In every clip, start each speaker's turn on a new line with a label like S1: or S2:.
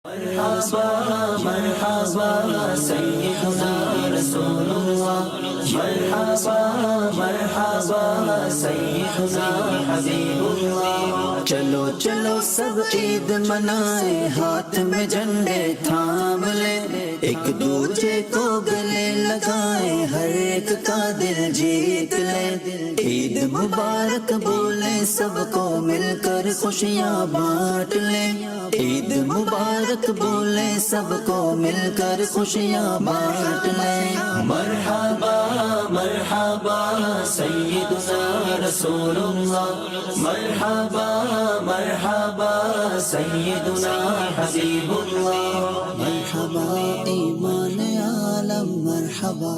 S1: مرحبا مرحبا سیدنا رسول اللہ، مرحبا مرحبا سیدنا حبیب اللہ۔ چلو چلو سب عید منائے، ہاتھ میں جھنڈے تھام لے، ایک دوسرے کو گلے لگائے، ہر ایک کا دل جیت لے۔ عید مبارک بولے، سب کو مل کر خوشیاں بانٹ لے۔ عید مبارک بولے، سب کو مل کر خوشیاں بانٹ لے۔ مرحبا مرحبا سیدنا رسول اللہ، مرحبا مرحبا سیدنا حبیب اللہ، مرحبا ایمان عالم مرحبا۔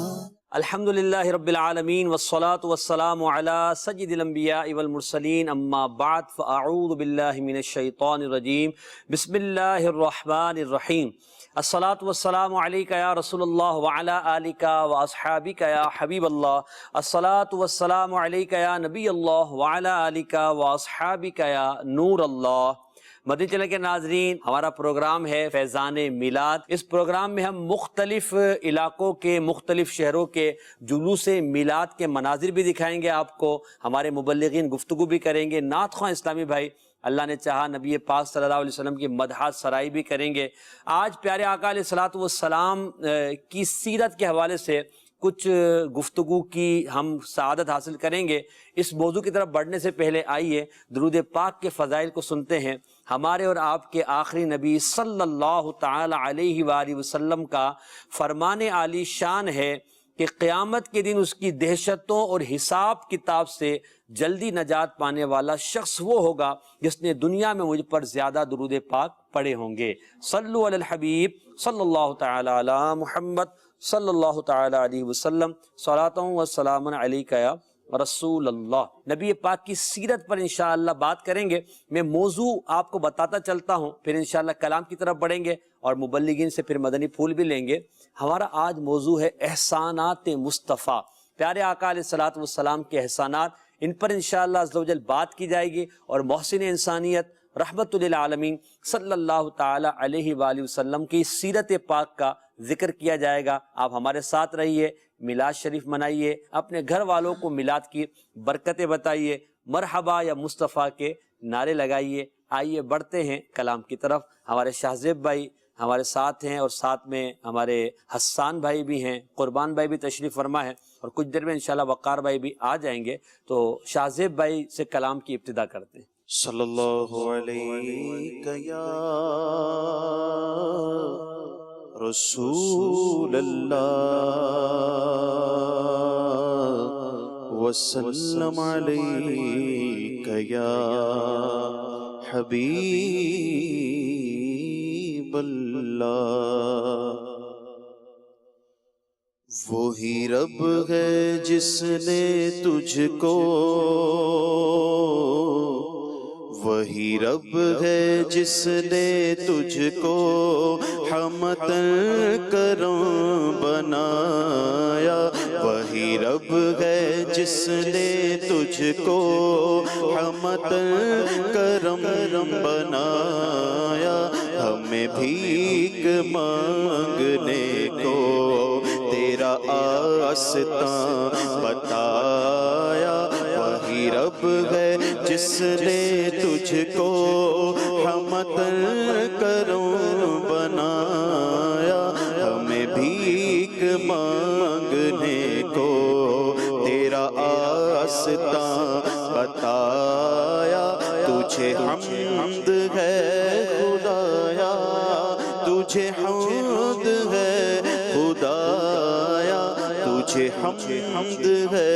S2: الحمدللہ رب العالمین والصلاة والسلام علی سید الانبیاء والمرسلین، اما بعد فاعوذ باللہ من الشیطان الرجیم، بسم اللہ الرحمن الرحیم۔ الصلاة والسلام علیکہ یا رسول اللہ وعلی آلکہ واصحابکہ یا حبیب اللہ، الصلاة والسلام علیکہ یا نبی اللہ وعلی آلکہ واصحابکہ یا نور اللہ۔ مدنی چینل کے ناظرین، ہمارا پروگرام ہے فیضان میلاد۔ اس پروگرام میں ہم مختلف علاقوں کے، مختلف شہروں کے جلوس میلاد کے مناظر بھی دکھائیں گے آپ کو، ہمارے مبلغین گفتگو بھی کریں گے، نعت خواں اسلامی بھائی اللہ نے چاہا نبی پاک صلی اللہ علیہ وسلم کی مدحات سرائی بھی کریں گے۔ آج پیارے آقا علیہ الصلوۃ والسلام کی سیرت کے حوالے سے کچھ گفتگو کی ہم سعادت حاصل کریں گے۔ اس موضوع کی طرف بڑھنے سے پہلے آئیے درود پاک کے فضائل کو سنتے ہیں۔ ہمارے اور آپ کے آخری نبی صلی اللہ تعالی علیہ وآلہ وسلم کا فرمان عالی شان ہے کہ قیامت کے دن اس کی دہشتوں اور حساب کتاب سے جلدی نجات پانے والا شخص وہ ہوگا جس نے دنیا میں مجھ پر زیادہ درود پاک پڑھے ہوں گے۔ صلو علی الحبیب صلی اللہ تعالی علی محمد صلی اللہ تعالی علیہ وسلم، صلاۃ و سلام علیکہ یا رسول اللہ۔ نبی پاک کی سیرت پر انشاءاللہ بات کریں گے۔ میں موضوع آپ کو بتاتا چلتا ہوں، پھر انشاءاللہ کلام کی طرف بڑھیں گے اور مبلغین سے پھر مدنی پھول بھی لیں گے۔ ہمارا آج موضوع ہے احسانات مصطفیٰ، پیارے آقا علیہ الصلوۃ والسلام کے احسانات۔ ان پر انشاءاللہ عز و جل بات کی جائے گی اور محسن انسانیت رحمت للعالمین صلی اللہ تعالی علیہ وآلہ وسلم کی سیرت پاک کا ذکر کیا جائے گا۔ آپ ہمارے ساتھ رہیے، میلاد شریف منائیے، اپنے گھر والوں کو میلاد کی برکتیں بتائیے، مرحبا یا مصطفیٰ کے نعرے لگائیے۔ آئیے بڑھتے ہیں کلام کی طرف۔ ہمارے شاہ زیب بھائی ہمارے ساتھ ہیں اور ساتھ میں ہمارے حسان بھائی بھی ہیں، قربان بھائی بھی تشریف فرما ہے، اور کچھ دیر میں انشاءاللہ وقار بھائی بھی آ جائیں گے۔ تو شاہ زیب بھائی سے کلام کی ابتدا کرتے ہیں۔
S3: صلی اللہ علیہ یا رسول اللہ وسلم علیک یا حبیب اللہ۔ وہی رب ہے جس نے تجھ کو، وہی رب ہے جس نے تجھ کو حمد کرم بنایا، وہی رب ہے جس نے تجھ کو حمد کرم بنایا۔ ہمیں بھیک مانگنے کو تیرا آستاں بتایا، وہی رب ہے جس نے تجھ کو حمد کرم بنایا۔ ہمیں بھیک مانگنے کو تیرا آستاں بتایا۔ تجھے حمد ہے خدایا، تجھے حمد ہے خدایا، تجھے حمد ہے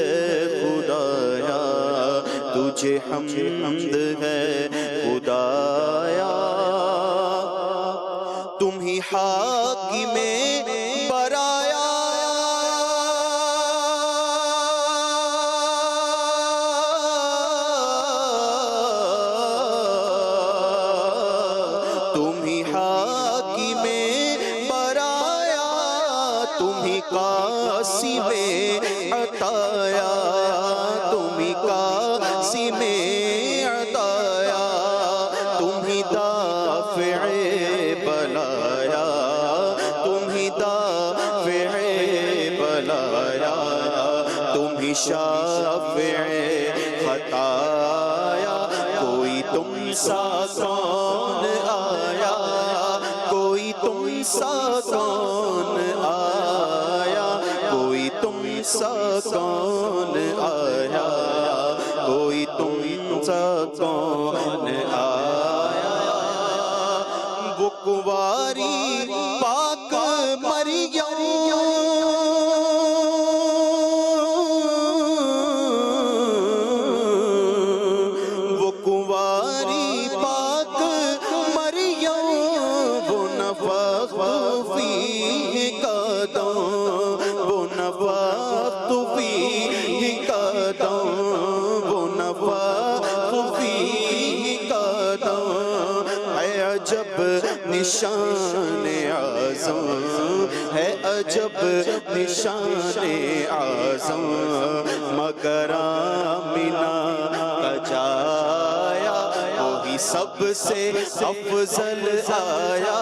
S3: خدایا، تجھے حمد ہے خدایا۔ تم ہی حاکم برایا، تم ہی حاکم برایا، تم ہی قاسم عطایا، تم ہی قاسم عطایا، تم ہی دافع بلا شافع خطایا کوئی تم سا کون آیا کوئی تم سا کون آیا کوئی تم سا کون آیا کوئی تم سا کون آیا وہ کنواری پاک مریم وہ کنواری پاک مریم وہ نفخت فیہ قدم وہ نفخت فیہ قدم وہ نفخت فیہ قدم ہے عجب نشان اعظم ہے عجب نشان اعظم مگر آمنہ کا جایا وہی سب سے افضل آیا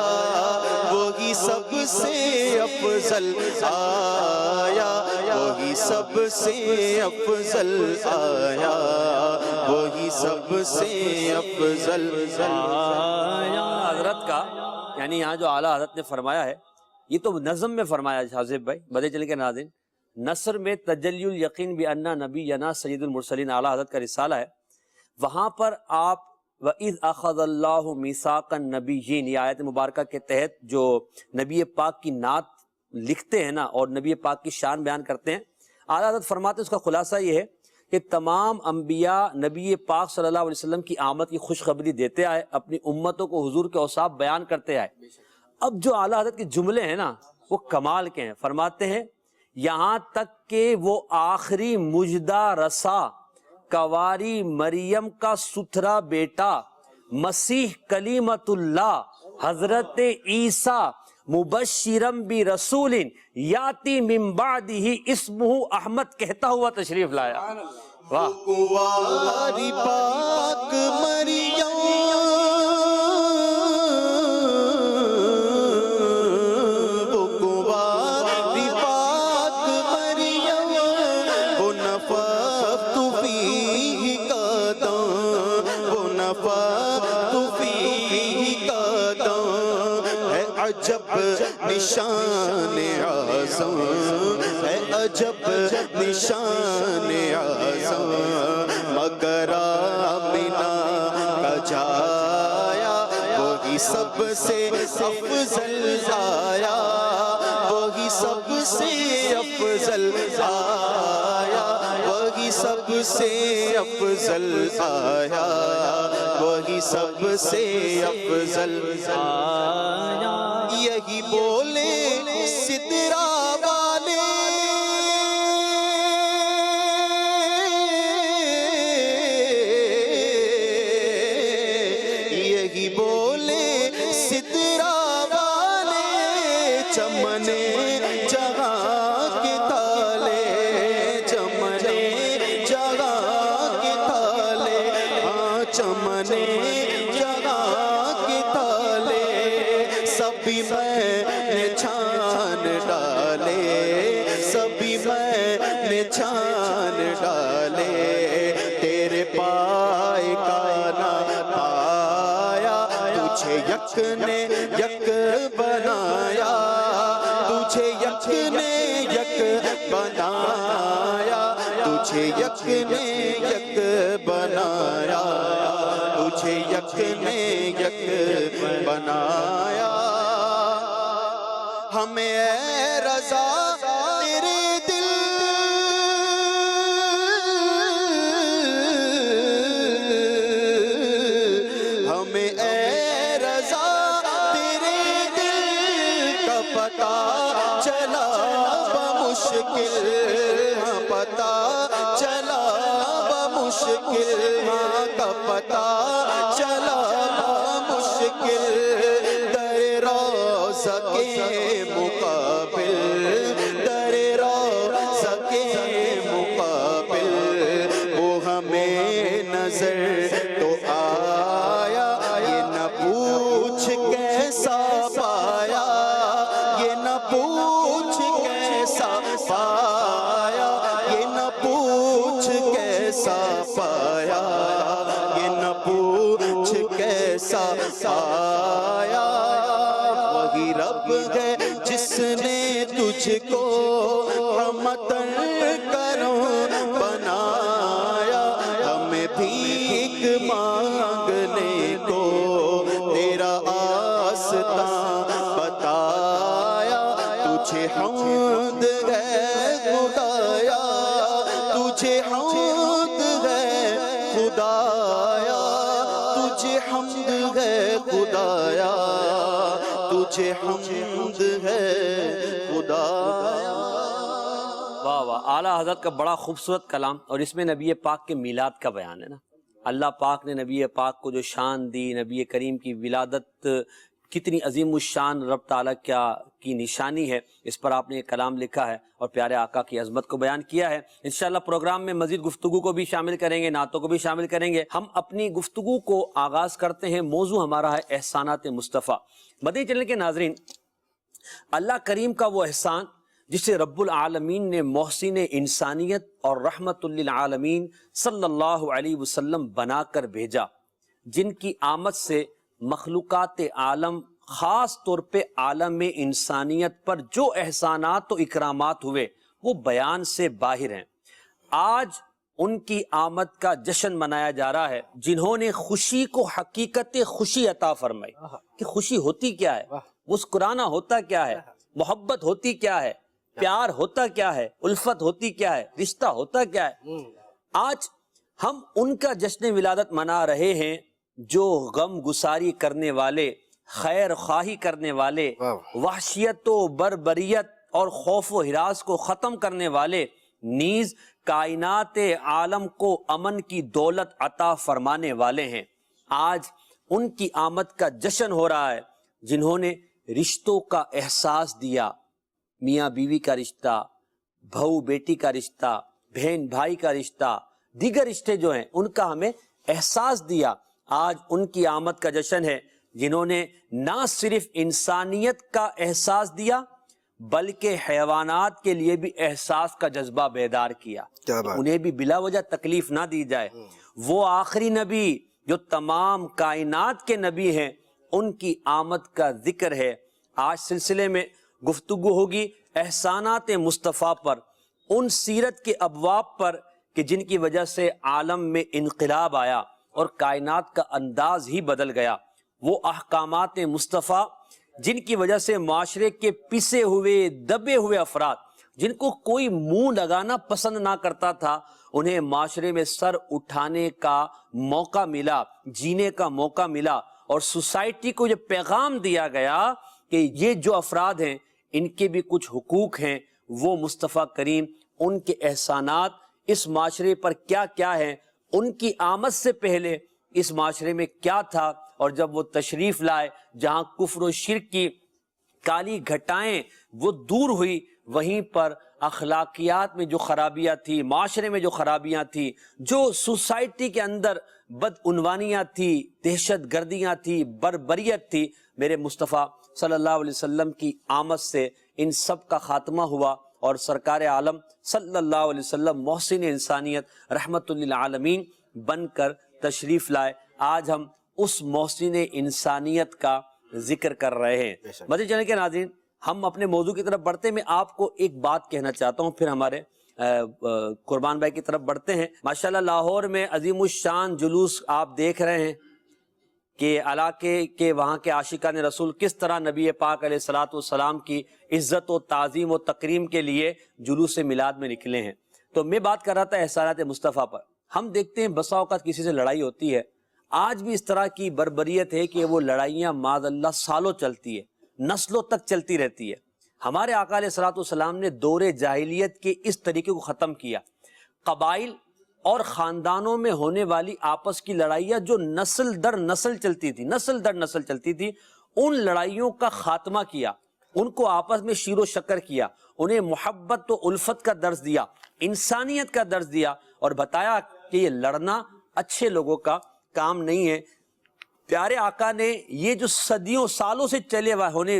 S3: وہی سب سے افضل آیا وہی سب سے افضل آیا وہی سب سے افضل
S2: آیا حضرت کا یعنی یہاں جو اعلیٰ حضرت نے فرمایا ہے یہ تو نظم میں فرمایا حاضر بھائی بدے چلے کے ناظرین نثر میں تجلی الیقین بأن نبینا سید المرسلین اعلیٰ حضرت کا رسالہ ہے وہاں پر آپ وَإِذْ أَخَذَ اللَّهُ مِيثَاقَ النَّبِيِّينَ یہ آیت مبارکہ کے تحت جو نبی پاک کی نعت لکھتے ہیں نا اور نبی پاک کی شان بیان کرتے ہیں اعلیٰ حضرت فرماتے ہیں اس کا خلاصہ یہ ہے کہ تمام انبیاء نبی پاک صلی اللہ علیہ وسلم کی آمد کی خوشخبری دیتے آئے اپنی امتوں کو حضور کے اوصاف بیان کرتے آئے اب جو اعلیٰ حضرت کے جملے ہیں نا وہ کمال کے ہیں فرماتے ہیں یہاں تک کہ وہ آخری مجدہ رسا کواری مریم کا ستھرا بیٹا مسیح کلیمت اللہ حضرت عیسیٰ مبشرم برسول یاتی من بعدہ اسمہ احمد کہتا ہوا تشریف لایا واہ
S3: کنواری پاک مریم وہ کنواری پاک مریم وہ نفخت فیہ قدم وہ نفخت فیہ قدم ہے عجب نشان اعظم ہے عجب نشان اعظم مگر آمنہ کا جایا وہی سب سے افضل آیا وہی سب سے افضل آیا وہی سب سے افضل آیا وہی سب سے افضل آیا یہی بولے سدرا والے یہی بولے سدرا والے چمنے جہاں کے تالے چمنے جہاں کے تالے ہاں چمنے جہاں کے تالے سبھی میں نے چھان ڈالے سبھی میں نے چھان ڈالے تیرے پائے کا نہ پایا تجھے یک نے یک بنایا تجھے یک نے یک بنایا تجھے یک نے یک بنایا تجھے یک نے یک بنایا ہمیں اے رضا تیرے دل ہمیں اے رضا تیرے دل کا پتہ چلا بمشکل ہاں پتہ چلا بمشکل ہاں کا پتہ چلا بمشکل در روضہ کے مقابل در روضہ کے مقابل وہ ہمیں نظر تو آیا یہ نہ پوچھ کیسا پایا یہ نہ پوچھ کیسا پایا یہ نہ پوچھ تجھ کو ہمتر کرو بنایا، ہمیں بھیک مانگنے کو تیرا آستاں بتایا، تجھے حمد ہے خدایا، تجھے حمد ہے خدایا، تجھے حمد ہے خدایا، تجھے حمد ہے خدایا۔
S2: واہ واہ، اعلیٰ حضرت کا بڑا خوبصورت کلام، اور اس میں نبی پاک کے میلاد کا بیان ہے نا۔ اللہ پاک نے نبی پاک کو جو شان دی، نبی کریم کی ولادت کتنی عظیم الشان رب تعالیٰ کی نشانی ہے، اس پر آپ نے ایک کلام لکھا ہے اور پیارے آقا کی عظمت کو بیان کیا ہے۔ انشاءاللہ پروگرام میں مزید گفتگو کو بھی شامل کریں گے، نعتوں کو بھی شامل کریں گے۔ ہم اپنی گفتگو کو آغاز کرتے ہیں، موضوع ہمارا ہے احسانات مصطفیٰ۔ مدنی چینل کے ناظرین، اللہ کریم کا وہ احسان جسے رب العالمین نے محسن انسانیت اور رحمت للعالمین صلی اللہ علیہ وسلم بنا کر بھیجا، جن کی آمد سے مخلوقات عالم، خاص طور پہ عالم انسانیت پر جو احسانات و اکرامات ہوئے وہ بیان سے باہر ہیں۔ آج ان کی آمد کا جشن منایا جا رہا ہے، جنہوں نے خوشی کو حقیقت خوشی عطا فرمائی۔ کہ خوشی ہوتی کیا ہے، مسکرانا ہوتا کیا ہے، محبت ہوتی کیا ہے، پیار ہوتا کیا ہے، الفت ہوتی کیا ہے، رشتہ ہوتا کیا ہے۔ آج ہم ان کا جشن ولادت منا رہے ہیں جو غم گساری کرنے والے، خیر خواہی کرنے والے، وحشیت و بربریت اور خوف و ہراس کو ختم کرنے والے، نیز کائنات عالم کو امن کی دولت عطا فرمانے والے ہیں۔ آج ان کی آمد کا جشن ہو رہا ہے جنہوں نے رشتوں کا احساس دیا، میاں بیوی کا رشتہ، بہو بیٹی کا رشتہ، بہن بھائی کا رشتہ، دیگر رشتے جو ہیں ان کا ہمیں احساس دیا۔ آج ان کی آمد کا جشن ہے جنہوں نے نہ صرف انسانیت کا احساس دیا بلکہ حیوانات کے لیے بھی احساس کا جذبہ بیدار کیا، انہیں بھی بلا وجہ تکلیف نہ دی جائے۔ وہ آخری نبی جو تمام کائنات کے نبی ہیں، ان کی آمد کا ذکر ہے۔ آج سلسلے میں گفتگو ہوگی احسانات مصطفیٰ پر، ان سیرت کے ابواب پر کہ جن کی وجہ سے عالم میں انقلاب آیا اور کائنات کا انداز ہی بدل گیا۔ وہ احکامات مصطفیٰ جن کی وجہ سے معاشرے کے پسے ہوئے دبے ہوئے افراد، جن کو کوئی منہ لگانا پسند نہ کرتا تھا، انہیں معاشرے میں سر اٹھانے کا موقع ملا، جینے کا موقع ملا، اور سوسائٹی کو یہ پیغام دیا گیا کہ یہ جو افراد ہیں ان کے بھی کچھ حقوق ہیں۔ وہ مصطفیٰ کریم، ان کے احسانات اس معاشرے پر کیا کیا ہیں، ان کی آمد سے پہلے اس معاشرے میں کیا تھا، اور جب وہ تشریف لائے جہاں کفر و شرک کی کالی گھٹائیں وہ دور ہوئی، وہیں پر اخلاقیات میں جو خرابیاں تھی، معاشرے میں جو خرابیاں تھی، جو سوسائٹی کے اندر بدعنوانیاں تھی، دہشت گردیاں تھی، بربریت تھی، میرے مصطفیٰ صلی اللہ علیہ وسلم کی آمد سے ان سب کا خاتمہ ہوا، اور سرکار عالم صلی اللہ علیہ وسلم محسن انسانیت رحمت للعالمین بن کر تشریف لائے۔ آج ہم اس محسن انسانیت کا ذکر کر رہے ہیں۔ مدنی چینل کے ناظرین، ہم اپنے موضوع کی طرف بڑھتے میں آپ کو ایک بات کہنا چاہتا ہوں، پھر ہمارے قربان بھائی کی طرف بڑھتے ہیں۔ ماشاءاللہ لاہور میں عظیم الشان جلوس آپ دیکھ رہے ہیں کہ علاقے کے وہاں کے عاشقان رسول کس طرح نبی پاک علیہ الصلوۃ والسلام کی عزت و تعظیم و تکریم کے لیے جلوس میلاد میں نکلے ہیں۔ تو میں بات کر رہا تھا احسانات مصطفیٰ پر۔ ہم دیکھتے ہیں بسا اوقات کسی سے لڑائی ہوتی ہے، آج بھی اس طرح کی بربریت ہے کہ وہ لڑائیاں معاذ اللہ سالوں چلتی ہے، نسلوں تک چلتی رہتی ہے۔ ہمارے آقا علیہ الصلوۃ والسلام نے دور جاہلیت کے اس طریقے کو ختم کیا۔ قبائل اور خاندانوں میں ہونے والی آپس کی لڑائیاں جو نسل در نسل چلتی تھی، ان لڑائیوں کا خاتمہ کیا، ان کو آپس میں شیر و شکر کیا، انہیں محبت و الفت کا درس دیا، انسانیت کا درس دیا، اور بتایا کہ یہ لڑنا اچھے لوگوں کا کام نہیں ہے۔ پیارے آقا نے یہ جو صدیوں سالوں سے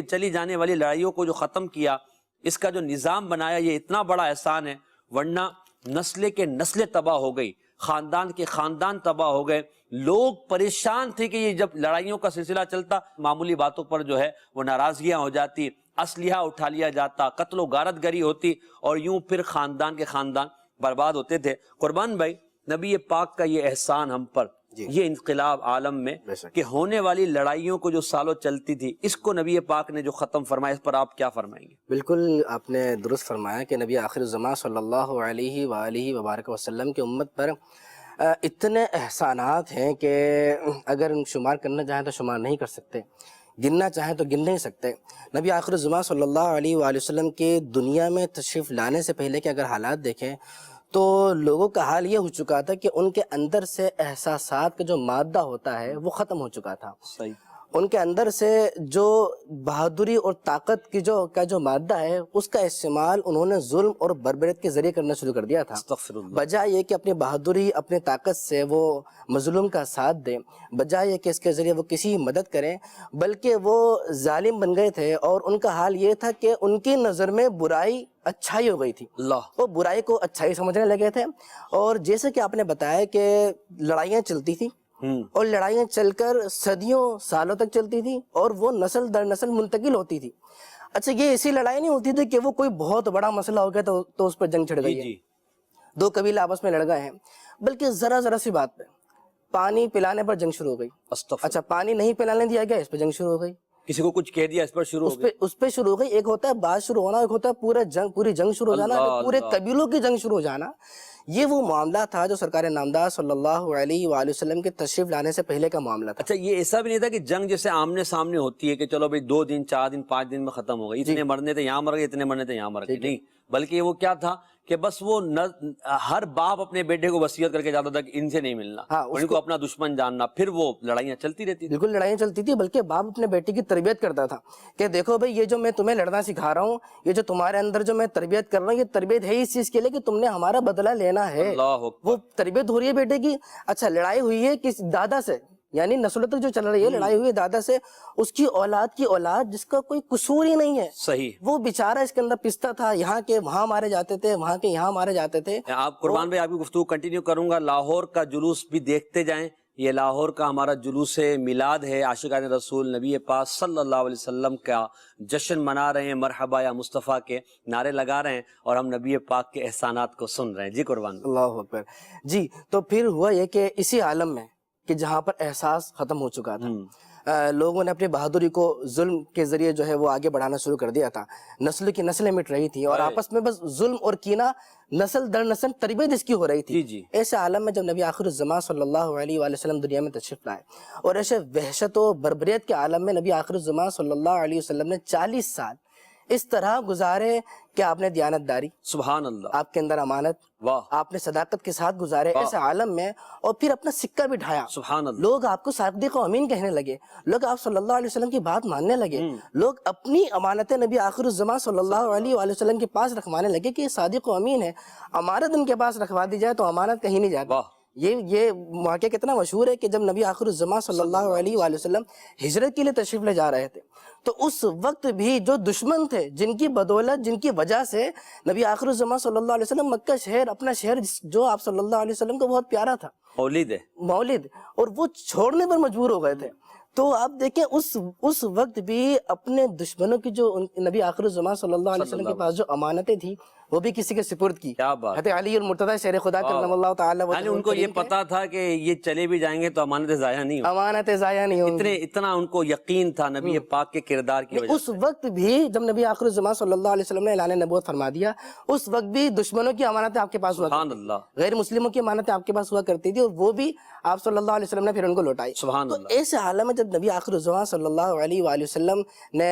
S2: چلی جانے والی لڑائیوں کو جو ختم کیا، اس کا جو نظام بنایا، یہ اتنا بڑا احسان ہے، ورنہ نسلیں کے نسلیں تباہ ہو گئی، خاندان کے خاندان تباہ ہو گئے، لوگ پریشان تھے کہ یہ جب لڑائیوں کا سلسلہ چلتا، معمولی باتوں پر جو ہے وہ ناراضگیاں ہو جاتی، اسلحہ اٹھا لیا جاتا، قتل و غارت گری ہوتی، اور یوں پھر خاندان کے خاندان برباد ہوتے تھے۔ قربان بھائی، نبی پاک کا یہ احسان ہم پر، یہ انقلاب عالم میں کہ ہونے والی لڑائیوں کو جو سالوں چلتی تھی، اس کو نبی پاک نے جو ختم فرمایا، اس پر آپ کیا فرمائیں گے؟
S4: بالکل آپ نے درست فرمایا کہ نبی آخر الزمان صلی اللہ علیہ وآلہ وبارک وسلم کی امت پر اتنے احسانات ہیں کہ اگر شمار کرنا چاہیں تو شمار نہیں کر سکتے، گننا چاہیں تو گن نہیں سکتے۔ نبی آخر الزمان صلی اللہ علیہ وآلہ وسلم کے دنیا میں تشریف لانے سے پہلے کے اگر حالات دیکھیں تو لوگوں کا حال یہ ہو چکا تھا کہ ان کے اندر سے احساسات کا جو مادہ ہوتا ہے وہ ختم ہو چکا تھا۔
S2: صحیح۔
S4: ان کے اندر سے جو بہادری اور طاقت کی جو مادہ ہے اس کا استعمال انہوں نے ظلم اور بربریت کے ذریعے کرنا شروع کر دیا تھا،
S2: استغفر اللہ۔
S4: بجائے یہ کہ اپنی بہادری اپنی طاقت سے وہ مظلوم کا ساتھ دیں، بجائے یہ کہ اس کے ذریعے وہ کسی کی مدد کریں، بلکہ وہ ظالم بن گئے تھے، اور ان کا حال یہ تھا کہ ان کی نظر میں برائی اچھائی ہو گئی تھی،
S2: اللہ،
S4: وہ برائی کو اچھائی سمجھنے لگے تھے۔ اور جیسے کہ آپ نے بتایا کہ لڑائیاں چلتی تھیں، اور لڑائیاں چل کر صدیوں سالوں تک چلتی تھی، اور وہ نسل در نسل منتقل ہوتی تھی۔ اچھا، یہ ایسی لڑائی نہیں ہوتی تھی کہ وہ کوئی بہت بڑا مسئلہ ہو گیا تو اس پر جنگ چھڑ گئی ہے، دو قبیلے آپس میں لڑ گئے ہیں، بلکہ ذرا سی بات پہ پانی پلانے پر جنگ شروع ہو گئی۔ اچھا، پانی نہیں پلانے دیا گیا، اس پہ جنگ شروع ہو گئی،
S2: کسی کو کچھ کہہ دیا، اس پر شروع ہو گئی،
S4: اس پہ شروع ہو گئی۔ ایک ہوتا ہے بات شروع ہونا، ایک ہوتا ہے پوری جنگ شروع ہو جانا، پورے قبیلوں کی جنگ شروع ہو جانا۔ یہ وہ معاملہ تھا جو سرکار نامدار صلی اللہ علیہ وآلہ وسلم کے تشریف لانے سے پہلے کا معاملہ تھا۔
S2: اچھا، یہ ایسا بھی نہیں تھا کہ جنگ جیسے آمنے سامنے ہوتی ہے کہ چلو بھائی 2 دن 4 دن 5 دن میں ختم ہو گئی، اتنے مرنے تھے یہاں مر گئے، اتنے مرنے تھے یہاں مر گئے، نہیں، بلکہ وہ کیا تھا کہ بس وہ ہر باپ اپنے بیٹے کو وصیت کر کے جاتا تھا کہ ان سے نہیں ملنا، ان کو اپنا دشمن جاننا، پھر وہ لڑائیاں چلتی رہتی تھی۔
S4: بالکل لڑائیاں چلتی تھی، بلکہ باپ اپنے بیٹے کی تربیت کرتا تھا کہ دیکھو بھائی، یہ جو میں تمہیں لڑنا سکھا رہا ہوں، یہ جو تمہارے اندر جو میں تربیت کر رہا ہوں، یہ تربیت ہے اس چیز کے لیے کہ تم نے ہمارا بدلہ لینا ہے۔ وہ تربیت ہو رہی ہے بیٹے کی۔ اچھا، لڑائی ہوئی ہے کس دادا سے، یعنی نسلوں تک جو چل رہی ہے، لڑائی ہوئی ہے دادا سے، اس کی اولاد جس کا کوئی قصور ہی نہیں ہے،
S2: صحیح،
S4: وہ بیچارہ اس کے اندر پستا تھا، یہاں کے وہاں مارے جاتے تھے، وہاں کے یہاں مارے جاتے تھے۔
S2: آپ قربان بھائی، آپ کی گفتگو کنٹینیو کروں گا، لاہور کا جلوس بھی دیکھتے جائیں، یہ لاہور کا ہمارا جلوس میلاد ہے، عاشقان رسول نبی پاک صلی اللہ علیہ وسلم کا جشن منا رہے ہیں، مرحبا یا مصطفیٰ کے نعرے لگا رہے ہیں، اور ہم نبی پاک کے احسانات کو سن رہے ہیں۔ جی قربان
S4: اللہ اکبر۔ جی، تو پھر ہوا یہ کہ اسی عالم میں کہ جہاں پر احساس ختم ہو چکا تھا، لوگوں نے اپنی بہادری کو ظلم کے ذریعے جو ہے وہ آگے بڑھانا شروع کر دیا تھا، نسل کی نسلیں مٹ رہی تھی، اور آپس میں بس ظلم اور کینہ نسل در نسل تربیت اس کی ہو رہی تھی۔ ایسے عالم میں جب نبی آخر الزمان صلی اللہ علیہ وآلہ وسلم دنیا میں تشریف لائے، اور ایسے وحشت و بربریت کے عالم میں نبی آخر الزمان صلی اللہ علیہ وسلم نے 40 سال اس طرح گزارے کہ آپ نے دیانت داری،
S2: سبحان اللہ،
S4: آپ کے اندر امانت،
S2: واہ،
S4: آپ نے صداقت کے ساتھ گزارے ایسے عالم میں، اور پھر اپنا سکہ بھی ڈھایا۔
S2: سبحان اللہ،
S4: لوگ آپ کو صادق و امین کہنے لگے، لوگ آپ صلی اللہ علیہ وسلم کی بات ماننے لگے، لوگ اپنی امانتیں نبی آخر الزمان صلی اللہ علیہ وآلہ وسلم کے پاس رکھوانے لگے کہ یہ صادق و امین ہے، امانت ان کے پاس رکھوا دی جائے تو امانت کہیں نہیں جاتی۔ یہ واقعہ کتنا مشہور ہے کہ جب نبی آخر الزمان صلی اللہ علیہ وآلہ وسلم ہجرت کے لیے تشریف لے جا رہے تھے، تو اس وقت بھی جو دشمن تھے، جن کی بدولت، جن کی وجہ سے نبی آخر الزمان صلی اللہ علیہ وسلم مکہ شہر، اپنا شہر جو آپ صلی اللہ علیہ وسلم کو بہت پیارا تھا، مولد، اور وہ چھوڑنے پر مجبور ہو گئے تھے۔ تو آپ دیکھیں اس وقت بھی اپنے دشمنوں کی جو نبی آخر الزمان صلی اللہ علیہ وسلم کے پاس جو امانتیں تھیں وہ بھی کسی کے سپرد کی۔ حضرت علی المرتضیٰ شیر خدا کرم اللہ تعالیٰ،
S2: یعنی ان کو یہ پتا تھا کہ یہ چلے بھی جائیں گے تو امانتیں ضائع نہیں ہوں،
S4: امانتیں ضائع نہیں ہوں،
S2: اتنا ان کو یقین تھا نبی پاک کے کردار کی وجہ سے۔
S4: اس وقت بھی جب نبی آخر الزمان صلی اللہ علیہ وسلم نے اعلان نبوت فرما دیا، اس وقت بھی دشمنوں کی امانتیں آپ کے پاس ہوا کرتی تھی، غیر مسلموں کی امانتیں آپ کے پاس ہوا کرتی تھی، اور وہ بھی آپ صلی اللہ علیہ وسلم نے پھر ان کو لوٹائی۔
S2: تو
S4: ایسے حالت میں جب نبی آخر الزمان صلی اللہ علیہ وآلہ وسلم نے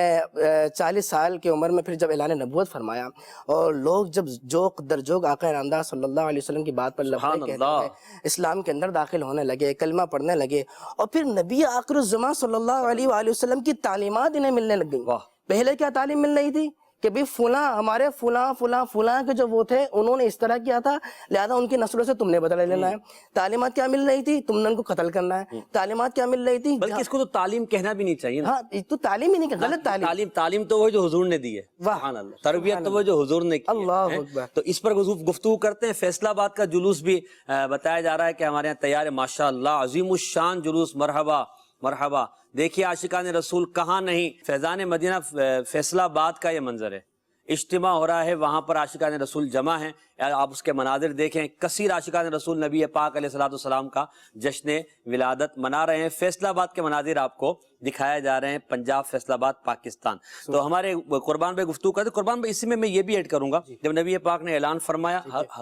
S4: 40 سال کی عمر میں پھر جب اعلان نبوت فرمایا، اور لوگ جب جوق در جوق آقا نامدار صلی اللہ علیہ وسلم کی بات پر لبیک کہتے ہیں، اسلام کے اندر داخل ہونے لگے، کلمہ پڑھنے لگے، اور پھر نبی آخر الزمان صلی اللہ علیہ وآلہ وسلم کی تعلیمات انہیں ملنے لگ گئی۔ پہلے کیا تعلیم مل رہی تھی کہ بھی فلاں ہمارے فلاں فلاں فلاں کے جو وہ تھے انہوں نے اس طرح کیا تھا، لہذا ان کی نسلوں سے تم نے بدلہ لینا ہے. تعلیمات کیا مل رہی تھی؟ تم نے ان کو قتل کرنا ہے. تعلیمات کیا مل رہی تھی؟
S2: بلکہ اس کو تو تعلیم کہنا بھی نہیں چاہیے نا.
S4: ہاں تو تعلیم ہی نہیں کہ غلط تعلیم.
S2: تعلیم تو وہ جو حضور نے دی ہے. سبحان اللہ. تربیت تو وہ جو حضور نے کی ہے.
S4: اللہ اکبر.
S2: تو اس پر گفتگو کرتے ہیں. فیصلہ آباد کا جلوس بھی بتایا جا رہا ہے کہ ہمارے یہاں تیار ہے. ماشاء اللہ عظیم الشان جلوس. مرحبا مرحبا. دیکھیے عاشقان رسول کہاں نہیں. فیضان مدینہ فیصلہ آباد کا یہ منظر ہے. اجتماع ہو رہا ہے, وہاں پر عاشقان رسول جمع ہیں. آپ اس کے مناظر دیکھیں. کثیر عاشقان رسول نبی پاک علیہ الصلوۃ والسلام کا جشن ولادت منا رہے ہیں. فیصلہ آباد کے مناظر آپ کو دکھایا جا رہے ہیں. پنجاب, فیصلہ آباد, پاکستان. تو ہمارے قربان بھائی گفتگو کرتے. قربان بھائی اسی میں یہ بھی ایڈ کروں گا, جب نبی پاک نے اعلان فرمایا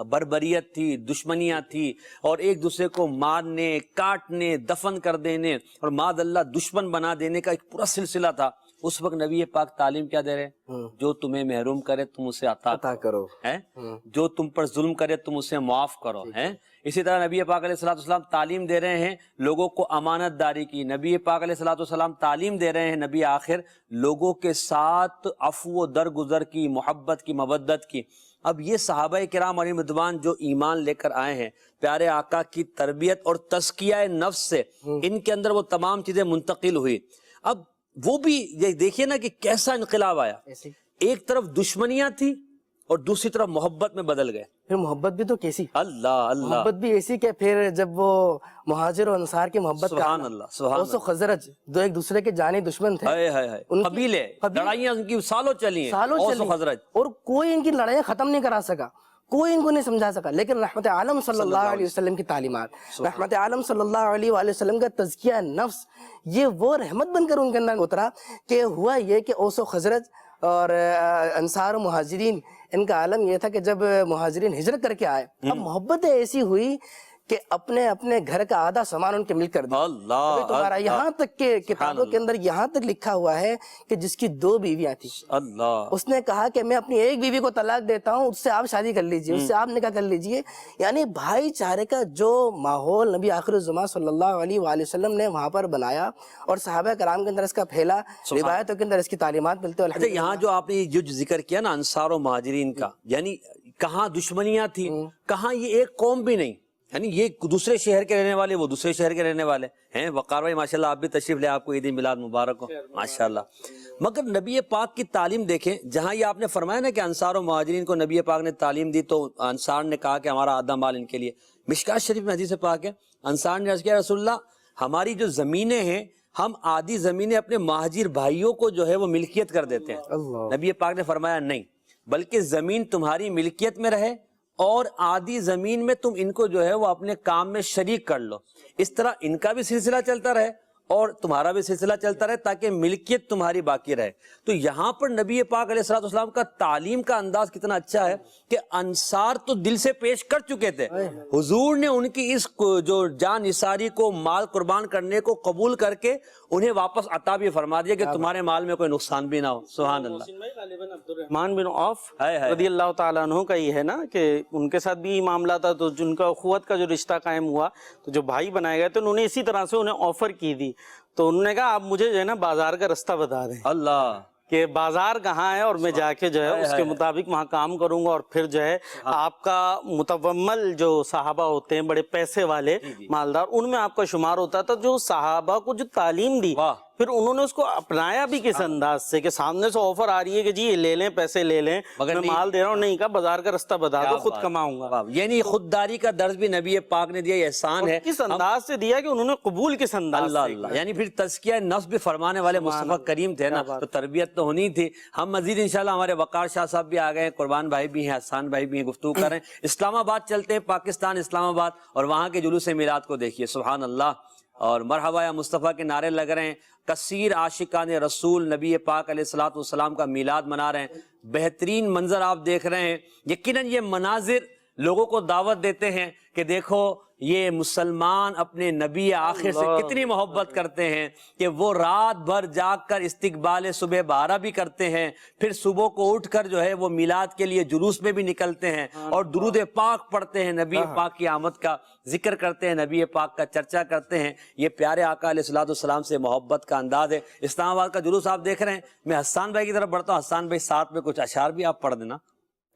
S2: بربریت تھی, دشمنیاں تھی, اور ایک دوسرے کو مارنے, کاٹنے, دفن کر دینے اور معاذ اللہ دشمن بنا دینے کا ایک پورا سلسلہ تھا. اس وقت نبی پاک تعلیم کیا دے رہے ہیں؟ جو تمہیں محروم کرے تم اسے عطا کرو, ہے جو تم پر ظلم کرے تم اسے معاف کرو, ہے. اسی طرح نبی پاک علیہ الصلوۃ والسلام تعلیم دے رہے ہیں لوگوں کو امانت داری کی. نبی پاک علیہ الصلوۃ والسلام تعلیم دے رہے ہیں نبی آخر لوگوں کے ساتھ عفو و درگزر کی, محبت کی, مودت کی. اب یہ صحابہ کرام علیہم رضوان جو ایمان لے کر آئے ہیں پیارے آقا کی تربیت اور تزکیہ نفس سے, ان کے اندر وہ تمام چیزیں منتقل ہوئی. اب وہ بھی یہ دیکھیے نا کہ کیسا انقلاب آیا. ایک طرف دشمنیاں تھی اور دوسری طرف محبت میں بدل گئے.
S4: پھر محبت بھی تو کیسی,
S2: اللہ اللہ,
S4: محبت بھی ایسی کہ پھر جب وہ مہاجر و انصار کی محبت کا,
S2: سبحان اللہ, سبحان
S4: اوس و خزرج دو ایک دوسرے کے جانی دشمن تھے,
S2: قبیلے, لڑائیاں ان کی سالوں چلی ہیں, اوس و خزرج,
S4: اور کوئی ان کی لڑائیاں ختم نہیں کرا سکا, کوئی ان کو نہیں سمجھا سکا. لیکن رحمت عالم صلی اللہ علیہ وسلم کی تعلیمات, رحمت عالم صلی اللہ علیہ وآلہ وسلم کا تزکیہ نفس, یہ وہ رحمت بن کر ان کے اندر اترا کہ ہوا یہ کہ اوس و خزرج اور انصار و مہاجرین, ان کا عالم یہ تھا کہ جب مہاجرین ہجرت کر کے آئے, اب محبتیں ایسی ہوئی کہ اپنے اپنے گھر کا آدھا سامان ان کے مل کر دیا.
S2: اللہ
S4: تمہارا یہاں تک کہ کتابوں کے اندر یہاں تک لکھا ہوا ہے کہ جس کی 2 بیویاں تھیں,
S2: اللہ,
S4: اس نے کہا کہ میں اپنی ایک بیوی کو طلاق دیتا ہوں, اس سے آپ شادی کر لیجئے, اس سے آپ نکاح کر لیجئے. یعنی بھائی چارے کا جو ماحول نبی آخر الزمان صلی اللہ علیہ وآلہ وسلم نے وہاں پر بنایا اور صحابہ کرام کے اندر اس کا پھیلا, روایتوں کے اندر اس کی تعلیمات ملتے ہیں.
S2: یہاں جو آپ نے جو ذکر کیا نا انصار و مہاجرین کا, یعنی کہاں دشمنیاں تھی, کہاں یہ ایک قوم بھی نہیں, یعنی یہ دوسرے شہر کے رہنے والے, وہ دوسرے شہر کے رہنے والے ہیں. وقار بھائی ماشاءاللہ آپ بھی تشریف لے, آپ کو عید میلاد مبارک ہو ماشاءاللہ. مگر نبی پاک کی تعلیم دیکھیں, جہاں یہ آپ نے فرمایا نا کہ انصار و مہاجرین کو نبی پاک نے تعلیم دی, تو انصار نے کہا کہ ہمارا آدھا مال ان کے لیے. مشکات شریف میں حدیث پاک ہے, انصار نے عرض کیا رسول اللہ ہماری جو زمینیں ہیں ہم آدھی زمینیں اپنے مہاجر بھائیوں کو جو ہے وہ ملکیت کر دیتے ہیں. نبی پاک نے فرمایا نہیں, بلکہ زمین تمہاری ملکیت میں رہے اور آدھی زمین میں تم ان کو جو ہے وہ اپنے کام میں شریک کر لو. اس طرح ان کا بھی سلسلہ چلتا رہے اور تمہارا بھی سلسلہ چلتا رہے, تاکہ ملکیت تمہاری باقی رہے. تو یہاں پر نبی پاک علیہ الصلوۃ والسلام کا تعلیم کا انداز کتنا اچھا ہے کہ انصار تو دل سے پیش کر چکے تھے, حضور نے ان کی اس جو جان نثاری کو, مال قربان کرنے کو قبول کر کے انہیں واپس عطا بھی فرما دیا کہ تمہارے مال میں کوئی نقصان بھی نہ ہو. سبحان اللہ.
S5: عبدالرحمن بن عوف رضی اللہ تعالیٰ عنہ کا یہ ہے نا کہ ان کے ساتھ بھی معاملہ تھا, تو جن کا اخوت کا جو رشتہ قائم ہوا, تو جو بھائی بنائے گئے تو انہوں نے اسی طرح سے انہیں آفر کی تھی. تو انہوں نے کہا آپ مجھے جو ہے نا بازار کا رستہ بتا دیں,
S2: اللہ
S5: کہ بازار کہاں ہے اور میں جا کے جو ہے اس کے مطابق وہاں کام کروں گا, اور پھر جو ہے آپ کا متومل جو صحابہ ہوتے ہیں بڑے پیسے والے مالدار, ان میں آپ کا شمار ہوتا تھا. جو صحابہ کو جو تعلیم دی پھر انہوں نے اس کو اپنایا بھی کس انداز سے کہ سامنے سے آفر آ رہی ہے کہ جی یہ لے لیں, پیسے لے لیں, میں مال دے رہا ہوں, نہیں کہا بازار کا رستہ بتا دو, خود کماؤں گا.
S2: یعنی خودداری کا درس بھی نبی پاک نے دیا, یہ احسان ہے.
S5: کس انداز سے دیا کہ انہوں نے قبول کس انداز سے,
S2: یعنی پھر تزکیہ نفس بھی فرمانے والے مصطفیٰ کریم تھے نا, تو تربیت تو ہونی تھی. ہم مزید انشاءاللہ, ہمارے وقار شاہ صاحب بھی آ گئے ہیں, قربان بھائی بھی ہیں, احسان بھائی بھی ہیں, گفتگو کر رہے ہیں. اسلام آباد چلتے ہیں, پاکستان اسلام آباد, اور وہاں کے جلوس میلاد کو دیکھیے. سبحان اللہ. اور مرحبا یا مصطفیٰ کے نعرے لگ رہے ہیں. کثیر عاشقان رسول نبی پاک علیہ الصلوۃ والسلام کا میلاد منا رہے ہیں. بہترین منظر آپ دیکھ رہے ہیں. یقیناً یہ مناظر لوگوں کو دعوت دیتے ہیں کہ دیکھو یہ مسلمان اپنے نبی آخر سے کتنی محبت کرتے ہیں کہ وہ رات بھر جاگ کر استقبال صبح بارہ بھی کرتے ہیں، پھر صبح کو اٹھ کر جو ہے وہ میلاد کے لیے جلوس میں بھی نکلتے ہیں اور درود پاک پڑھتے ہیں، نبی پاک کی آمد کا ذکر کرتے ہیں، نبی پاک کا چرچا کرتے ہیں۔ یہ پیارے آقا علیہ الصلوۃ والسلام سے محبت کا انداز ہے۔ اسلام آباد کا جلوس آپ دیکھ رہے ہیں، میں حسان بھائی کی طرف بڑھتا ہوں۔ حسان بھائی ساتھ میں کچھ اشعار بھی آپ پڑھ دینا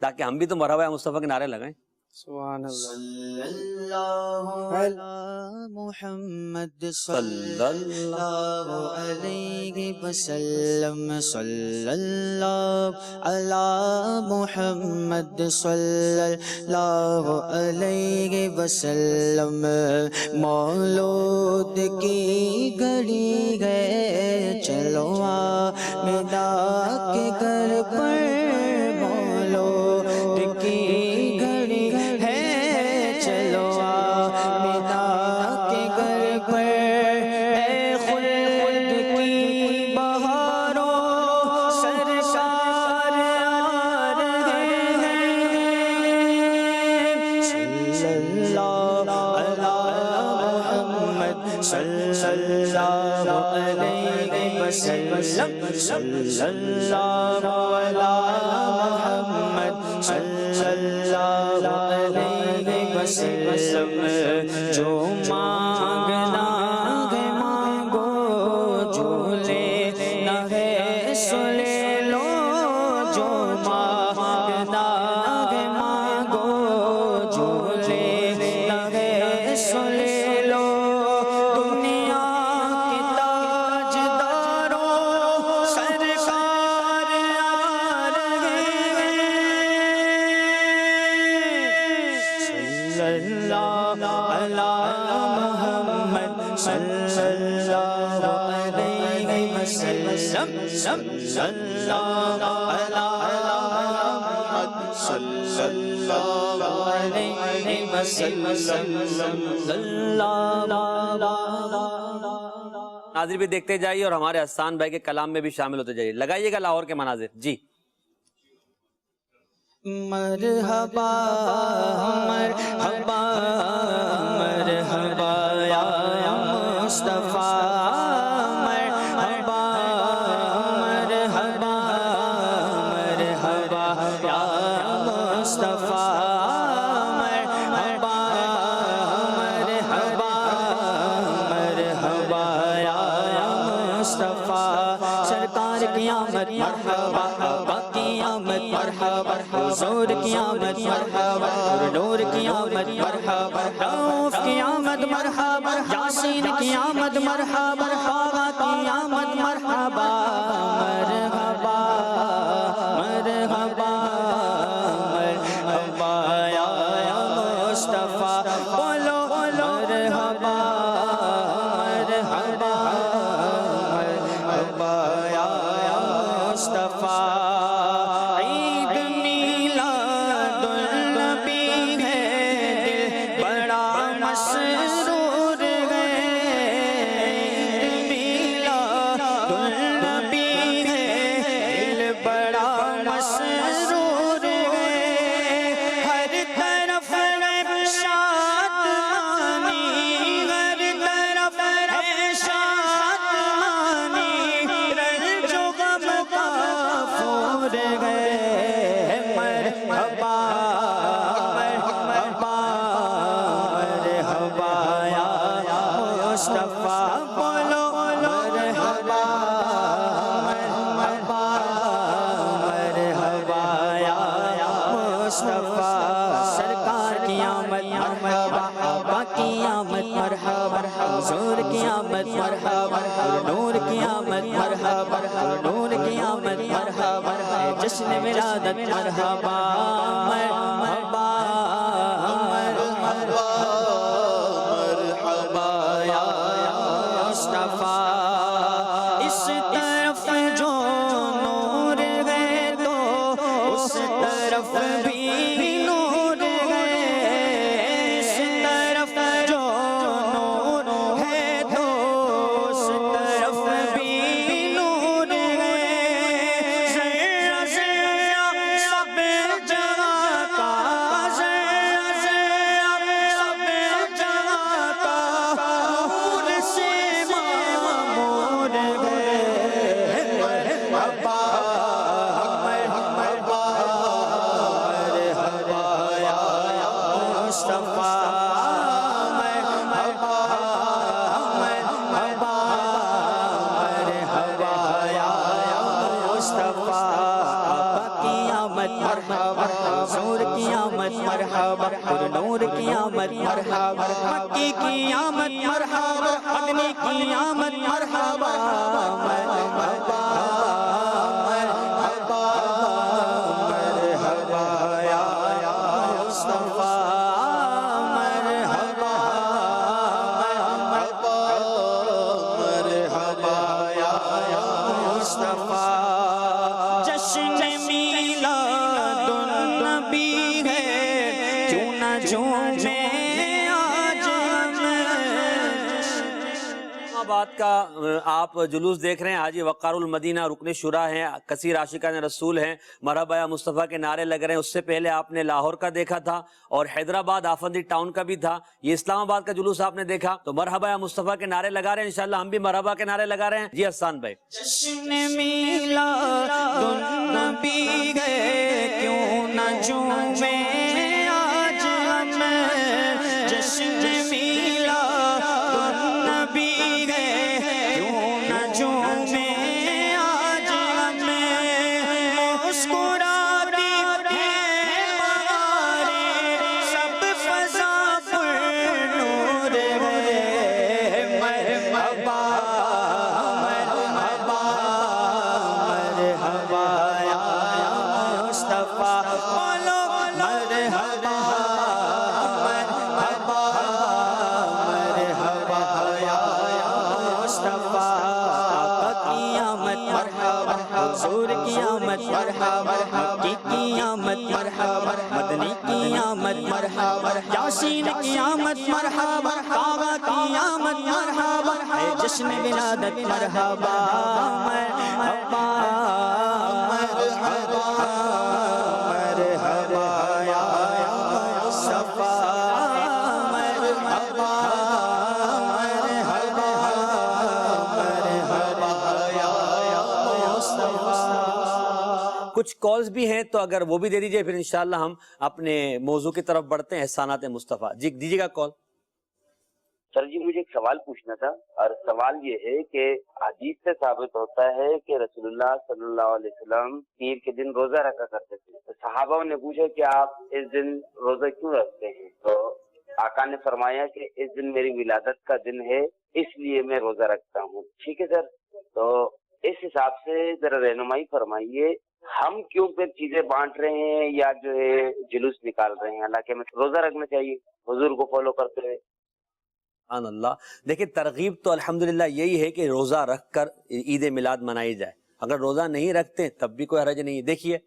S2: تاکہ ہم بھی تو مرحبا مصطفیٰ کے نعرے لگائیں۔
S5: سبحان اللہ۔
S3: صلی اللہ علی محمد صلی اللہ علیہ وسلم، صلی اللہ علی محمد صلی اللہ علیہ وسلم۔ مولود کی گھڑی ہے، چلو آمنہ کے گھر پر، مولود کی گھڑی ہے، چلو آمنہ کے گھر پر، اے خلد کی بہاروں سرکار آ رہے ہیں۔ صلی اللہ علی محمد صلی اللہ علیہ وسلم، صلی اللہ علی محمد صلی اللہ علیہ وسلم۔ جو مانگنا ہے مانگو، جو لینا ہے سو لے لو، جو مانگنا ہے مانگو، جو لینا ہے سو لے لو۔ دنیا کی تاجداروں سرکار آ رہے ہیں۔ صلی اللہ علی محمد صلی اللہ علیہ وسلم، صلی اللہ علی محمد صلی اللہ علیہ وسلم۔
S2: ناظرین بھی دیکھتے جائیے اور ہمارے حسان بھائی کے کلام میں بھی شامل ہوتے جائیے۔ لگائیے گا لاہور کے مناظر جی۔
S3: مرحبا مرحبا مرحبا یا مصطفیٰ، مرحبا مرحبا مرحبا یا مصطفیٰ، مرحبا مرحبا مرحبا یا مصطفیٰ۔ سرکار کی آمد مرحبا، آقا کی آمد مرحبا، حضور کی آمد مرحبا، نور کی آمد مرحبا، رؤوف کی آمد مرحبا، یاسین کی آمد مرحبا، آقا کی آمد مرحبا، مرحبا مرحبا مرحبا یا مصطفیٰ، بولو مرحبا مرحبا مرحبا یا مصطفیٰ۔ عید میلاد النبی ہے، دل بڑا مسرور ہے، عید میلاد النبی ہے، دل بڑا مسرور ہے، ہر طرف ہے شادمانی، ہر طرف ہے شادمانی، رنج و غم کافور ہے، مرحبا مرحبا مرحبا یا مصطفیٰ، بولو مرحبا مرحبا مرحبا یا مصطفیٰ۔ سرکار کی آمد مرحبا، آقا کی آمد مرحبا، حضور کی آمد مرحبا، نور کی آمد مرحبا، نور کی آمد مرحبا، جشن ولادت مرحبا مرحبا مرحبا مرحبا یا مصطفیٰ۔ اس طرف جو نور ہے تو اس طرف بھی نور ہے، اس طرف جو نور ہے تو اس طرف بھی نور ہے، ذرہ ذرہ سب جہاں کا، ذرہ ذرہ سب جہاں آقا کی آمد مرحبا حضور کی آمد مرحبا پر نور کی آمد مرحبا مکی کی آمد مرحبا مدنی کی آمد مرحبا مرحبا مرحبا مرحبا یا مصطفیٰ مرحبا مرحبا مرحبا یا مصطفیٰ جشن میلاد النبی ہے کیوں نہ جھومیں آج
S2: بات کا آپ جلوس دیکھ رہے ہیں، حاجی وقار المدینہ رکن شورا ہیں، کثیر عاشقان رسول ہیں، مرحبا یا مصطفیٰ کے نعرے لگ رہے ہیں۔ اس سے پہلے آپ نے لاہور کا دیکھا تھا اور حیدرآباد آفندی ٹاؤن کا بھی تھا، یہ اسلام آباد کا جلوس آپ نے دیکھا۔ تو مرحبا یا مصطفیٰ کے نعرے لگا رہے ہیں، انشاءاللہ ہم بھی مرحبا کے نعرے لگا رہے ہیں۔ جی حسان بھائی،
S3: جشن میلاد النبی ہے کیوں نہ جھومیں آج ہم جشن میلاد النبی ہے کیوں نہ جھومیں آج ہم مسکراتی ہیں بہاریں سب فضا پر نور ہے مرحبا مرحبا مرحبا یا مصطفیٰ بولو مرحبا مرحبا مرحبا یا مصطفیٰ آقا کی آمد مرحبا حضور کی آمد مرحبا مکی کی آمد مرحبا مدنی کی آمد مرحبا یاسین کی آمد مرحبا کعبہ کی آمد مرحبا اے جشن ولادت مرحبا مرحبا مرحبا مرحبا یا مصطفیٰ مرحبا مرحبا مرحبا یا مصطفیٰ۔
S2: کچھ کالز بھی ہیں تو اگر وہ بھی دے دیجئے، پھر انشاءاللہ ہم اپنے موضوع کی طرف بڑھتے ہیں، احسانات مصطفیٰ۔ جی دیجیے گا کال۔
S6: سر جی مجھے ایک سوال پوچھنا تھا، اور سوال یہ ہے کہ حدیث سے ثابت ہوتا ہے کہ رسول اللہ صلی اللہ علیہ وسلم پیر کے دن روزہ رکھا کرتے تھے۔ تو صحابہ نے پوچھا کہ آپ اس دن روزہ کیوں رکھتے ہیں؟ تو آقا نے فرمایا کہ اس دن میری ولادت کا دن ہے، اس لیے میں روزہ رکھتا ہوں۔ ٹھیک ہے سر، تو اس حساب سے ذرا رہنمائی فرمائیے، ہم کیوں پھر چیزیں بانٹ رہے ہیں یا جو ہے جلوس نکال رہے ہیں؟ حالانکہ ہمیں روزہ رکھنا چاہیے حضور کو فالو کرتے ہوئے۔
S2: سبحان اللہ۔ دیکھیں ترغیب تو الحمدللہ یہی ہے کہ روزہ رکھ کر عید میلاد منائی جائے، اگر روزہ نہیں رکھتے تب بھی کوئی حرج نہیں ہے۔ دیکھیے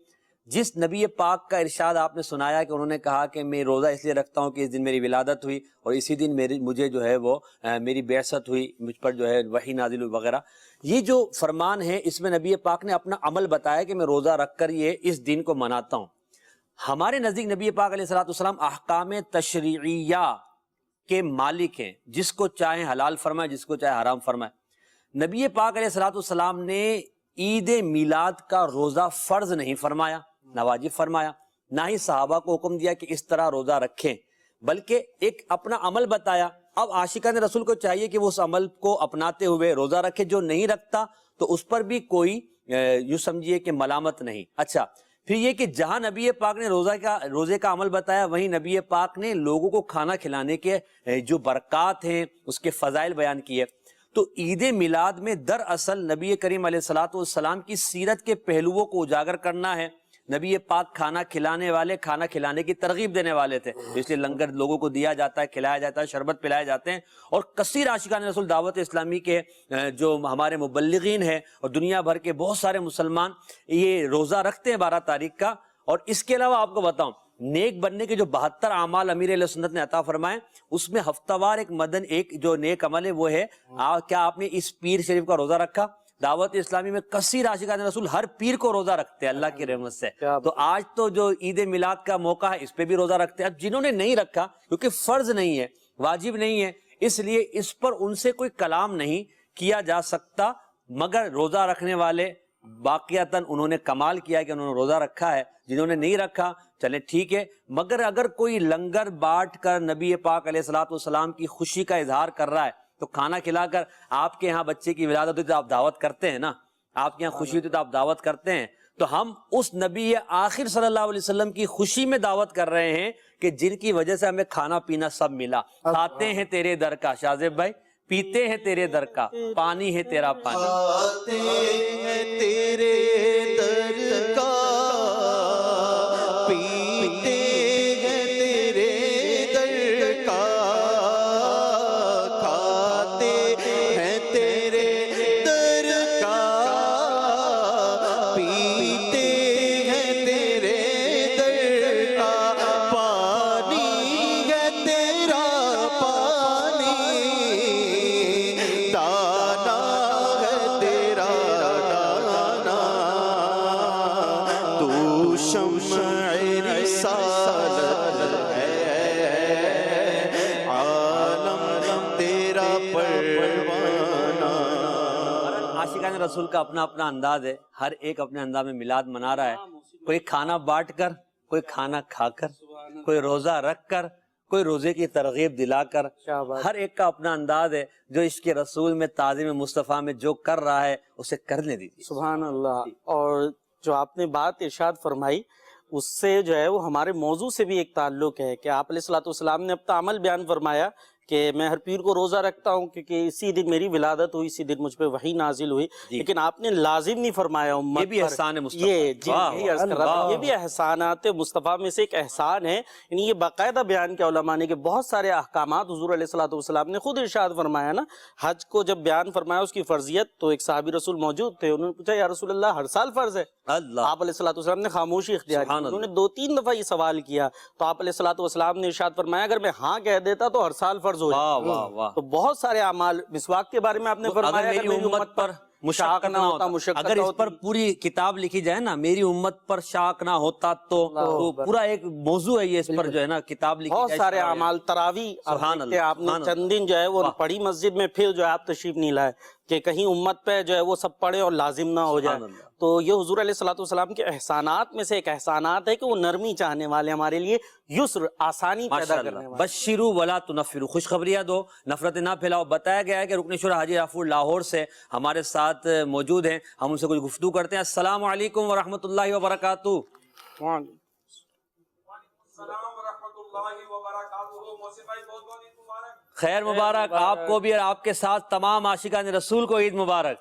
S2: جس نبی پاک کا ارشاد آپ نے سنایا کہ انہوں نے کہا کہ میں روزہ اس لیے رکھتا ہوں کہ اس دن میری ولادت ہوئی اور اسی دن مجھے جو ہے وہ میری بعثت ہوئی، مجھ پر جو ہے وحی نازل ہوئی وغیرہ، یہ جو فرمان ہے اس میں نبی پاک نے اپنا عمل بتایا کہ میں روزہ رکھ کر یہ اس دن کو مناتا ہوں۔ ہمارے نزدیک نبی پاک علیہ الصلوۃ والسلام احکام تشریعیہ کے مالک ہیں، جس کو چاہے حلال فرمائے، جس کو چاہے حرام فرمائے۔ نبی پاک علیہ الصلوۃ والسلام نے عید میلاد کا روزہ فرض نہیں فرمایا، نہ واجب فرمایا، نہ ہی صحابہ کو حکم دیا کہ اس طرح روزہ رکھیں، بلکہ ایک اپنا عمل بتایا۔ اب عاشقان رسول کو چاہیے کہ وہ اس عمل کو اپناتے ہوئے روزہ رکھے، جو نہیں رکھتا تو اس پر بھی کوئی یوں سمجھیے کہ ملامت نہیں۔ اچھا، پھر یہ کہ جہاں نبی پاک نے روزے کا عمل بتایا، وہیں نبی پاک نے لوگوں کو کھانا کھلانے کے جو برکات ہیں اس کے فضائل بیان کیے۔ تو عید میلاد میں دراصل نبی کریم علیہ الصلوۃ والسلام کی سیرت کے پہلوؤں کو اجاگر کرنا ہے۔ نبی پاک کھانا کھلانے والے، کھانا کھلانے کی ترغیب دینے والے تھے، اس لیے لنگر لوگوں کو دیا جاتا ہے، کھلایا جاتا ہے، شربت پلائے جاتے ہیں۔ اور کثیر عاشقان رسول دعوت اسلامی کے جو ہمارے مبلغین ہیں اور دنیا بھر کے بہت سارے مسلمان یہ روزہ رکھتے ہیں 12 تاریخ کا۔ اور اس کے علاوہ آپ کو بتاؤں، نیک بننے کے جو 72 اعمال امیر علیہ سنت نے عطا فرمائے، اس میں ہفتہ وار ایک جو نیک عمل ہے وہ ہے کیا آپ نے اس پیر شریف کا روزہ رکھا؟ دعوت اسلامی میں کثیر عاشقان رسول ہر پیر کو روزہ رکھتے ہیں اللہ کی رحمت سے۔ تو آج تو جو عید میلاد کا موقع ہے اس پہ بھی روزہ رکھتے ہیں۔ اب جنہوں نے نہیں رکھا، کیونکہ فرض نہیں ہے، واجب نہیں ہے، اس لیے اس پر ان سے کوئی کلام نہیں کیا جا سکتا، مگر روزہ رکھنے والے واقعتاً انہوں نے کمال کیا کہ انہوں نے روزہ رکھا ہے۔ جنہوں نے نہیں رکھا چلے ٹھیک ہے، مگر اگر کوئی لنگر بانٹ کر نبی پاک علیہ الصلوۃ والسلام کی خوشی کا اظہار کر رہا ہے، تو کھانا کھلا کر، آپ کے ہاں بچے کی ولادت ہوتی تو آپ دعوت کرتے ہیں نا، آپ کے یہاں خوشی ہوتی تو آپ دعوت کرتے ہیں، تو ہم اس نبی آخر صلی اللہ علیہ وسلم کی خوشی میں دعوت کر رہے ہیں کہ جن کی وجہ سے ہمیں کھانا پینا سب ملا. کھاتے ہیں تیرے در کا شاذیب بھائی، پیتے ہیں تیرے در کا، پانی ہے تیرا پانی.
S3: کھاتے ہیں تیرے در کا، پیتے ہیں تیرے در کا، کھاتے ہیں تیرے در کا، پیتے ہیں تیرے در کا، پانی ہے تیرا پانی، دانا ہے تیرا دانا، تو شمع رسالت ہے، عالم تیرا پروانہ.
S2: عاشقان رسول کا اپنا اپنا انداز ہے، ہر ایک اپنے انداز میں میلاد منا رہا ہے. کوئی کھانا بانٹ کر، کوئی کھانا کھا کر، کوئی روزہ رکھ کر، کوئی روزے کی ترغیب دلا کر. ہر ایک کا اپنا انداز ہے. جو عشق رسول میں، تعظیم مصطفیٰ میں جو کر رہا ہے اسے کرنے دیجیے.
S5: سبحان اللہ. اور جو آپ نے بات ارشاد فرمائی اس سے جو ہے وہ ہمارے موضوع سے بھی ایک تعلق ہے کہ آپ علیہ الصلوۃ والسلام نے اپنا عمل بیان فرمایا کہ میں ہر پیر کو روزہ رکھتا ہوں کیونکہ اسی دن میری ولادت ہوئی، اسی دن مجھ پہ وحی نازل ہوئی. لیکن آپ نے لازم نہیں فرمایا امت
S2: یہ بھی
S5: پر.
S2: احسان ہے مصطفیٰ.
S5: یہ جی یہی عرض کر رہا تھا، یہ بھی احسانات مصطفیٰ میں سے ایک احسان ہے. یعنی یہ باقاعدہ بیان کیا علماء نے کہ بہت سارے احکامات حضور علیہ الصلوۃ والسلام نے خود ارشاد فرمایا نا. حج کو جب بیان فرمایا اس کی فرضیت تو ایک صحابی رسول موجود تھے، انہوں نے پوچھا یا رسول اللہ ہر سال فرض ہے؟
S2: اللہ
S5: آپ علیہ الصلوۃ والسلام نے خاموشی اختیار کی. انہوں نے 2-3 دفعہ یہ سوال کیا تو آپ علیہ الصلوۃ والسلام نے ارشاد فرمایا اگر میں ہاں کہہ دیتا تو ہر سال فرض ہو
S2: واہ
S5: جاتا.
S2: واہ واہ.
S5: تو بہت سارے اعمال، مسواک کے بارے میں آپ نے فرمایا
S2: اگر میری امت پر مشاق نہ ہوتا، اگر اس پر پوری کتاب لکھی جائے نا، میری امت پر شاق نہ ہوتا تو پورا ایک موضوع ہے یہ، اس پر جو ہے نا کتاب لکھی
S5: بہت
S2: جائے.
S5: سارے اعمال. تراویح آپ نے چند دن جو ہے وہ پڑھی مسجد میں، پھر جو ہے آپ تشریف نہیں لائے کہ کہیں امت پہ جو ہے وہ سب پڑھے اور لازم نہ ہو جائے. تو یہ حضور علیہ الصلوۃ والسلام کے احسانات میں سے ایک احسانات ہے کہ وہ نرمی چاہنے والے، ہمارے لیے یسر، آسانی پیدا کرنے والے.
S2: بشروا ولا تنفروا، خوشخبریاں دو، نفرت نہ پھیلاؤ. بتایا گیا ہے کہ رکن شورا حاجی غفور لاہور سے ہمارے ساتھ موجود ہیں، ہم ان سے کچھ گفتگو کرتے ہیں. السلام علیکم ورحمۃ اللہ وبرکاتہ. خیر مبارک آپ کو بھی اور آپ کے ساتھ تمام عاشقان رسول کو عید مبارک.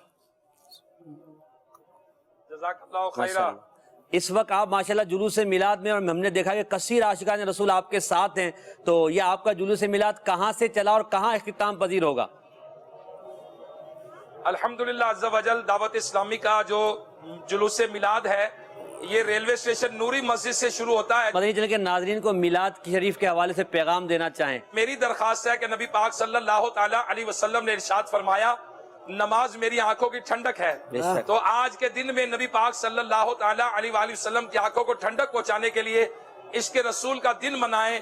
S7: جزاک اللہ خیرہ.
S2: اس وقت آپ ماشاءاللہ جلوس میلاد میں، اور ہم نے دیکھا کہ کثیر عاشقان رسول آپ کے ساتھ ہیں، تو یہ آپ کا جلوس میلاد کہاں سے چلا اور کہاں اختتام پذیر ہوگا؟
S7: الحمدللہ عز و جل دعوت اسلامی کا جو جلوس میلاد ہے یہ ریلوے اسٹیشن نوری مسجد سے شروع ہوتا ہے.
S2: مدنی چینل کے ناظرین کو میلاد شریف کے حوالے سے پیغام دینا چاہیں.
S7: میری درخواست ہے کہ نبی پاک صلی اللہ تعالی علیہ وسلم نے ارشاد فرمایا نماز میری آنکھوں کی ٹھنڈک ہے. تو آج کے دن میں نبی پاک صلی اللہ تعالی علیہ وآلہ وسلم کی آنکھوں کو ٹھنڈک پہنچانے کے لیے عشق رسول کا دن منائیں،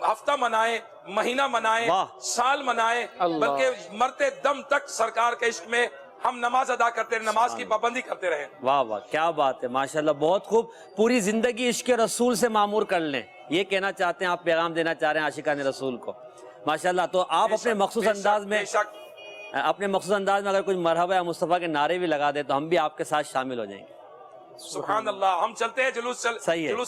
S7: ہفتہ منائیں، مہینہ منائیں، سال منائیں، بلکہ مرتے دم تک سرکار کے عشق میں ہم نماز ادا کرتے رہے، نماز کی پابندی کرتے رہے.
S2: واہ واہ کیا بات ہے، ماشاءاللہ بہت خوب. پوری زندگی عشق رسول سے معمور کر لیں، یہ کہنا چاہتے ہیں آپ، پیغام دینا چاہ رہے ہیں عاشقان رسول کو. ماشاءاللہ. تو آپ اپنے مخصوص انداز میں، اگر کوئی مرحبا یا مصطفیٰ کے نعرے بھی لگا دے تو ہم بھی آپ کے ساتھ شامل ہو جائیں گے.
S7: سبحان اللہ. ہم چلتے ہیں، جلوس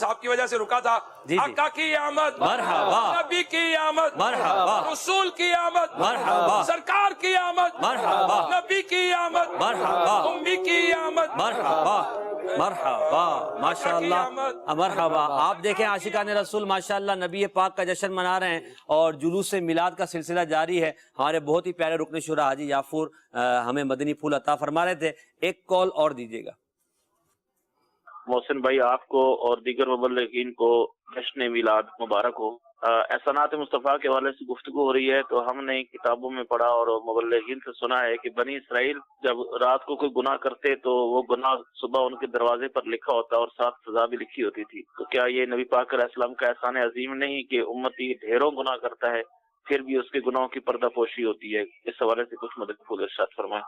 S7: آپ کی وجہ سے رکا تھا. آقا کی آمد،
S2: مرحبا.
S7: نبی کی آمد،
S2: مرحبا.
S7: رسول کی آمد،
S2: مرحبا.
S7: سرکار کی آمد،
S2: مرحبا.
S7: نبی کی آمد،
S2: مرحبا.
S7: امی کی آمد،
S2: مرحبا مرحبا. ماشاءاللہ مرحبا. آپ دیکھیں عاشقان رسول ماشاءاللہ نبی پاک کا جشن منا رہے ہیں اور جلوس میلاد کا سلسلہ جاری ہے. ہمارے بہت ہی پیارے رکن شورا حاجی یافور ہمیں مدنی پھول عطا فرما رہے تھے. ایک کال اور دیجیے گا.
S6: محسن بھائی آپ کو اور دیگر مبلغین کو جشن میلاد مبارک ہو. احسانات مصطفیٰ کے حوالے سے گفتگو ہو رہی ہے تو ہم نے کتابوں میں پڑھا اور مبلغین سے سنا ہے کہ بنی اسرائیل جب رات کو کوئی گناہ کرتے تو وہ گناہ صبح ان کے دروازے پر لکھا ہوتا اور ساتھ سزا بھی لکھی ہوتی تھی. تو کیا یہ نبی پاک علیہ السلام کا احسان عظیم نہیں کہ امتی ڈھیروں گناہ کرتا ہے پھر بھی اس کے گناہوں کی پردہ پوشی ہوتی ہے؟ اس حوالے سے کچھ مدد پھول ارشاد فرمائیں.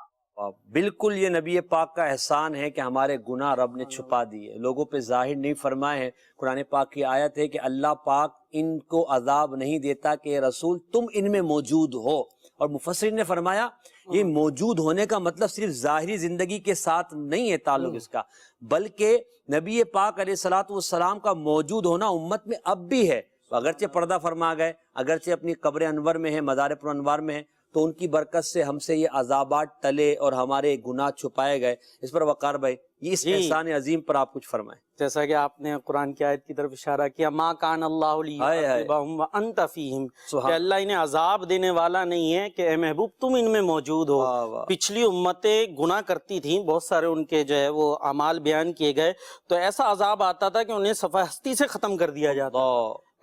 S2: بالکل یہ نبی پاک کا احسان ہے کہ ہمارے گناہ رب نے چھپا دیے، لوگوں پہ ظاہر نہیں فرمائے ہیں۔ قرآن پاک کی آیت ہے کہ اللہ پاک ان کو عذاب نہیں دیتا کہ رسول تم ان میں موجود ہو، اور مفسرین نے فرمایا یہ موجود ہونے کا مطلب صرف ظاہری زندگی کے ساتھ نہیں ہے تعلق اس کا، بلکہ نبی پاک علیہ الصلوۃ والسلام کا موجود ہونا امت میں اب بھی ہے۔ اگرچہ پردہ فرما گئے، اگرچہ اپنی قبر انور میں ہے، مزار پر انوار میں ہے، تو ان کی برکت سے ہم سے یہ عذابات ٹلے اور ہمارے گناہ چھپائے گئے۔ اس پر وقار بھائی یہ اس احسان عظیم پر آپ کچھ فرمائیں۔
S5: جیسا کہ آپ نے قرآن کی آیت کی طرف اشارہ کیا، ما کان اللہ لیعذبہم وانت فیہم، کہ اللہ انہیں عذاب دینے والا نہیں ہے کہ اے محبوب تم ان میں موجود ہو۔ پچھلی امتیں گناہ کرتی تھیں، بہت سارے ان کے جو ہے وہ اعمال بیان کیے گئے، تو ایسا عذاب آتا تھا کہ انہیں صفحہ ہستی سے ختم کر دیا جاتا۔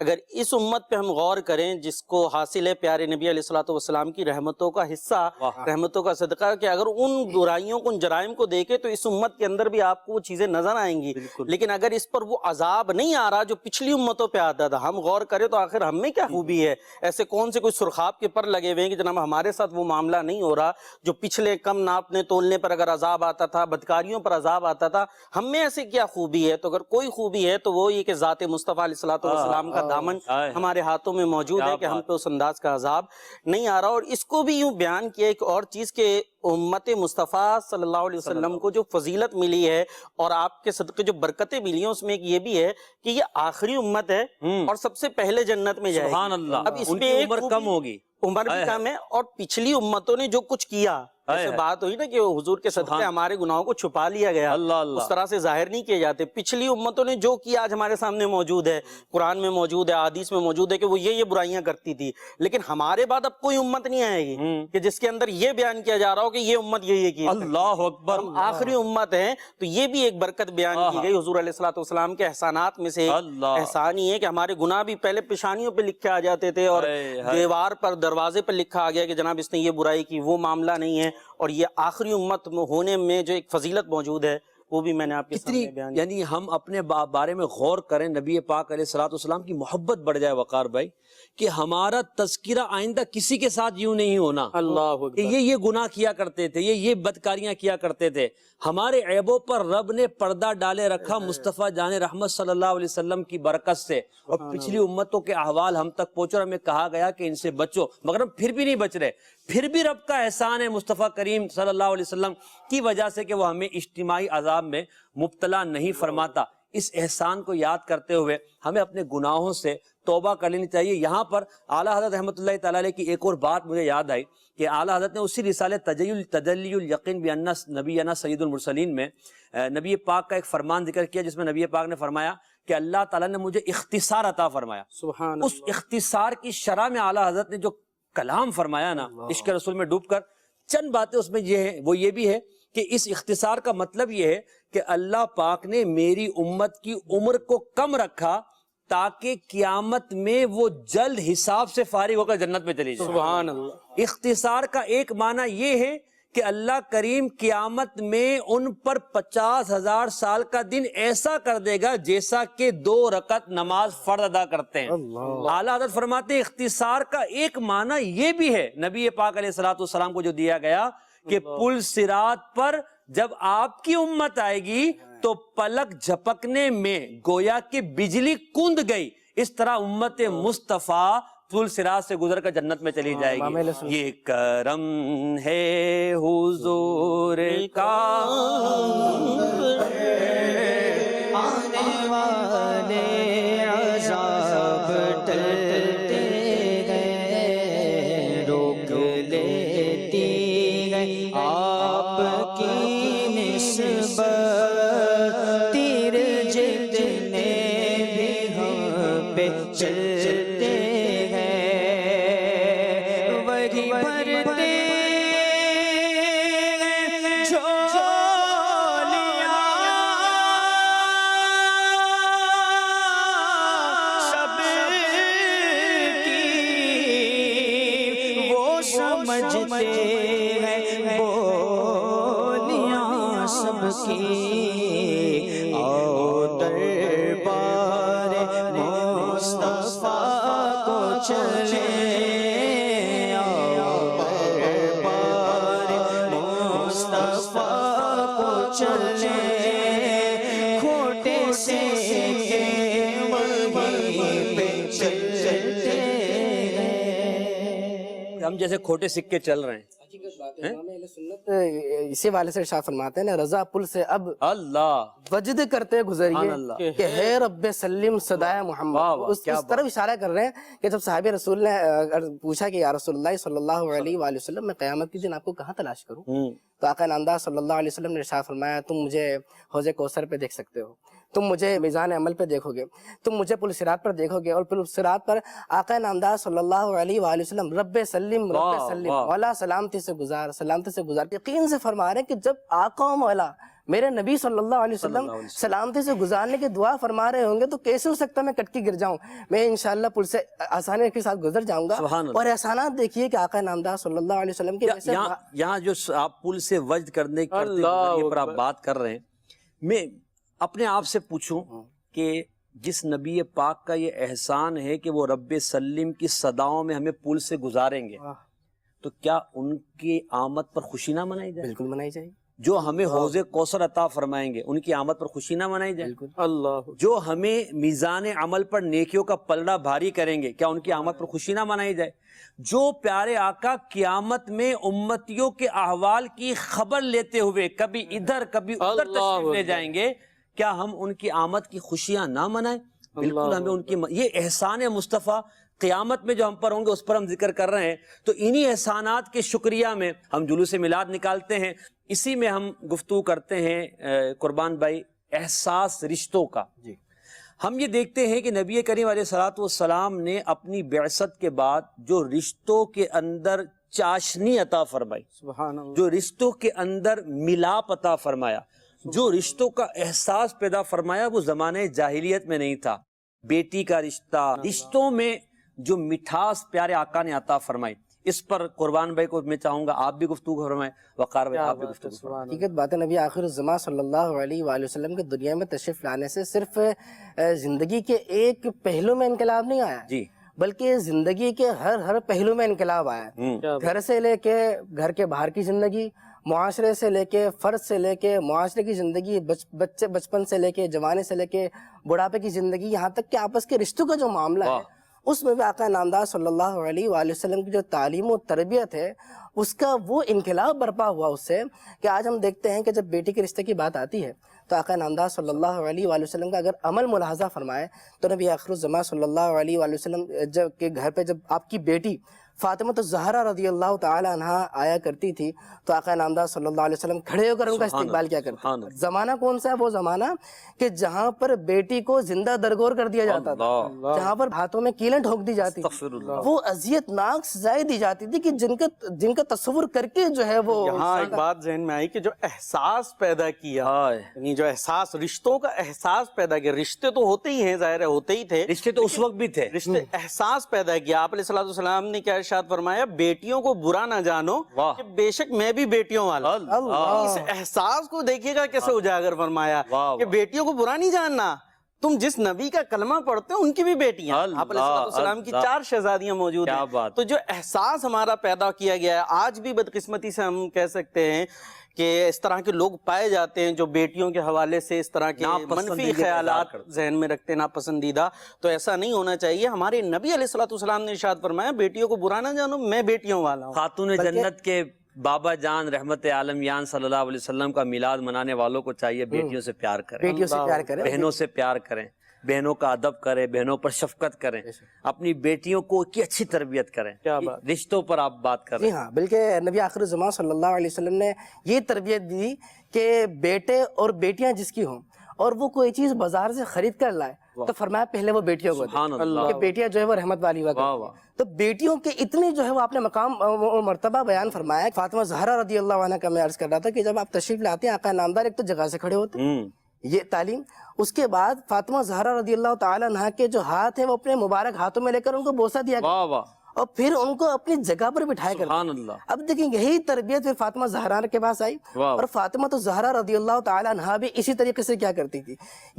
S5: اگر اس امت پہ ہم غور کریں جس کو حاصل ہے پیارے نبی علیہ الصلوۃ والسلام کی رحمتوں کا حصہ، رحمتوں کا صدقہ، کہ اگر ان برائیوں کو، ان جرائم کو دیکھیں تو اس امت کے اندر بھی آپ کو وہ چیزیں نظر آئیں گی، لیکن اگر اس پر وہ عذاب نہیں آ رہا جو پچھلی امتوں پہ آتا تھا، ہم غور کریں تو آخر ہم میں کیا خوبی ہے؟ ایسے کون سے کوئی سرخاب کے پر لگے ہوئے ہیں کہ جناب ہمارے ساتھ وہ معاملہ نہیں ہو رہا جو پچھلے کم ناپنے تولنے پر اگر عذاب آتا تھا، بدکاریوں پر عذاب آتا تھا، ہم میں ایسے کیا خوبی ہے؟ تو اگر کوئی خوبی ہے تو وہ یہ کہ ذات مصطفیٰ علیہ الصلوۃ والسلام کا دامن ہمارے ہاتھوں میں موجود ہے کہ ہم پہ اس انداز کا عذاب نہیں آ رہا۔ اور اس کو بھی یوں بیان کیا ایک اور چیز کہ امت مصطفیٰ صلی اللہ علیہ وسلم کو جو فضیلت ملی ہے اور آپ کے صدقے جو برکتیں ملی ہیں، اس میں ایک یہ بھی ہے کہ یہ آخری امت ہے اور سب سے پہلے جنت میں جائے گی۔
S2: سبحان اللہ،
S5: اب اس
S2: ان
S5: میں
S2: کی
S5: ایک
S2: عمر کم ہوگی،
S5: عمر بھی کم ہے، اور پچھلی امتوں نے جو کچھ کیا، جیسے بات ہوئی نا کہ حضور کے صدقے ہمارے گناہوں کو چھپا لیا گیا، اس طرح سے ظاہر نہیں کیے جاتے۔ پچھلی امتوں نے جو کیا آج ہمارے سامنے موجود ہے، قرآن میں موجود ہے، حدیث میں موجود ہے کہ وہ یہ برائیاں کرتی تھی، لیکن ہمارے بعد اب کوئی امت نہیں آئے گی کہ جس کے اندر یہ بیان کیا جا رہا ہو کہ یہ امت یہ کی۔
S2: اللہ اکبر،
S5: ہم آخری امت ہیں، تو یہ بھی ایک برکت بیان کی گئی حضور علیہ الصلوۃ والسلام کے احسانات میں سے احسان ہی ہے کہ ہمارے گناہ بھی پہلے پیشانیوں پہ لکھے آ جاتے تھے اور دیوار پر، دروازے پر لکھا آ گیا کہ جناب اس نے یہ برائی کی، وہ معاملہ نہیں ہے۔ اور یہ آخری امت ہونے میں جو ایک فضیلت موجود ہے وہ بھی میں نے آپ کے سامنے بیان کی۔
S2: یعنی ہم اپنے بارے میں غور کریں، نبی پاک علیہ الصلوۃ والسلام کی محبت بڑھ جائے وقار بھائی، کہ ہمارا تذکرہ آئندہ کسی کے ساتھ یوں نہیں ہونا
S5: اللہ
S2: کہ یہ گناہ کیا کرتے تھے، یہ بدکاریاں کیا کرتے تھے۔ ہمارے عیبوں پر رب نے پردہ ڈالے رکھا مصطفیٰ جان رحمت صلی اللہ علیہ وسلم کی برکت سے، اور پچھلی امتوں کے احوال ہم تک پہنچے اور ہمیں کہا گیا کہ ان سے بچو، مگر ہم پھر بھی نہیں بچ رہے۔ پھر بھی رب کا احسان ہے مصطفیٰ کریم صلی اللہ علیہ وسلم کی وجہ سے کہ وہ ہمیں اجتماعی عذاب میں مبتلا نہیں فرماتا۔ اس احسان کو یاد کرتے ہوئے ہمیں اپنے گناہوں سے توبہ کر لینی چاہیے۔ یہاں پر اعلیٰ حضرت رحمۃ اللہ تعالیٰ علیہ کی ایک اور بات مجھے یاد آئی کہ اعلیٰ حضرت نے اسی رسالے تجلی الیقین بان نبینا سید المرسلین میں نبی پاک کا ایک فرمان ذکر کیا، جس میں نبی پاک نے فرمایا کہ اللہ تعالیٰ نے مجھے اختصار عطا فرمایا۔
S5: سبحان
S2: اس اختصار کی شرح میں اعلیٰ حضرت نے جو کلام فرمایا نا، عشق رسول میں ڈوب کر، چند باتیں اس میں یہ ہیں، وہ یہ بھی ہے کہ اس اختصار کا مطلب یہ ہے کہ اللہ پاک نے میری امت کی عمر کو کم رکھا تاکہ قیامت میں وہ جلد حساب سے فارغ ہو کر جنت میں چلی جائے۔
S5: سبحان اللہ۔
S2: اختصار کا ایک معنی یہ ہے کہ اللہ کریم قیامت میں ان پر 50,000 سال کا دن ایسا کر دے گا جیسا کہ 2 رکعت نماز فرض ادا کرتے ہیں۔ اعلیٰ حضرت فرماتے ہیں اختصار کا ایک معنی یہ بھی ہے نبی پاک علیہ الصلوۃ والسلام کو جو دیا گیا کہ پل صراط پر جب آپ کی امت آئے گی تو پلک جھپکنے میں گویا کہ بجلی کند گئی، اس طرح امت مصطفیٰ پل صراط سے گزر کر جنت میں چلی جائے گی۔ یہ کرم ہے حضور کا
S3: آنے والے عذاب ٹلتے گئے، روک لیتی گئی آپ کی نسبت، تیر جتنے بھی ہم پہ چلتے سمجھتے ہیں بولیاں سب کی، آؤ دربار مصطفیٰ کو چلے، آؤ دربار مصطفیٰ سکے وہیں پہ چلتے ہیں.
S2: ہم جیسے کھوٹے سکے چل رہے ہیں.
S4: امام اہل سنت اسی والے سے ارشاد فرماتے ہیں رضا پل سے اب
S2: اللہ
S4: وجد کرتے گزریے کہ ہے رب سلم صدائے محمد. اس طرف اشارہ کر رہے ہیں کہ جب صحابہ رسول نے پوچھا کہ یا رسول اللہ صلی اللہ علیہ وآلہ وسلم میں قیامت کے دن آپ کو کہاں تلاش کروں، تو آقا نامدار صلی اللہ علیہ وسلم نے ارشاد فرمایا تم مجھے حوض کوثر پہ دیکھ سکتے ہو، تم مجھے میزان عمل پہ دیکھو گے، تم مجھے پل صراط پر دیکھو گے، اور پل صراط پر آقا نامدار صلی اللہ علیہ وآلہ وسلم رب سلم مولا سلامتی سے گزار، سلامتی سے گزار. یقین سے فرما رہے ہیں کہ جب آقا و مولا میرے نبی صلی اللہ علیہ وسلم سلامتی سے گزارنے کی دعا فرما رہے ہوں گے تو کیسے ہو سکتا میں کٹ کے گر جاؤں؟ میں انشاءاللہ پل سے آسانی کے ساتھ گزر جاؤں گا. اور احسانات دیکھیے کہ آقا نامدار صلی اللہ علیہ وسلم کے
S2: یہاں جو آپ پل سے وجد کرنے پر آپ بات کر رہے ہیں، میں اپنے آپ سے پوچھوں کہ جس نبی پاک کا یہ احسان ہے کہ وہ رب سلم کی صداؤں میں ہمیں پل سے گزاریں گے، تو کیا ان کی آمد پر خوشی نہ منائی جائے؟
S4: بالکل منائی جائے.
S2: جو ہمیں حوض کوثر عطا فرمائیں گے ان کی آمد پر خوشی نہ منائی جائے؟
S5: اللہ.
S2: جو ہمیں میزان عمل پر نیکیوں کا پلڑا بھاری کریں گے کیا ان کی آمد پر خوشی نہ منائی جائے؟ جو پیارے آقا قیامت میں امتیوں کے احوال کی خبر لیتے ہوئے کبھی ادھر کبھی ادھر تشریف لے جائیں گے، کیا ہم ان کی آمد کی خوشیاں نہ منائیں؟ بالکل ہمیں ان کی یہ احسان مصطفیٰ قیامت میں جو ہم پر ہوں گے اس پر ہم ذکر کر رہے ہیں. تو انہی احسانات کے شکریہ میں ہم جلوس میلاد نکالتے ہیں. اسی میں ہم گفتگو کرتے ہیں قربان بھائی احساس رشتوں کا. ہم یہ دیکھتے ہیں کہ نبی کریم علیہ الصلوۃ والسلام نے اپنی بعثت کے بعد جو رشتوں کے اندر چاشنی عطا فرمائی،
S5: سبحان اللہ،
S2: جو رشتوں کے اندر ملاپ عطا فرمایا، جو رشتوں کا احساس پیدا فرمایا، وہ زمانے جاہلیت میں نہیں تھا. بیٹی کا رشتہ، رشتوں میں جو مٹھاس پیارے آقا نے عطا فرمائی، اس پر قربان بھائی کو میں چاہوں گا آپ بھی گفتگو فرمائیں، وقار بھائی آپ بھی گفتگو فرمائیں.
S4: حقیقت بات ہے نبی آخر الزمان صلی اللہ علیہ وآلہ وسلم کے دنیا میں تشریف لانے سے صرف زندگی کے ایک پہلو میں انقلاب نہیں آیا
S2: جی،
S4: بلکہ زندگی کے ہر پہلو میں انقلاب آیا. گھر سے لے کے گھر کے باہر کی زندگی، معاشرے سے لے کے فرد سے لے کے معاشرے کی زندگی، بچپن سے لے کے جوانے سے لے کے بڑھاپے کی زندگی، یہاں تک کہ آپس کے رشتوں کا جو معاملہ ہے اس میں بھی آقا نامدار صلی اللہ علیہ وآلہ وسلم کی جو تعلیم و تربیت ہے اس کا وہ انقلاب برپا ہوا اس سے کہ آج ہم دیکھتے ہیں کہ جب بیٹی کے رشتے کی بات آتی ہے تو آقا نامدار صلی اللہ علیہ وآلہ وسلم کا اگر عمل ملاحظہ فرمائے تو نبی آخر الزمان صلی اللہ علیہ وآلہ وسلم جب کے گھر پہ جب آپ کی بیٹی فاطمہ الزہرا رضی اللہ تعالی عنہ آیا کرتی تھی تو آقا نامدار صلی اللہ علیہ وسلم کھڑے ہو کر ان کا استقبال کیا کرتے. زمانہ کون سا ہے؟ وہ زمانہ کہ جہاں پر بیٹی کو زندہ درگور کر دیا جاتا تھا، جہاں پر ہاتھوں میں کیلیں ٹھوک دی جاتی تھی، وہ اذیت ناک سزائیں دی جاتی تھی کہ جن کا تصور کر کے جو ہے وہ
S5: یہاں ایک بات ذہن میں آئی کہ جو احساس پیدا کیا، یعنی جو احساس، رشتوں کا احساس پیدا کیا. رشتے تو ہوتے ہی ہیں، ظاہر ہے ہوتے ہی تھے،
S2: رشتے تو اس وقت بھی تھے،
S5: رشتے احساس پیدا کیا. آپ علیہ الصلوۃ والسلام نے کیا ارشاد فرمایا؟ بیٹیوں کو برا نہ جانو کہ بے شک میں بھی بیٹیوں والا. اس احساس کو دیکھیے گا کیسے اجاگر فرمایا کہ بیٹیوں کو برا نہیں جاننا. تم جس نبی کا کلمہ پڑھتے ہو ان کی بھی بیٹیاں، آپ علیہ السلام کی 4 شہزادیاں موجود ہیں. تو جو احساس ہمارا پیدا کیا گیا ہے، آج بھی بدقسمتی سے ہم کہہ سکتے ہیں کہ اس طرح کے لوگ پائے جاتے ہیں جو بیٹیوں کے حوالے سے اس طرح کے منفی خیالات ذہن میں رکھتے ہیں، ناپسندیدہ. تو ایسا نہیں ہونا چاہیے. ہمارے نبی علیہ الصلوۃ والسلام نے ارشاد فرمایا بیٹیوں کو برا نہ جانو، میں بیٹیوں والا ہوں.
S2: خاتون جنت کے بابا جان رحمت عالمیان صلی اللہ علیہ وسلم کا میلاد منانے والوں کو چاہیے بیٹیوں سے پیار کریں،
S4: بیٹیوں سے پیار کریں،
S2: بہنوں سے پیار کریں، بہنوں کا ادب کریں، بہنوں پر شفقت کریں، اپنی بیٹیوں کو کی اچھی تربیت کریں. رشتوں پر آپ بات کر رہے ہیں.
S4: جی ہاں، بلکہ نبی آخر الزمان صلی اللہ علیہ وسلم نے یہ تربیت دی کہ بیٹے اور بیٹیاں جس کی ہوں اور وہ کوئی چیز بازار سے خرید کر لائے تو فرمایا پہلے وہ بیٹیوں کو دے، کہ بیٹیاں جو ہے وہ رحمت والی ہوا کرتی. تو بیٹیوں کے اتنے جو ہے وہ آپ نے مقام مرتبہ بیان فرمایا. فاطمہ زہرا رضی اللہ عنہ کا میں عرض کر رہا تھا کہ جب آپ تشریف لاتے ہیں آقا نامدار ایک تو جگہ سے کھڑے ہوتے ہیں، یہ تعلیم. اس کے بعد فاطمہ زہرا رضی اللہ تعالی عنہ کے جو ہاتھ ہیں وہ اپنے مبارک ہاتھوں میں لے کر ان کو بوسہ دیا گیا اور پھر ان کو اپنی جگہ پر بٹھایا کرتے
S2: سبحان اللہ۔
S4: اب دیکھیں یہی تربیت پھر فاطمہ زہرا کے پاس آئی،
S2: واہ۔
S4: اور فاطمہ تو زہرا رضی اللہ تعالیٰ عنہا بھی اسی طریقے سے کیا کرتی تھی۔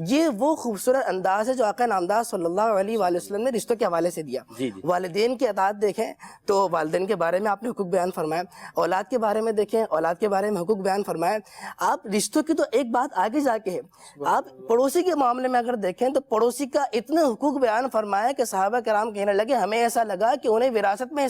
S4: یہ وہ خوبصورت انداز ہے جو آقا نامدار صلی اللہ علیہ وآلہ وسلم نے رشتوں کے حوالے سے دیا۔
S2: جی جی۔
S4: والدین کی اطاعت دیکھیں تو والدین کے بارے میں آپ نے حقوق بیان فرمایا، اولاد کے بارے میں دیکھیں اولاد کے بارے میں حقوق بیان فرمایا۔ آپ رشتوں کی تو ایک بات آگے جا کے ہے، آپ پڑوسی کے معاملے میں اگر دیکھیں تو پڑوسی کا اتنے حقوق بیان فرمایا کہ صحابہ کرام کہنے لگے ہمیں ایسا لگا کہ انہیں وراثت میں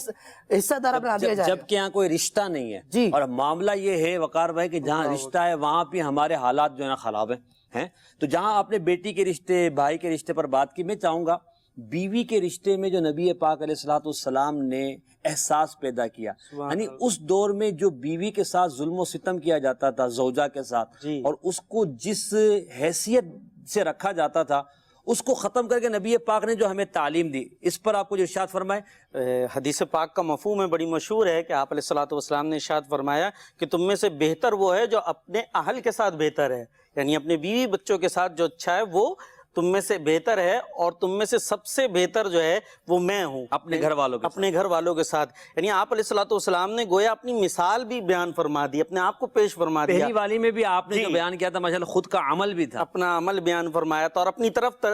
S4: حصہ دار بنا دیا جائے،
S2: جبکہ یہاں کوئی رشتہ نہیں ہے
S4: جی۔
S2: اور معاملہ یہ ہے وقار بھائی کہ جہاں رشتہ ہے وہاں پہ ہمارے حالات جو ہے نا خراب ہیں۔ تو جہاں آپ نے بیٹی کے رشتے بھائی کے رشتے پر بات کی، میں چاہوں گا بیوی کے رشتے میں جو نبی پاک علیہ الصلوۃ والسلام نے احساس پیدا کیا، یعنی اس دور میں جو بیوی کے ساتھ ظلم و ستم کیا جاتا تھا زوجہ کے ساتھ، اور اس کو جس حیثیت سے رکھا جاتا تھا اس کو ختم کر کے نبی پاک نے جو ہمیں تعلیم دی، اس پر آپ کو جو ارشاد فرمائے۔
S5: حدیث پاک کا مفہوم ہے بڑی مشہور ہے کہ آپ علیہ الصلوۃ والسلام نے ارشاد فرمایا کہ تم میں سے بہتر وہ ہے جو اپنے اہل کے ساتھ بہتر ہے، یعنی اپنے بیوی بچوں کے ساتھ جو اچھا ہے وہ تم میں سے بہتر ہے، اور تم میں سے سب سے بہتر جو ہے وہ میں ہوں
S2: اپنے گھر والوں کے
S5: اپنے گھر والوں کے ساتھ۔ یعنی آپ علیہ الصلوۃ والسلام نے گویا اپنی مثال بھی بیان فرما دی، اپنے آپ کو پیش فرما دیا۔
S2: پہلی والی میں بھی آپ نے جو بیان کیا تھا ماشاءاللہ خود کا عمل بھی تھا،
S5: اپنا عمل بیان فرمایا تھا اور اپنی طرف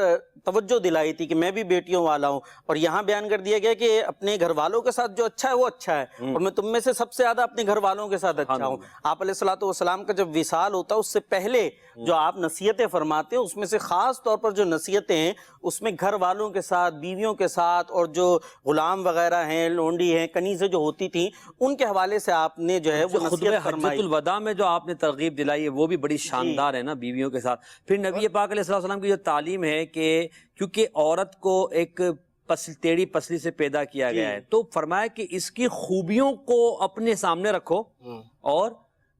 S5: توجہ دلائی تھی کہ میں بھی بیٹیوں والا ہوں، اور یہاں بیان کر دیا گیا کہ اپنے گھر والوں کے ساتھ جو اچھا ہے وہ اچھا ہے، اور میں تم میں سے سب سے زیادہ اپنے گھر والوں کے ساتھ اچھا ہوں۔ آپ علیہ الصلوۃ والسلام کا جب وصال ہوتا ہے اس سے پہلے جو آپ نصیحتیں فرماتے ہیں اس میں سے خاص طور پر جو نصیحتیں ہیں اس میں گھر والوں کے ساتھ، بیویوں کے ساتھ، اور جو غلام وغیرہ ہیں، لونڈی ہیں، کنیزیں جو ہوتی تھیں ان کے حوالے سے آپ نے جو ہے وہ
S2: خطبہ
S5: نصیحت فرمائی۔
S2: حجۃ الوداع میں جو آپ نے ترغیب دلائی ہے وہ بھی بڑی شاندار ہے نا بیویوں کے ساتھ۔ پھر نبی پاک علیہ الصلوۃ والسلام کی جو تعلیم ہے کہ کیونکہ عورت کو ایک ٹیڑھی پسلی سے پیدا کیا گیا ہے، تو فرمایا کہ اس کی خوبیوں کو اپنے سامنے رکھو اور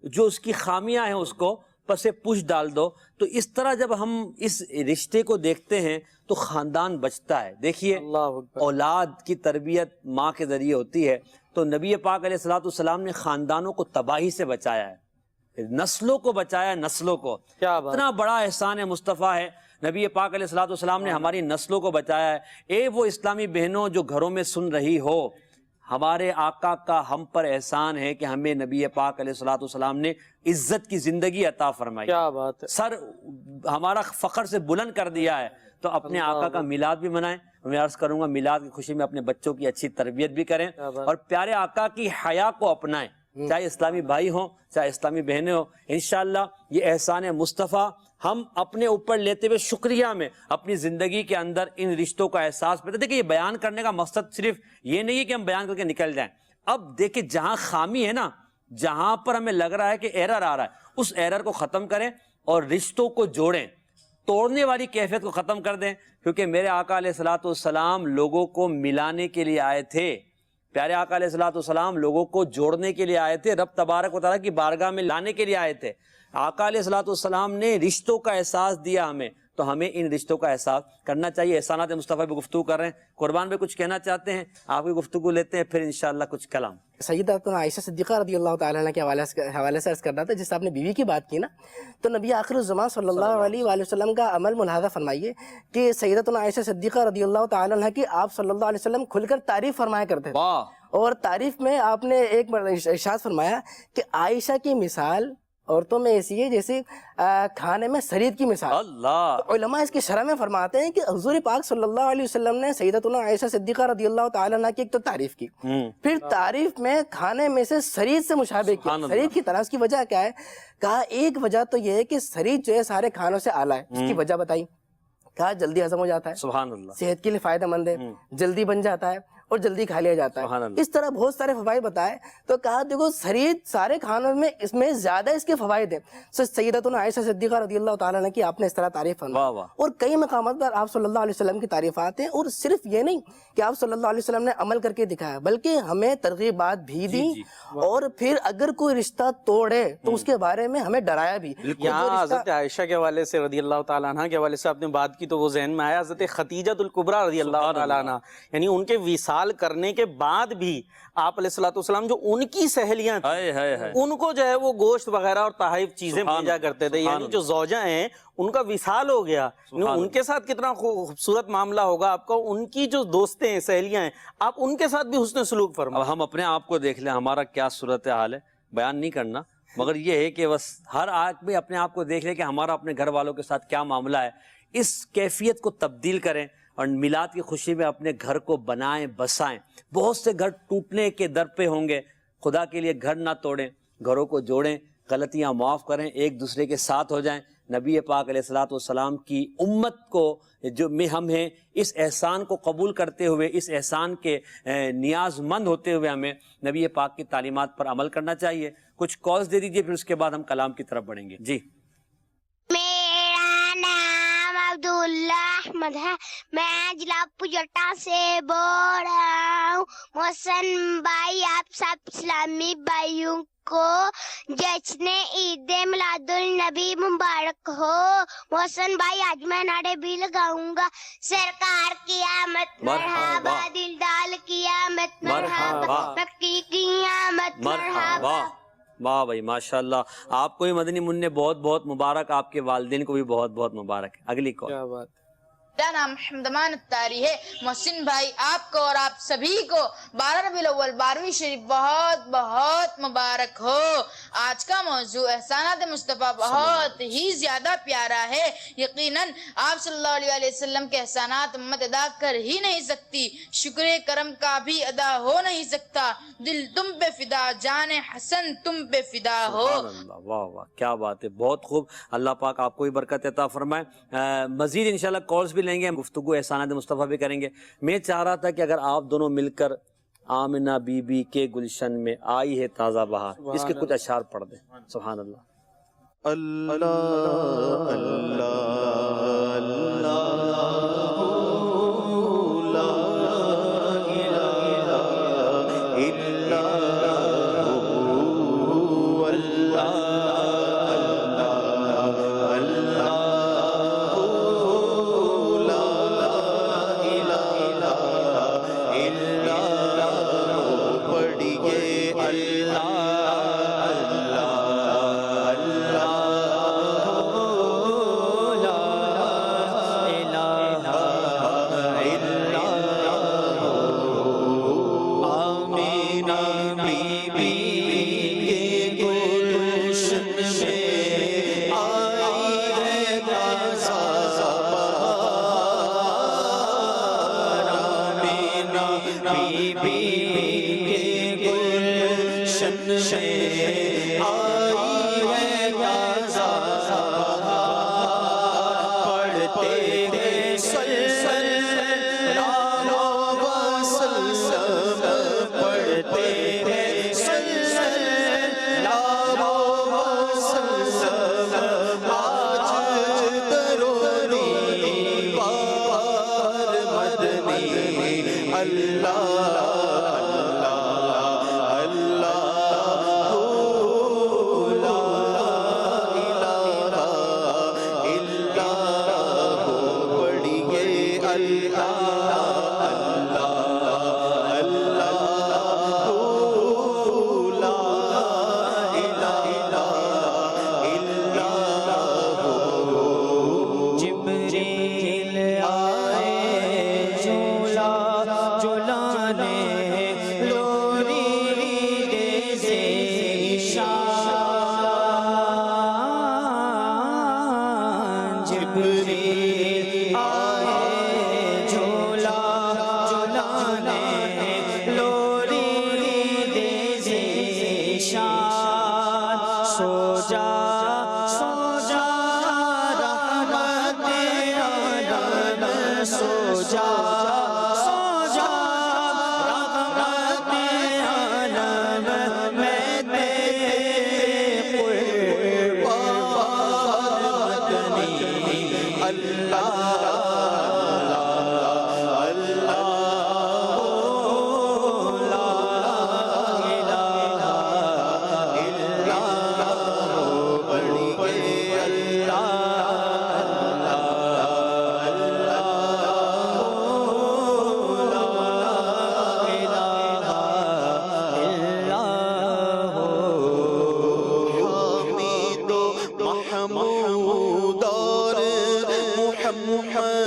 S2: جو اس کی خامیاں ہیں اس کو پس پوچھ ڈال دو۔ تو اس طرح جب ہم اس رشتے کو دیکھتے ہیں تو خاندان بچتا ہے۔ دیکھیے اولاد کی تربیت ماں کے ذریعے ہوتی ہے، تو نبی پاک علیہ الصلوۃ والسلام نے خاندانوں کو تباہی سے بچایا ہے، نسلوں کو بچایا ہے، نسلوں کو۔ اتنا بڑا احسان مصطفیٰ ہے نبی پاک علیہ الصلوۃ والسلام نے ہماری نسلوں کو بچایا ہے۔ اے وہ اسلامی بہنوں جو گھروں میں سن رہی ہو، ہمارے آقا کا ہم پر احسان ہے کہ ہمیں نبی پاک علیہ الصلوۃ والسلام نے عزت کی زندگی عطا فرمائی،
S5: کیا بات ہے،
S2: سر ہمارا فخر سے بلند کر دیا ہے۔ تو اپنے آقا کا میلاد بھی منائیں، میں عرض کروں گا میلاد کی خوشی میں اپنے بچوں کی اچھی تربیت بھی کریں، اور پیارے آقا کی حیا کو اپنائیں، چاہے اسلامی بھائی ہوں چاہے اسلامی بہنیں ہوں۔ انشاءاللہ یہ احسان مصطفیٰ ہم اپنے اوپر لیتے ہوئے شکریہ میں اپنی زندگی کے اندر ان رشتوں کا احساس پیدا۔ دیکھیں یہ بیان کرنے کا مقصد صرف یہ نہیں ہے کہ ہم بیان کر کے نکل جائیں، اب دیکھیں جہاں خامی ہے نا، جہاں پر ہمیں لگ رہا ہے کہ ایرر آ رہا ہے، اس ایرر کو ختم کریں اور رشتوں کو جوڑیں، توڑنے والی کیفیت کو ختم کر دیں، کیونکہ میرے آقا علیہ الصلوۃ والسلام لوگوں کو ملانے کے لیے آئے تھے، پیارے آقا علیہ الصلوۃ والسلام لوگوں کو جوڑنے کے لیے آئے تھے، رب تبارک و تعالیٰ کی بارگاہ میں لانے کے لیے آئے تھے۔ آقا علیہ الصلوۃ والسلام نے رشتوں کا احساس دیا ہمیں، تو ہمیں ان رشتوں کا احساس کرنا چاہیے۔ احسانات مصطفیٰ پہ گفتگو کر رہے ہیں، قربان پہ کچھ کہنا چاہتے ہیں؟ آپ کی گفتگو لیتے ہیں، پھر انشاءاللہ کچھ کلام۔
S4: سیدتنا عائشہ صدیقہ رضی اللہ تعالیٰ عنہ کے حوالے سے عرض کرنا تھا، جس آپ نے بیوی کی بات کی نا، تو نبی آخر الزمان صلی اللہ علیہ وآلہ وسلم کا عمل ملاحظہ فرمائیے کہ سیدتنا عائشہ صدیقہ رضی اللہ تعالیٰ عنہ کی آپ صلی اللہ علیہ وسلم کھل کر تعریف فرمایا کرتے تھے، اور تعریف میں آپ نے ایک ارشاد فرمایا کہ عائشہ کی مثال عورتوں میں ایسی ہے جیسے کھانے میں سرید کی مثال۔
S2: اللہ
S4: علماء اس کی شرح میں فرماتے ہیں کہ حضور پاک صلی اللہ علیہ وسلم نے سیدتنا عائشہ صدیقہ رضی اللہ تعالیٰ عنہ کی ایک تو تعریف کی، پھر تعریف میں کھانے میں سے سرید سے مشابہ کیا، سرید کی طرح۔ اس کی وجہ کیا ہے؟ کہا ایک وجہ تو یہ ہے کہ سرید جو ہے سارے کھانوں سے اعلیٰ ہے، اس کی وجہ بتائی، کہا جلدی ہضم ہو جاتا ہے،
S2: سبحان اللہ،
S4: صحت کے لیے فائدہ مند ہے، جلدی بن جاتا ہے اور جلدی کھا لیا جاتا ہے، اس طرح بہت سارے فوائد بتائے۔ تو کہا دیکھو سرید سارے کھانوں میں اس میں زیادہ اس کے فوائد ہیں۔ سیدتنا عائشہ صدیقہ رضی اللہ تعالیٰ عنہ کی آپ نے اس طرح تعریف فرمائی، اور کئی مقامات پر آپ صلی اللہ علیہ وسلم کی تعریفات ہیں، اور صرف یہ نہیں کہ آپ صلی اللہ علیہ وسلم نے عمل کر کے دکھایا، بلکہ ہمیں ترغیبات بھی دی، اور پھر اگر کوئی رشتہ توڑے تو اس کے بارے میں ہمیں ڈرایا بھی۔
S5: یہاں حضرت عائشہ کے حوالے سے رضی اللہ تعالیٰ عنہ کے حوالے سے آپ نے بات کی تو وہ ذہن میں آیا حضرت خدیجہ الکبریٰ رضی اللہ تعالیٰ عنہ، یعنی ان کے وصال وصال کرنے کے بعد بھی آپ علیہ الصلوۃ والسلام جو ان کی سہیلیاں تھیں ان کو جو ہے وہ گوشت وغیرہ اور تحائف چیزیں بھیجا کرتے تھے، یعنی جو زوجہ ہیں ان کا وصال ہو گیا، ان کے ساتھ کتنا خوبصورت معاملہ ہوگا آپ کا، ان کی جو دوستیں ہیں سہیلیاں ہیں آپ ان کے ساتھ بھی حسن سلوک فرمائیں۔
S2: اب ہم اپنے آپ کو دیکھ لیں ہمارا کیا صورتحال ہے، بیان نہیں کرنا، مگر یہ ہے کہ بس ہر آدمی اپنے آپ کو دیکھ لے کہ ہمارا اپنے گھر والوں کے ساتھ کیا معاملہ ہے، اس کیفیت کو تبدیل کریں اور میلاد کی خوشی میں اپنے گھر کو بنائیں بسائیں۔ بہت سے گھر ٹوٹنے کے در پہ ہوں گے، خدا کے لیے گھر نہ توڑیں، گھروں کو جوڑیں، غلطیاں معاف کریں، ایک دوسرے کے ساتھ ہو جائیں۔ نبی پاک علیہ الصلوۃ والسلام کی امت کو جو میں ہم ہیں، اس احسان کو قبول کرتے ہوئے، اس احسان کے نیاز مند ہوتے ہوئے ہمیں نبی پاک کی تعلیمات پر عمل کرنا چاہیے۔ کچھ کالز دے دیجئے، پھر اس کے بعد ہم کلام کی طرف بڑھیں گے۔ جی
S8: میرا نام عبداللہ احمد ہے، میں ضلع پجٹا سے بول رہا ہوں۔ محسن بھائی آپ سب اسلامی بھائیوں کو جشن عید میلاد النبی مبارک ہو۔ محسن بھائی آج میں نعرے بھی لگاؤں گا، سرکار کی آمد مرحبا، دل دال کی آمد مرحبا، مکی کی آمد مرحبا۔
S2: واہ بھائی ماشاءاللہ، آپ کو بھی مدنی منع بہت بہت مبارک، آپ کے والدین کو بھی بہت بہت مبارک۔ اگلی کال۔
S5: کیا بات۔
S9: میرا نام حمدمان الطاری ہے۔ محسن بھائی آپ کو اور آپ سبھی کو 12 ربیع الاول 12ویں شریف بہت بہت مبارک ہو۔ آج کا موضوع احسانات مصطفیٰ بہت ہی زیادہ پیارا ہے۔ یقیناً آپ صلی اللہ علیہ وسلم کے احسانات امت ادا کر ہی نہیں سکتی، شکر کرم کا بھی ادا ہو نہیں سکتا۔ دل تم پہ فدا، جان حسن تم پہ فدا ہو۔
S2: سبحان اللہ، واہ واہ کیا بات ہے، بہت خوب۔ اللہ پاک آپ کو بھی برکت عطا فرمائے۔ مزید انشاءاللہ کالز بھی لیں گے، گفتگو احسانات مصطفیٰ بھی کریں گے۔ میں چاہ رہا تھا کہ اگر آپ دونوں مل کر آمنہ بی بی کے گلشن میں آئی ہے تازہ بہار، اس کے کچھ اشعار پڑھ دیں۔ سبحان اللہ۔
S3: اللہ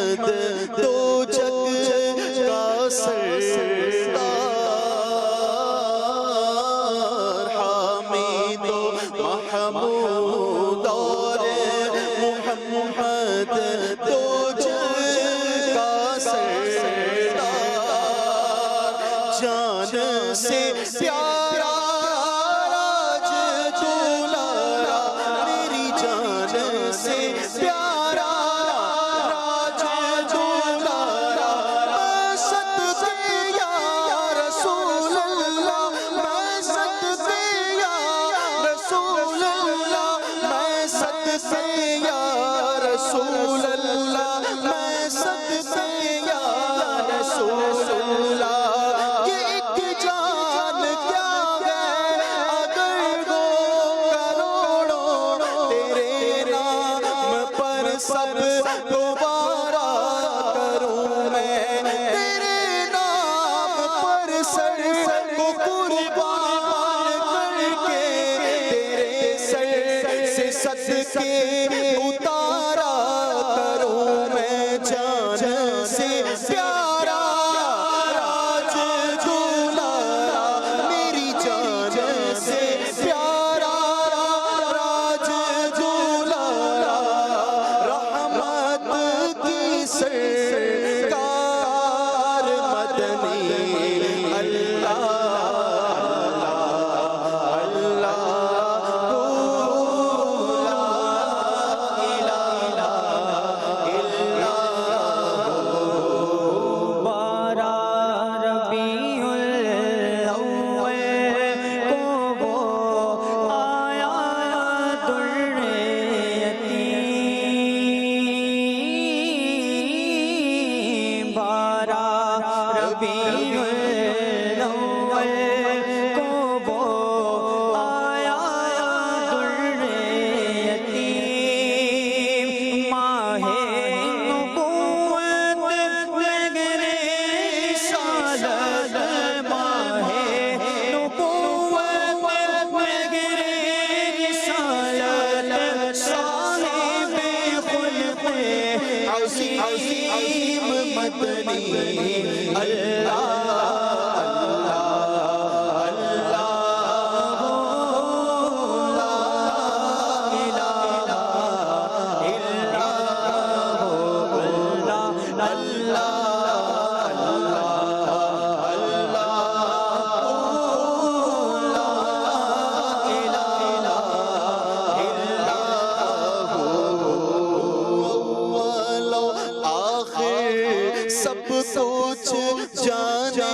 S10: محمد تو جگ کا سردار، حامد و محمود اور محمد تو جگ کا سردار، جان سے پیارا راج دولارا، میری جان سے پیارا راج دولارا، میں صدقے یا رسول اللہ، میں صدقے یا رسول اللہ، میں صدقے یا رسول اللہ، میں صدقے یا رسول اللہ، یہ ایک جان کیا ہے اگر وہ کروڑوں تیرے نام پر سب دوبارہ کروں میں، تیرے نام پر سر کو قربان کر کے، تیرے سر سے صدقے اتارا کروں میں، جان سے پیارا راج دولارا، میری جان سے پیارا راج دولارا، رحمت کی سرکار مدنی، اللہ
S3: بارہ ربیع الاول کو وہ آیا در یتیم، بارہ ربیع الاول کو وہ آیا در یتیم، ماہ نبوت مگرے رسالت، ماہ نبوت مگرے رسالت، صاحب خلق عظیم مدنی، اللہ
S10: آخر سب کچھ جانے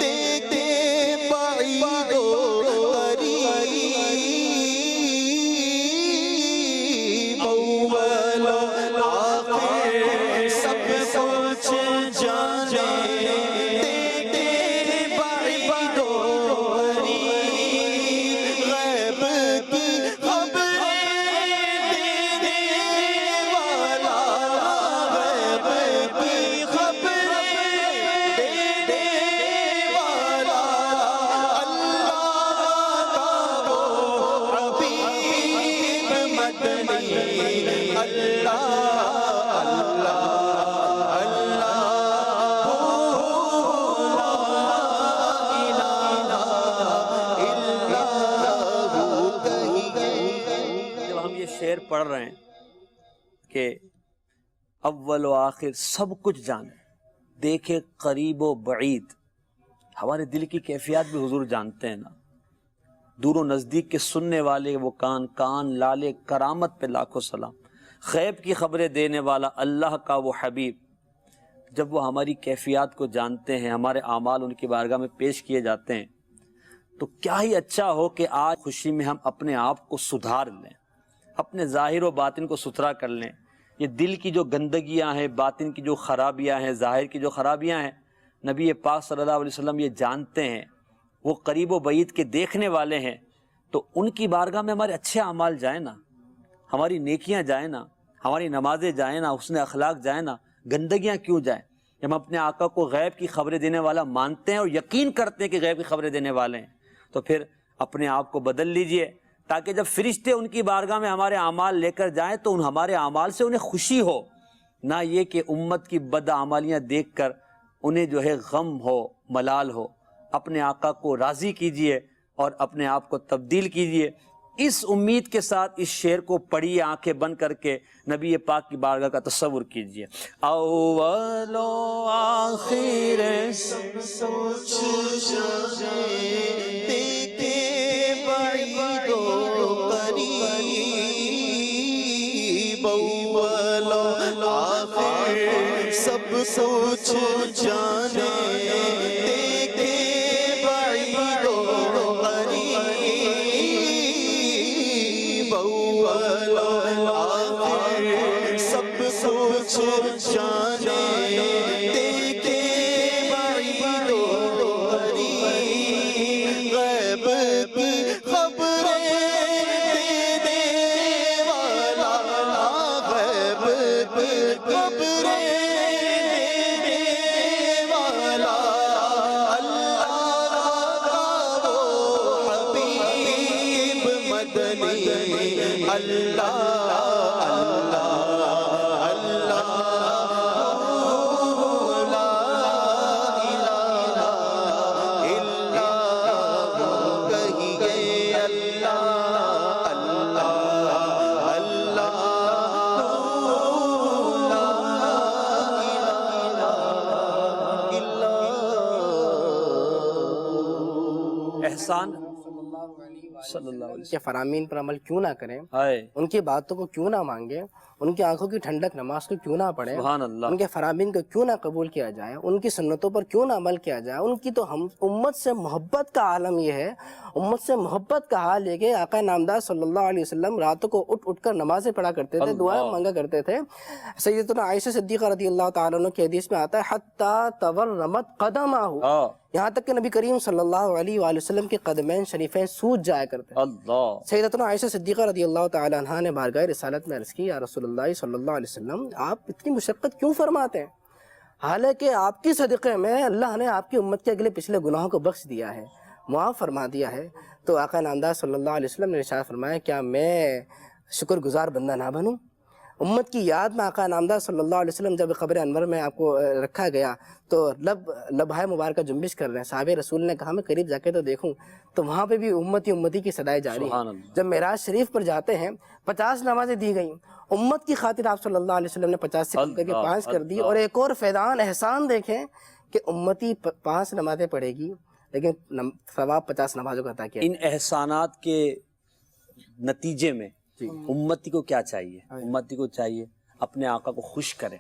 S10: دیکھے بعید و قریب، اول و آخر سب کچھ جانے دیکھے بعید و قریب، غیب کی خبریں دینے والا، غیب کی خبریں دینے والا، اللہ کا وہ حبیب مدنی، اللہ
S2: جب ہم یہ شعر پڑھ رہے ہیں کہ اول و آخر سب کچھ جانے، دیکھے قریب و بعید، ہمارے دل کی کیفیات بھی حضور جانتے ہیں نا، دور و نزدیک کے سننے والے وہ کان، کان لالے کرامت پہ لاکھوں سلام، غیب کی خبریں دینے والا اللہ کا وہ حبیب، جب وہ ہماری کیفیات کو جانتے ہیں، ہمارے اعمال ان کی بارگاہ میں پیش کیے جاتے ہیں، تو کیا ہی اچھا ہو کہ آج خوشی میں ہم اپنے آپ کو سدھار لیں، اپنے ظاہر و باطن کو ستھرا کر لیں، یہ دل کی جو گندگیاں ہیں، باطن کی جو خرابیاں ہیں، ظاہر کی جو خرابیاں ہیں، نبی پاک صلی اللہ علیہ وسلم یہ جانتے ہیں، وہ قریب و بعید کے دیکھنے والے ہیں، تو ان کی بارگاہ میں ہمارے اچھے اعمال جائیں نا، ہماری نیکیاں جائیں نا، ہماری نمازیں جائیں نا، حسن اخلاق جائیں نا، گندگیاں کیوں جائیں؟ جب ہم اپنے آقا کو غیب کی خبریں دینے والا مانتے ہیں اور یقین کرتے ہیں کہ غیب کی خبریں دینے والے ہیں، تو پھر اپنے آپ کو بدل لیجئے، تاکہ جب فرشتے ان کی بارگاہ میں ہمارے اعمال لے کر جائیں تو ان ہمارے اعمال سے انہیں خوشی ہو نہ یہ کہ امت کی بدعمالیاں دیکھ کر انہیں جو ہے غم ہو ملال ہو. اپنے آقا کو راضی کیجئے اور اپنے آپ کو تبدیل کیجئے. اس امید کے ساتھ اس شعر کو پڑھیے آنکھیں بند کر کے, نبی پاک کی بارگاہ کا تصور کیجئے. اول و آخر
S10: سب سوچ جانے دیکھے بعید و قریب. اول و آخر سب سوچ جانے دیکھے بعید و قریب. اول و آخر سب سوچ جانے دیکھے بعید و قریب. غیب کی خبریں دے والا, غیب کی خبریں دے والا, اللہ کا وہ حبیب مدنی. اللہ
S2: احسان صلی اللہ علیہ
S4: کے فرامین پر عمل کیوں نہ کریں,
S2: وسلم.
S4: ان کی باتوں کو کیوں نہ مانگیں, ان کی آنکھوں کی ٹھنڈک نماز کو کیوں نہ پڑھیں,
S2: سبحان اللہ.
S4: ان کے فرامین کو کیوں نہ قبول کیا جائے, ان کی سنتوں پر کیوں نہ عمل کیا جائے. ان کی تو ہم امت سے محبت کا عالم یہ ہے, امت سے محبت کا حال یہ کہ آقا نامدار صلی اللہ علیہ وسلم راتوں کو اٹھ کر نمازیں پڑھا کرتے تھے, دعائیں مانگا کرتے تھے. سیدتنا عائشہ صدیقہ رضی اللہ تعالیٰ عنہ کی حدیث میں آتا ہے حتیٰ تورمت قدمہ, یہاں تک کہ نبی کریم صلی اللہ علیہ وآلہ وسلم کے قدمین شریفین سوج جایا کرتے.
S2: اللہ.
S4: سیدتنا عائشہ صدیقہ رضی اللہ تعالیٰ عنہ نے بارگاہ رسالت میں عرض کی, یا رسول اللہ صلی اللہ علیہ وسلم آپ اتنی مشقت کیوں فرماتے ہیں, حالانکہ آپ کی صدقے میں اللہ نے آپ کی امت کے اگلے پچھلے گناہوں کو بخش دیا ہے, معاف فرما دیا ہے. تو آقا نامدار صلی اللہ علیہ وسلم نے ارشاد فرمایا کیا میں شکر گزار بندہ نہ بنوں. امت کی یاد میں آقا نامدار صلی اللہ علیہ وسلم جب قبر انور میں آپ کو رکھا گیا تو لبہائے مبارکہ جنبش کر رہے ہیں. صحابہ رسول نے کہا میں قریب جا کے تو دیکھوں, تو وہاں پہ بھی امتی کی صدائے جاری ہیں. جب معراج شریف پر جاتے ہیں 50 نمازیں دی گئیں, امت کی خاطر آپ صلی اللہ علیہ وسلم نے 50 سے کم کر کے 5 کر دی. اور ایک اور فیضان احسان دیکھیں کہ امتی 5 نمازیں پڑھے گی لیکن ثواب 50 نمازوں کا عطا کیا.
S2: ان احسانات کے نتیجے میں امتی کو کیا چاہیے؟ امتی کو چاہیے اپنے آقا کو خوش کرے,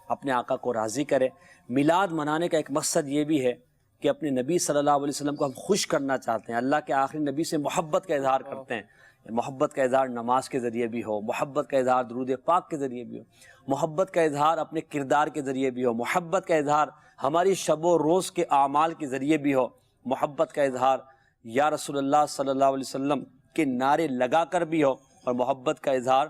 S2: اپنے آقا کو راضی کرے. میلاد منانے کا ایک مقصد یہ بھی ہے کہ اپنے نبی صلی اللہ علیہ وسلم کو ہم خوش کرنا چاہتے ہیں, اللہ کے آخری نبی سے محبت کا اظہار کرتے ہیں. محبت کا اظہار نماز کے ذریعے بھی ہو, محبت کا اظہار درود پاک کے ذریعے بھی ہو, محبت کا اظہار اپنے کردار کے ذریعے بھی ہو, محبت کا اظہار ہماری شب و روز کے اعمال کے ذریعے بھی ہو, محبت کا اظہار یا رسول اللہ صلی اللہ علیہ وسلم کے نعرے لگا کر بھی ہو, اور محبت کا اظہار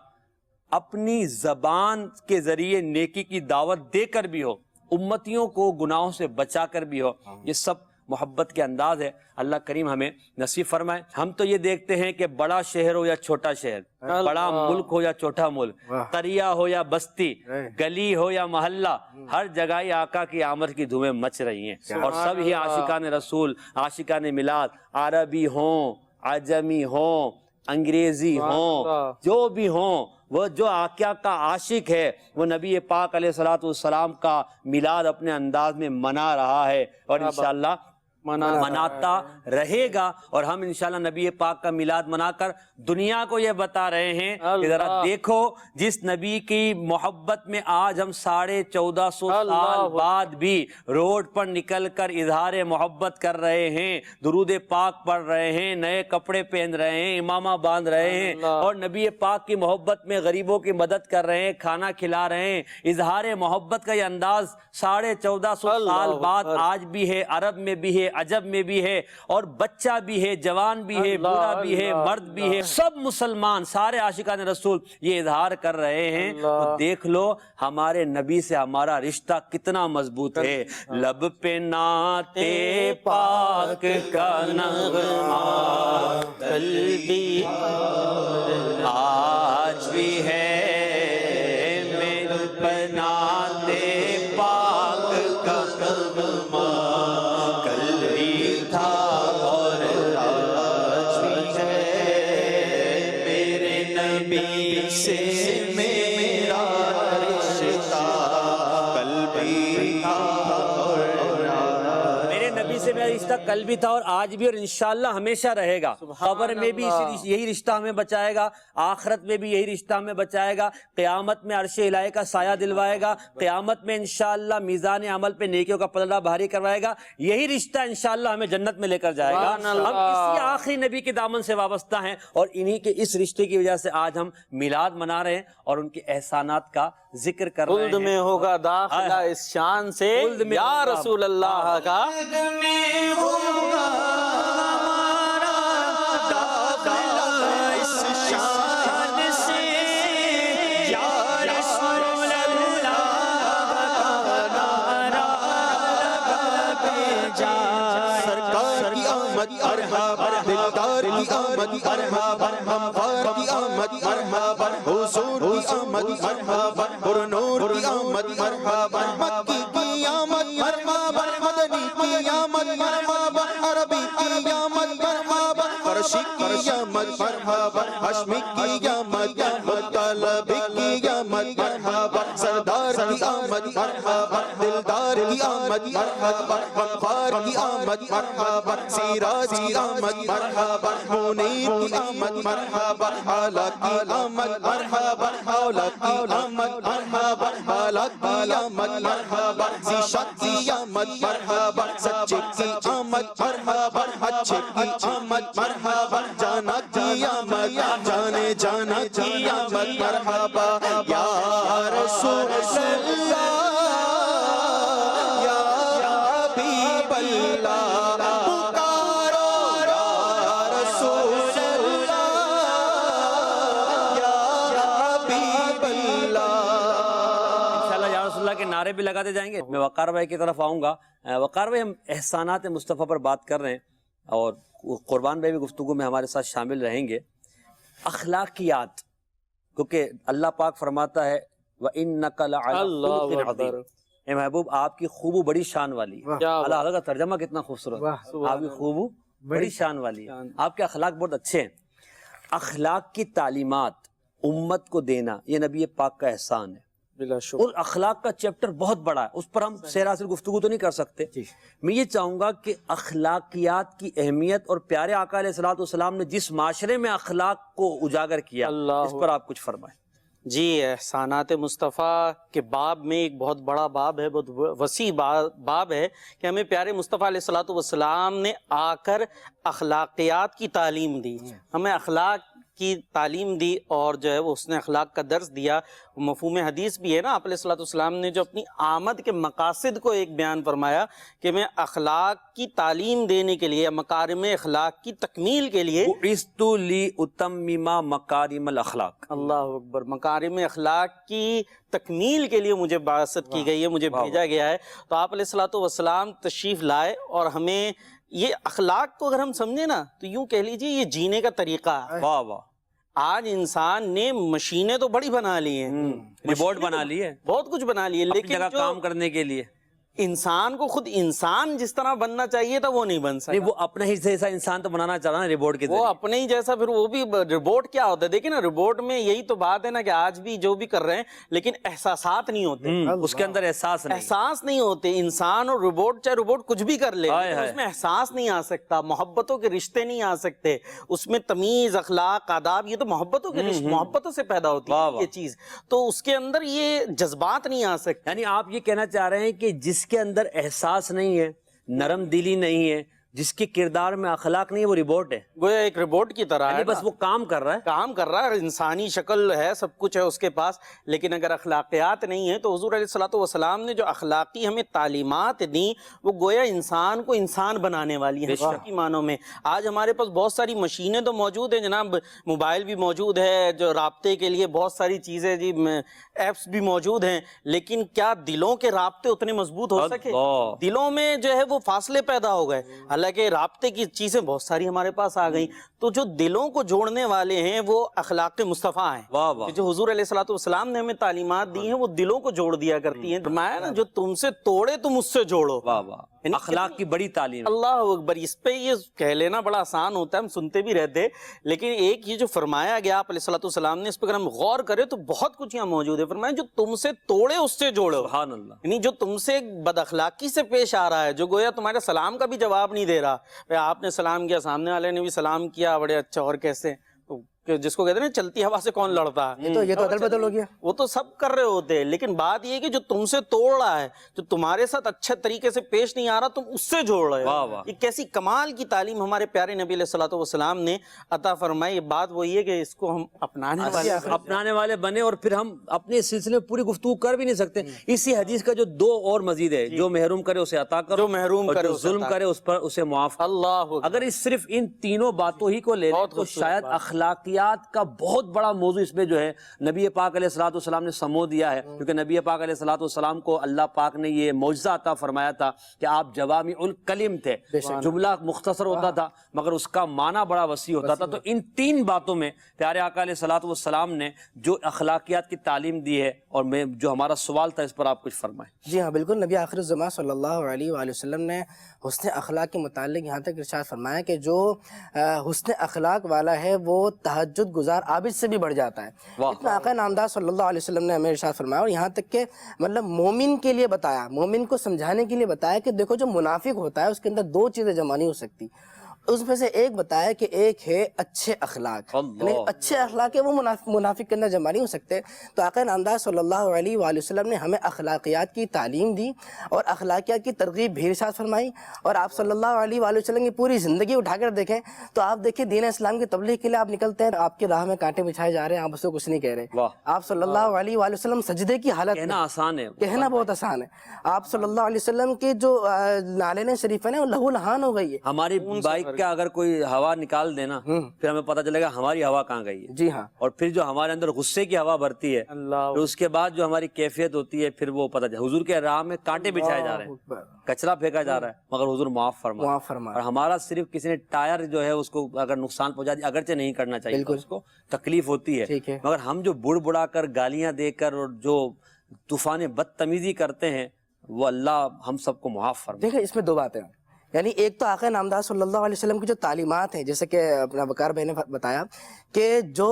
S2: اپنی زبان کے ذریعے نیکی کی دعوت دے کر بھی ہو, امتیوں کو گناہوں سے بچا کر بھی ہو. یہ سب محبت کے انداز ہے. اللہ کریم ہمیں نصیب فرمائے. ہم تو یہ دیکھتے ہیں کہ بڑا شہر ہو یا چھوٹا شہر, بڑا ملک ہو یا چھوٹا ملک, قریہ ہو یا بستی, گلی ہو یا محلہ, ہر جگہ ہی آقا کی آمد کی دھومیں مچ رہی ہیں. اور سب ہی عاشقان رسول, عاشقان میلاد, عربی ہوں, عجمی ہوں, انگریزی ہوں, جو بھی ہوں, وہ جو آقا کا عاشق ہے وہ نبی پاک علیہ الصلوۃ والسلام کا میلاد اپنے انداز میں منا رہا ہے, اور انشاءاللہ مناتا رہے گا. اور ہم انشاءاللہ نبی پاک کا میلاد منا کر دنیا کو یہ بتا رہے ہیں کہ ذرا دیکھو جس نبی کی محبت میں آج ہم 1450 سال بعد بھی روڈ پر نکل کر اظہار محبت کر رہے ہیں, درود پاک پڑھ رہے ہیں, نئے کپڑے پہن رہے ہیں, امامہ باندھ رہے ہیں, اور نبی پاک کی محبت میں غریبوں کی مدد کر رہے ہیں, کھانا کھلا رہے ہیں. اظہار محبت کا یہ انداز 1450 سال بعد آج بھی ہے, عرب میں بھی ہے, عجب میں بھی ہے, اور بچہ بھی ہے, جوان بھی ہے, بوڑھا بھی ہے, مرد بھی ہے, سب مسلمان سارے عاشقان رسول یہ اظہار کر رہے ہیں. تو دیکھ لو ہمارے نبی سے ہمارا رشتہ کتنا مضبوط ہے. لب پہ نعت پاک کا نغمہ کل بھی آج بھی ہے, میرے پہ نعت رشتہ کل بھی تھا اور آج بھی اور انشاءاللہ ہمیشہ رہے گا. قبر میں بھی یہی رشتہ ہمیں بچائے گا, آخرت میں بھی یہی رشتہ ہمیں بچائے گا, قیامت میں عرش الہی کا سایہ دلوائے گا, قیامت میں انشاءاللہ میزان عمل پہ نیکیوں کا پلڑا بھاری کروائے گا. یہی رشتہ انشاءاللہ ہمیں جنت میں لے کر جائے گا. ہم اسی آخری نبی کے دامن سے وابستہ ہیں اور انہی کے اس رشتے کی وجہ سے آج ہم میلاد منا رہے ہیں اور ان کے احسانات کا ذکر کر رہے ہیں.
S5: خلد میں ہوگا داخلہ اس شان سے یا رسول اللہ کا.
S10: دلدار کی آمد مرحبا, ہموار کی آمد مرحبا, حضور کی آمد مرحبا, پر نور کی آمد مرحبا, مکی کی آمد مرحبا, مدنی کی آمد مرحبا, عربی کی آمد مرحبا, فرشی کی آمد مرحبا, ہاشمی کی آمد, مطلبی کی آمد مرحبا, سردار کی آمد مرحبا, دلدار کی آمد مرحبا, ہموار کی آمد مرحبا, سیراج کی آمد مرحبا, منیر کی آمد مرحبا, اعلیٰ کی آمد مرحبا, اولیٰ کی آمد مرحبا, اعلیٰ کی آمد مرحبا, ذیشت کی آمد مرحبا, سچے کی آمد مرحبا, اچھے کی آمد مرحبا, جانا کی آمد, جانے جانا کی آمد مرحبا, یا رسول اللہ یا حبیب اللہ,
S2: کے نعرے بھی لگاتے جائیں گے. میں وقار بھائی کی طرف آؤں گا. وقار بھائی, ہم احسانات مصطفیٰ پر بات کر رہے ہیں اور قربان بھائی بھی گفتگو میں ہمارے ساتھ شامل رہیں گے. اخلاقیات, کیونکہ اللہ پاک فرماتا ہے وَإِنَّكَ لَعَلَىٰ خُلُقٍ عَظِيمٍ, اے محبوب آپ کی خوبو بڑی شان والی ہے. اللہ تعالیٰ کا ترجمہ کتنا خوبصورت, آپ کی خوبو بڑی شان والی ہے, آپ کے اخلاق بہت اچھے ہیں. اخلاق کی تعلیمات امت کو دینا یہ نبی پاک کا احسان ہے. اور اخلاق کا چیپٹر بہت بڑا ہے, اس پر ہم سیر حاصل گفتگو تو نہیں کر سکتے. میں یہ چاہوں گا کہ اخلاقیات کی اہمیت اور پیارے آقا علیہ الصلوۃ والسلام نے جس معاشرے میں اخلاق کو اجاگر کیا اس پر آپ کچھ فرمائیں.
S5: جی, احسانات مصطفیٰ کے باب میں ایک بہت بڑا باب ہے, بہت وسیع باب ہے کہ ہمیں پیارے مصطفیٰ علیہ الصلوۃ والسلام نے آ کر اخلاقیات کی تعلیم دی, ہمیں اخلاق کی تعلیم دی اور جو ہے وہ اس نے اخلاق کا درس دیا. مفہوم حدیث بھی ہے نا, آپ علیہ الصلوۃ والسلام نے جو اپنی آمد کے مقاصد کو ایک بیان فرمایا کہ میں اخلاق کی تعلیم دینے کے لیے, مکارم اخلاق کی تکمیل کے لیے,
S2: بُعِثْتُ لِأُتَمِّمَ مکارم الاخلاق,
S5: اللہ اکبر, مکارم اخلاق کی تکمیل کے لیے مجھے بعثت کی گئی ہے, مجھے بھیجا گیا ہے. تو آپ علیہ الصلوۃ والسلام تشریف لائے اور ہمیں یہ اخلاق کو اگر ہم سمجھے نا تو یوں کہہ لیجیے یہ جینے کا طریقہ ہے.
S2: واہ واہ,
S5: آج انسان نے مشینیں تو بڑی بنا لی ہیں,
S2: روبوٹ بنا لی ہے,
S5: بہت کچھ بنا لی ہے, لیکن
S2: کام کرنے کے لیے
S5: انسان کو خود انسان جس طرح بننا چاہیے تھا وہ نہیں بن سکتا.
S2: وہ اپنے ہی جیسا انسان تو بنانا چاہ رہا ہے روبوٹ کے ذریعے.
S5: وہ اپنے ہی جیسا, پھر وہ بھی روبوٹ کیا ہوتا ہے, دیکھیں نا روبوٹ میں یہی تو بات ہے نا کہ آج بھی جو بھی کر رہے ہیں لیکن احساسات نہیں ہوتے,
S2: اس کے اندر احساس
S5: نہیں ہوتے. انسان اور روبوٹ, چاہے روبوٹ کچھ بھی کر لے, اس میں احساس نہیں آ سکتا, محبتوں کے رشتے نہیں آ سکتے, اس میں تمیز, اخلاق, آداب, یہ تو محبتوں کے رشتے, محبتوں سے پیدا ہوتی ہے یہ چیز, تو اس کے اندر یہ جذبات نہیں آ سکتے.
S2: یعنی آپ یہ کہنا چاہ رہے ہیں کہ جس کے اندر احساس نہیں ہے, نرم دلی نہیں ہے, جس کے کردار میں اخلاق نہیں ہے, وہ روبوٹ ہے,
S5: گویا ایک روبوٹ کی طرح ہے,
S2: بس وہ کام کر رہا ہے,
S5: انسانی شکل ہے, سب کچھ ہے اس کے پاس, لیکن اگر اخلاقیات نہیں ہیں تو حضور علیہ الصلوۃ والسلام نے جو اخلاقی ہمیں تعلیمات دیں وہ گویا انسان کو انسان بنانے والی ہیں حقیقی معنوں میں. آج ہمارے پاس بہت ساری مشینیں تو موجود ہیں جناب, موبائل بھی موجود ہے جو رابطے کے لیے, بہت ساری چیزیں جی, ایپس بھی موجود ہیں, لیکن کیا دلوں کے رابطے اتنے مضبوط ہو سکے؟ دلوں میں جو ہے وہ فاصلے پیدا ہو گئے. کہ رابطے کی چیزیں بہت ساری ہمارے پاس آ گئیں, تو جو دلوں کو جوڑنے والے ہیں وہ اخلاق مصطفیٰ ہیں, جو حضور علیہ الصلوۃ والسلام نے ہمیں تعلیمات دی ہیں وہ دلوں کو جوڑ دیا کرتی ہیں. فرمایا نا جو تم سے توڑے تم اس سے جوڑو.
S2: اخلاق کی بڑی تعلیم ہے۔
S5: اللہ اکبر، اس پہ یہ کہہ لینا بڑا آسان ہوتا ہے، ہم سنتے بھی رہتے، لیکن ایک یہ جو فرمایا گیا آپ علیہ الصلوۃ والسلام نے، اس پہ اگر ہم غور کریں تو بہت کچھ یہاں موجود ہے۔ فرمایا جو تم سے توڑے اس سے جوڑو،
S2: سبحان اللہ،
S5: یعنی جو تم سے بد اخلاقی سے پیش آ رہا ہے، جو گویا تمہارے سلام کا بھی جواب نہیں دے رہا، آپ نے سلام کیا، سامنے والے نے بھی سلام کیا، بڑے اچھا اور کیسے، جس کو کہتے ہیں نا چلتی ہوا سے کون لڑتا ہے،
S4: یہ تو ادل بدل ہو گیا،
S5: وہ تو سب کر رہے ہوتے ہیں، لیکن بات یہ ہے کہ جو تم سے توڑ رہا ہے، جو تمہارے ساتھ اچھے طریقے سے پیش نہیں آ رہا، تم اس سے جوڑ رہے ہو۔ یہ کیسی کمال کی تعلیم ہمارے پیارے نبی علیہ الصلوۃ والسلام نے عطا فرمائی۔ یہ بات وہی ہے کہ اس کو ہم
S2: اپنانے والے بنے، اور پھر ہم اپنے سلسلے میں پوری گفتگو کر بھی نہیں سکتے۔ اسی حدیث کا جو دو اور مزید ہے، جو محروم کرے اسے عطا کرو،
S5: جو محروم کرے
S2: جو ظلم کرے اس پر اسے معاف کرو۔
S5: اللہ
S2: اگر اس صرف ان تینوں باتوں ہی کو لے لیں تو شاید اخلاقیات کا بہت بڑا موضوع اس میں جو ہے نبی پاک علیہ الصلوۃ والسلام نے سمو دیا ہے، کیونکہ نبی پاک علیہ الصلوۃ والسلام کو اللہ پاک نے یہ معجزہ عطا فرمایا تھا کہ آپ جوامع الکلم تھے، جملہ مختصر ہوتا تھا مگر اس کا معنی بڑا وسیع ہوتا تھا۔ تو ان تین باتوں میں پیارے آقا علیہ الصلوۃ والسلام نے جو اخلاقیات کی تعلیم دی ہے، اور میں جو ہمارا سوال تھا اس پر آپ کچھ فرمائیں۔
S4: جی ہاں بالکل، نبی آخر الزمان صلی اللہ علیہ وآلہ وسلم نے حسن اخلاق کے متعلق یہاں تک ارشاد فرمایا کہ جو حسن اخلاق والا ہے وہ تہجد گزار عابد سے بھی بڑھ جاتا ہے۔ اتنا آقا نامدار صلی اللہ علیہ وسلم نے ہمیں ارشاد فرمایا، اور یہاں تک کہ مطلب مومن کے لیے بتایا، مومن کو سمجھانے کے لیے بتایا کہ دیکھو جو منافق ہوتا ہے اس کے اندر دو چیزیں جمع نہیں ہو سکتی، اس میں سے ایک بتایا کہ ایک ہے اچھے اخلاق، یعنی اچھے اخلاق ہے وہ منافق کے اندر جمع نہیں ہو سکتے۔ تو آقا نامدار صلی اللہ علیہ وآلہ وسلم نے ہمیں اخلاقیات کی تعلیم دی اور اخلاقیات کی ترغیب بھی ارشاد فرمائی، اور آپ صلی اللہ علیہ وآلہ وسلم کی پوری زندگی اٹھا کر دیکھیں تو آپ دیکھیں دین اسلام کی تبلیغ کے لیے آپ نکلتے ہیں، آپ کی راہ میں کانٹے بچھائے جا رہے ہیں، آپ اس کو کچھ نہیں کہہ رہے۔ آپ صلی اللہ علیہ وآلہ وسلم سجدے کی حالت،
S2: کہنا آسان ہے،
S4: کہنا بہت آسان ہے، آپ صلی اللہ علیہ وسلم کے جو نالین شریفین ہیں وہ لہو لہان ہو گئی ہے۔
S2: ہماری بائک کا اگر کوئی ہوا نکال دینا پھر ہمیں پتہ چلے گا ہماری ہوا کہاں گئی ہے۔
S4: جی ہاں،
S2: اور پھر جو ہمارے اندر غصے کی ہوا بھرتی ہے، پھر اس کے بعد جو ہماری کیفیت ہوتی ہے پھر وہ پتہ چلے۔ حضور کے راہ میں کانٹے بچھائے جا رہے ہیں، کچرا پھینکا جا رہا ہے، مگر حضور معاف فرما، اور ہمارا صرف کسی نے ٹائر جو ہے اس کو اگر نقصان پہنچا دیا، اگرچہ نہیں کرنا چاہیے، اس کو تکلیف ہوتی ہے، مگر ہم جو بڑھ بڑھا کر گالیاں دے کر اور جو طوفان بدتمیزی کرتے ہیں وہ اللہ ہم سب کو معاف فرما۔
S4: دیکھیں اس میں دو باتیں ہیں، یعنی ایک تو آقا نامدار صلی اللہ علیہ وسلم کی جو تعلیمات ہیں، جیسے کہ اپنا بکار بھائی نے بتایا کہ جو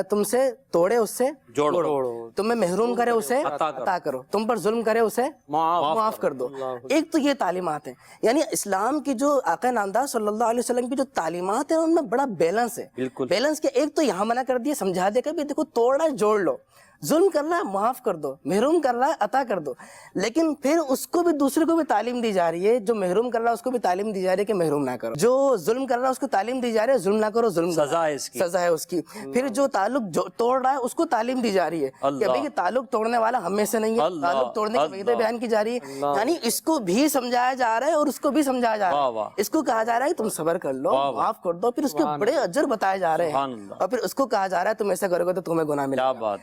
S4: تم سے توڑے اس سے جوڑو، تمہیں محروم کرے اسے عطا کرو، تم پر ظلم کرے اسے معاف کر دو۔ ایک تو یہ تعلیمات ہیں، یعنی اسلام کی جو آقا نامدار صلی اللہ علیہ وسلم کی جو تعلیمات ہیں ان میں بڑا بیلنس ہے۔ بیلنس کے ایک تو یہاں منع کر دیا، سمجھا دے کر بھی دیکھو توڑ رہا ہے جوڑ لو، ظلم کر رہا ہے معاف کر دو، محروم کر رہا ہے عطا کر دو، لیکن پھر اس کو بھی دوسرے کو بھی تعلیم دی جا رہی ہے، جو محروم کر رہا ہے اس کو بھی تعلیم دی جا رہی ہے کہ محروم نہ کرو، جو ظلم کر رہا ہے اس کو تعلیم دی جا رہی ہے ظلم نہ کرو، ظلم
S2: سزا ہے
S4: اس کی، پھر جو تعلق توڑ رہا ہے اس کو تعلیم دی جا رہی ہے کہ بھئی یہ تعلق توڑنے والا ہم میں سے نہیں ہے، تعلق توڑنے کی وجہ بیان کی جا رہی ہے، یعنی اس کو بھی سمجھایا جا رہا ہے اور اس کو بھی سمجھایا جا رہا ہے، اس کو کہا جا رہا ہے تم صبر کر لو، معاف کر دو، پھر اس کے بڑے اجر بتائے جا رہے ہیں، اور پھر اس کو کہا جا رہا ہے تم ایسا کرو گے تو تمہیں گناہ ملے گا۔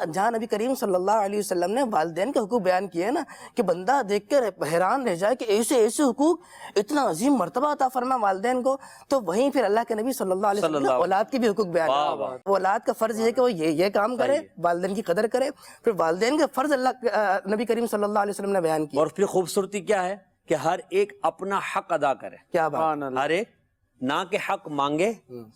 S4: جہاں نبی کریم صلی اللہ علیہ وسلم نے والدین کے حقوق بیان کیے نا کہ بندہ دیکھ کر حیران رہ جائے کہ ایسے حقوق اتنا عظیم مرتبہ عطا فرما والدین کو، تو وہیں پھر اللہ کے نبی صلی اللہ علیہ وسلم نے اولاد کے بھی حقوق بیان کیے۔ اولاد کا فرض یہ کہ وہ یہ کام کرے، والدین کی قدر کرے، پھر والدین کا فرض اللہ نبی کریم صلی اللہ علیہ وسلم نے بیان کیا۔
S2: اور پھر خوبصورتی کیا ہے کہ ہر ایک اپنا حق ادا کرے،
S4: کیا بات،
S2: ہر ایک نہ کہ حق مانگے،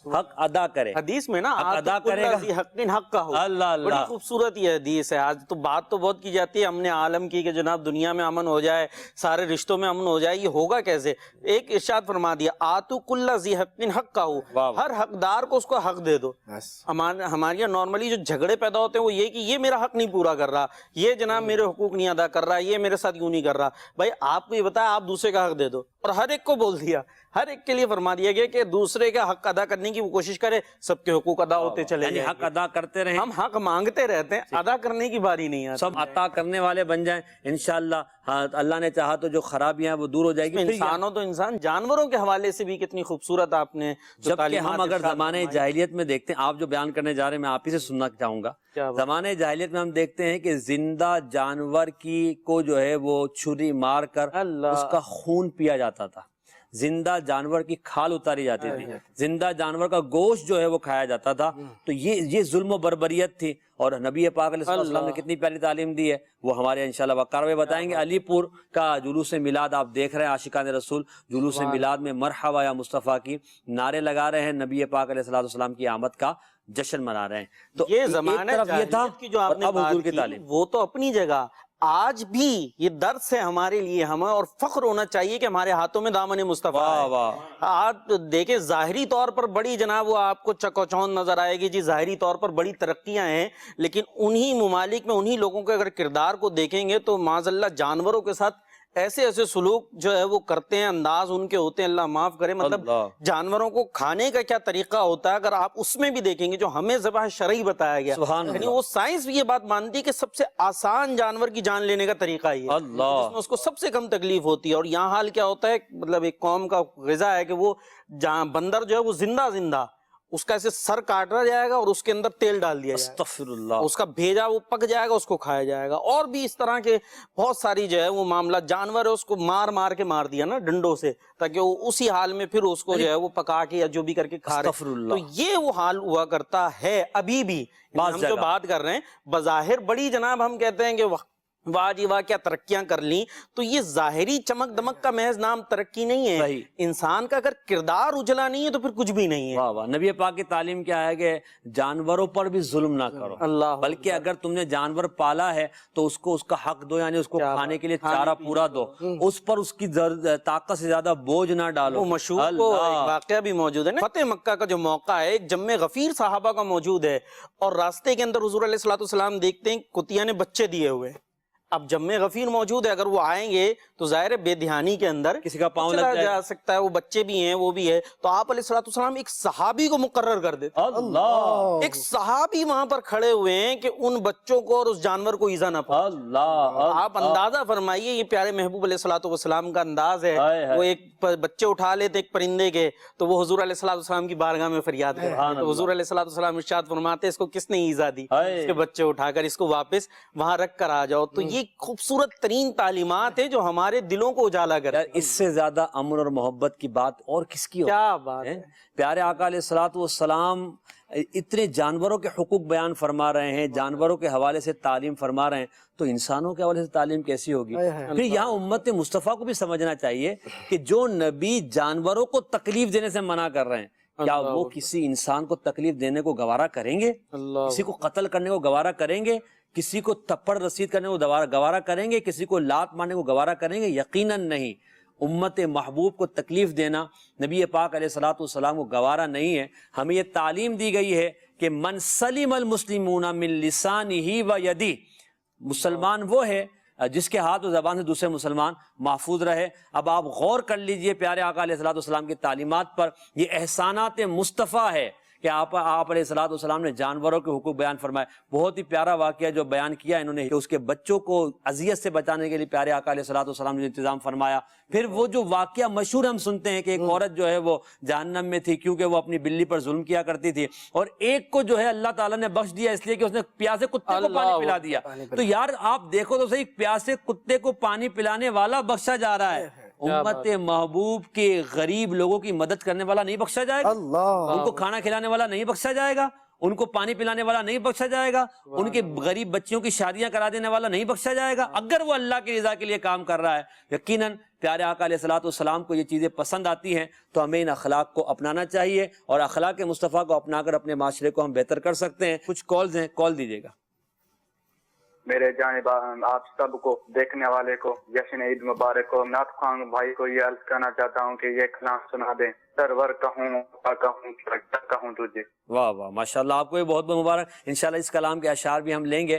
S2: حق ادا کرے۔
S5: حدیث میں نا
S2: ادا کرے گا
S5: حق کا ہو، بڑی خوبصورت یہ حدیث ہے۔ آج تو بات تو بہت کی جاتی ہے امن عالم کی کہ جناب دنیا میں امن ہو جائے، سارے رشتوں میں امن ہو جائے، یہ ہوگا کیسے؟ ایک ارشاد فرما دیا آتو کل ذی حق حق کا ہو، ہر حقدار کو اس کو حق دے دو۔ ہمارے یہاں نارملی جو جھگڑے پیدا ہوتے ہیں وہ یہ کہ یہ میرا حق نہیں پورا کر رہا، یہ جناب میرے حقوق نہیں ادا کر رہا، یہ میرے ساتھ یوں نہیں کر رہا۔ بھائی آپ کو یہ بتایا آپ دوسرے کا حق دے دو، اور ہر ایک کو بول دیا، ہر ایک کے لیے فرما دیا گیا کہ دوسرے کا حق ادا کرنے کی وہ کوشش کرے، سب کے حقوق ادا ہوتے چلے جائیں،
S2: حق ادا کرتے رہیں۔
S5: ہم حق مانگتے رہتے ہیں، ادا کرنے کی باری نہیں آتی،
S2: سب عطا کرنے والے بن جائیں انشاءاللہ۔ اللہ نے چاہا تو جو خرابیاں ہیں وہ دور ہو جائے گی۔
S5: انسانوں تو انسان، جانوروں کے حوالے سے بھی کتنی خوبصورت آپ نے،
S2: جبکہ ہم اگر زمانے جاہلیت میں دیکھتے ہیں، آپ جو بیان کرنے جا رہے ہیں میں آپ ہی سے سننا چاہوں گا۔ زمانے جاہلیت میں ہم دیکھتے ہیں کہ زندہ جانور کی کو جو ہے وہ چھری مار کر اس کا خون پیا جاتا تھا، زندہ جانور کی کھال اتاری جاتی تھی، زندہ جانور کا گوشت جو ہے وہ کھایا جاتا تھا. تو یہ ظلم و بربریت تھی. اور نبی پاک علیہ السلام نے کتنی پیاری تعلیم دی ہے وہ ہمارے انشاءاللہ وقار میں بتائیں گے. علی پور کا جلوس میلاد آپ دیکھ رہے ہیں، عاشقان رسول جلوس میلاد میں مرحبا یا مصطفیٰ کی نعرے لگا رہے ہیں، نبی پاک علیہ السلام کی آمد کا جشن منا رہے ہیں. تو
S5: یہ زمانہ جاہلیت کی جو آپ نے بات کی وہ تو اپنی جگہ، آج بھی یہ درس ہے ہمارے لیے، ہمیں اور فخر ہونا چاہیے کہ ہمارے ہاتھوں میں دامن مصطفیٰ ہے. آپ دیکھیں ظاہری طور پر بڑی جناب وہ آپ کو چکوچوند نظر آئے گی جی، ظاہری طور پر بڑی ترقیاں ہیں، لیکن انہی ممالک میں انہی لوگوں کے اگر کردار کو دیکھیں گے تو معاذ اللہ جانوروں کے ساتھ ایسے ایسے سلوک جو ہے وہ کرتے ہیں، انداز ان کے ہوتے ہیں، اللہ معاف کرے. مطلب جانوروں کو کھانے کا کیا طریقہ ہوتا ہے اگر آپ اس میں بھی دیکھیں گے جو ہمیں ذبح شرعی بتایا گیا، یعنی وہ سائنس بھی یہ بات مانتی ہے کہ سب سے آسان جانور کی جان لینے کا طریقہ ہی ہے، جس میں اس کو سب سے کم تکلیف ہوتی ہے. اور یہاں حال کیا ہوتا ہے، مطلب ایک قوم کا غذا ہے کہ وہ بندر جو ہے وہ زندہ اس کا ایسے سر کاٹا جائے گا اور اس کے اندر تیل ڈال دیا جائے گا،
S2: استغفر اللہ،
S5: اس کا بھیجا وہ پک جائے گا، اس کو کھایا جائے گا. اور بھی اس طرح کے بہت ساری جو ہے وہ معاملہ، جانور ہے اس کو مار کے مار دیا نا ڈنڈوں سے، تاکہ وہ اسی حال میں پھر اس کو جو ہے وہ پکا کے یا جو بھی کر کے کھا رہے. تو یہ وہ حال ہوا کرتا ہے ابھی بھی. ہم جو بات کر رہے ہیں بظاہر بڑی جناب ہم کہتے ہیں کہ واہ جی واہ کیا ترقیاں کر لیں، تو یہ ظاہری چمک دمک کا محض نام ترقی نہیں ہے. انسان کا اگر کردار اجلا نہیں ہے تو پھر کچھ بھی نہیں ہے.
S2: واہ واہ. نبی پاک کی تعلیم کیا ہے کہ جانوروں پر بھی ظلم نہ کرو، بلکہ اگر تم نے جانور پالا ہے تو اس کو اس کا حق دو، یعنی اس کو کھانے کے لیے چارہ پورا دو، اس پر اس کی طاقت سے زیادہ بوجھ نہ ڈالو.
S5: وہ مشہور واقعہ بھی موجود ہے نا، فتح مکہ کا جو موقع ہے، ایک جم غفیر صحابہ کا موجود ہے اور راستے کے اندر حضور علیہ السلام دیکھتے ہیں کتیا نے بچے دیے ہوئے. اب جم غفیر موجود ہے، اگر وہ آئیں گے تو ظاہر بے دھیانی کے اندر
S2: کسی کا پاؤں لگ
S5: جا سکتا ہے، وہ بچے بھی ہیں وہ بھی ہے. تو آپ علیہ السلام ایک صحابی کو مقرر کر دیتے،
S2: اللہ،
S5: ایک صحابی وہاں پر کھڑے ہوئے ہیں کہ ان بچوں کو اور اس جانور کو ایذا نہ پہنچے.
S2: اللہ،
S5: آپ اندازہ فرمائیے یہ پیارے محبوب علیہ السلام کا انداز ہے. وہ ایک بچے اٹھا لیتے ایک پرندے کے تو وہ حضور علیہ السلام کی بارگاہ میں فریاد کرتے، تو حضور علیہ السلام ارشاد فرماتے اس کو کس نے ایذا دی، اس کے بچے اٹھا کر اس کو واپس وہاں رکھ کر آ جاؤ. تو یہ خوبصورت ترین تعلیمات ہیں جو ہمارے دلوں کو اجالا کرتے ہیں.
S2: اس سے زیادہ امن اور محبت کی بات اور کس کی ہو؟
S5: کیا بات ہے.
S2: پیارے آقا علیہ السلام اتنے جانوروں کے حقوق بیان فرما رہے ہیں، جانوروں کے حوالے سے تعلیم فرما رہے ہیں، تو انسانوں کے حوالے سے تعلیم کیسی ہوگی؟ پھر یہاں امت مصطفیٰ کو بھی سمجھنا چاہیے کہ جو نبی جانوروں کو تکلیف دینے سے منع کر رہے ہیں، کیا وہ کسی انسان کو تکلیف دینے کو گوارا کریں گے؟ کسی کو قتل کرنے کو گوارا کریں گے؟ کسی کو تھپڑ رسید کرنے کو گوارا کریں گے؟ کسی کو لات مارنے کو گوارا کریں گے؟ یقیناً نہیں. امت محبوب کو تکلیف دینا نبی پاک علیہ السلام کو گوارا نہیں ہے. ہمیں یہ تعلیم دی گئی ہے کہ من سلم المسلمون من لسانہ و یدہ، مسلمان وہ ہے جس کے ہاتھ و زبان سے دوسرے مسلمان محفوظ رہے. اب آپ غور کر لیجئے پیارے آقا علیہ السلام کی تعلیمات پر، یہ احسانات مصطفیٰ ہے کہ آپ علیہ السلام نے جانوروں کے حقوق بیان فرمائے. بہت ہی پیارا واقعہ جو بیان کیا انہوں نے کہ اس کے بچوں کو اذیت سے بچانے کے لیے پیارے آقا علیہ السلام نے انتظام فرمایا. پھر وہ جو واقعہ مشہور ہم سنتے ہیں کہ ایک عورت جو ہے وہ جہنم میں تھی کیونکہ وہ اپنی بلی پر ظلم کیا کرتی تھی، اور ایک کو جو ہے اللہ تعالیٰ نے بخش دیا اس لیے کہ اس نے پیاسے کتے کو پانی پلا دیا. تو یار آپ دیکھو تو صحیح، پیاسے کتے کو پانی پلانے والا بخشا جا رہا ہے، امت محبوب کے غریب لوگوں کی مدد کرنے والا نہیں بخشا جائے گا، ان کو کھانا کھلانے والا نہیں بخشا جائے گا، ان کو پانی پلانے والا نہیں بخشا جائے گا، ان کے غریب بچیوں کی شادیاں کرا دینے والا نہیں بخشا جائے گا، اگر وہ اللہ کی رضا کے لیے کام کر رہا ہے. یقیناً پیارے آقا علیہ السلام کو یہ چیزیں پسند آتی ہیں، تو ہمیں ان اخلاق کو اپنانا چاہیے اور اخلاق مصطفیٰ کو اپنا کر اپنے معاشرے کو ہم بہتر کر سکتے ہیں. کچھ کالز ہیں، کال دیجیے گا.
S11: میرے جانب آپ سب کو دیکھنے والے کو جشن عید مبارک ہو. نعت خواں بھائی کو یہ عرض کرنا چاہتا ہوں کہ یہ کلام سنا دیں. سرور کہوں تجھے.
S2: واہ واہ، ماشاءاللہ، آپ کو یہ بہت بہت مبارک. انشاءاللہ اس کلام کے اشعار بھی ہم لیں گے.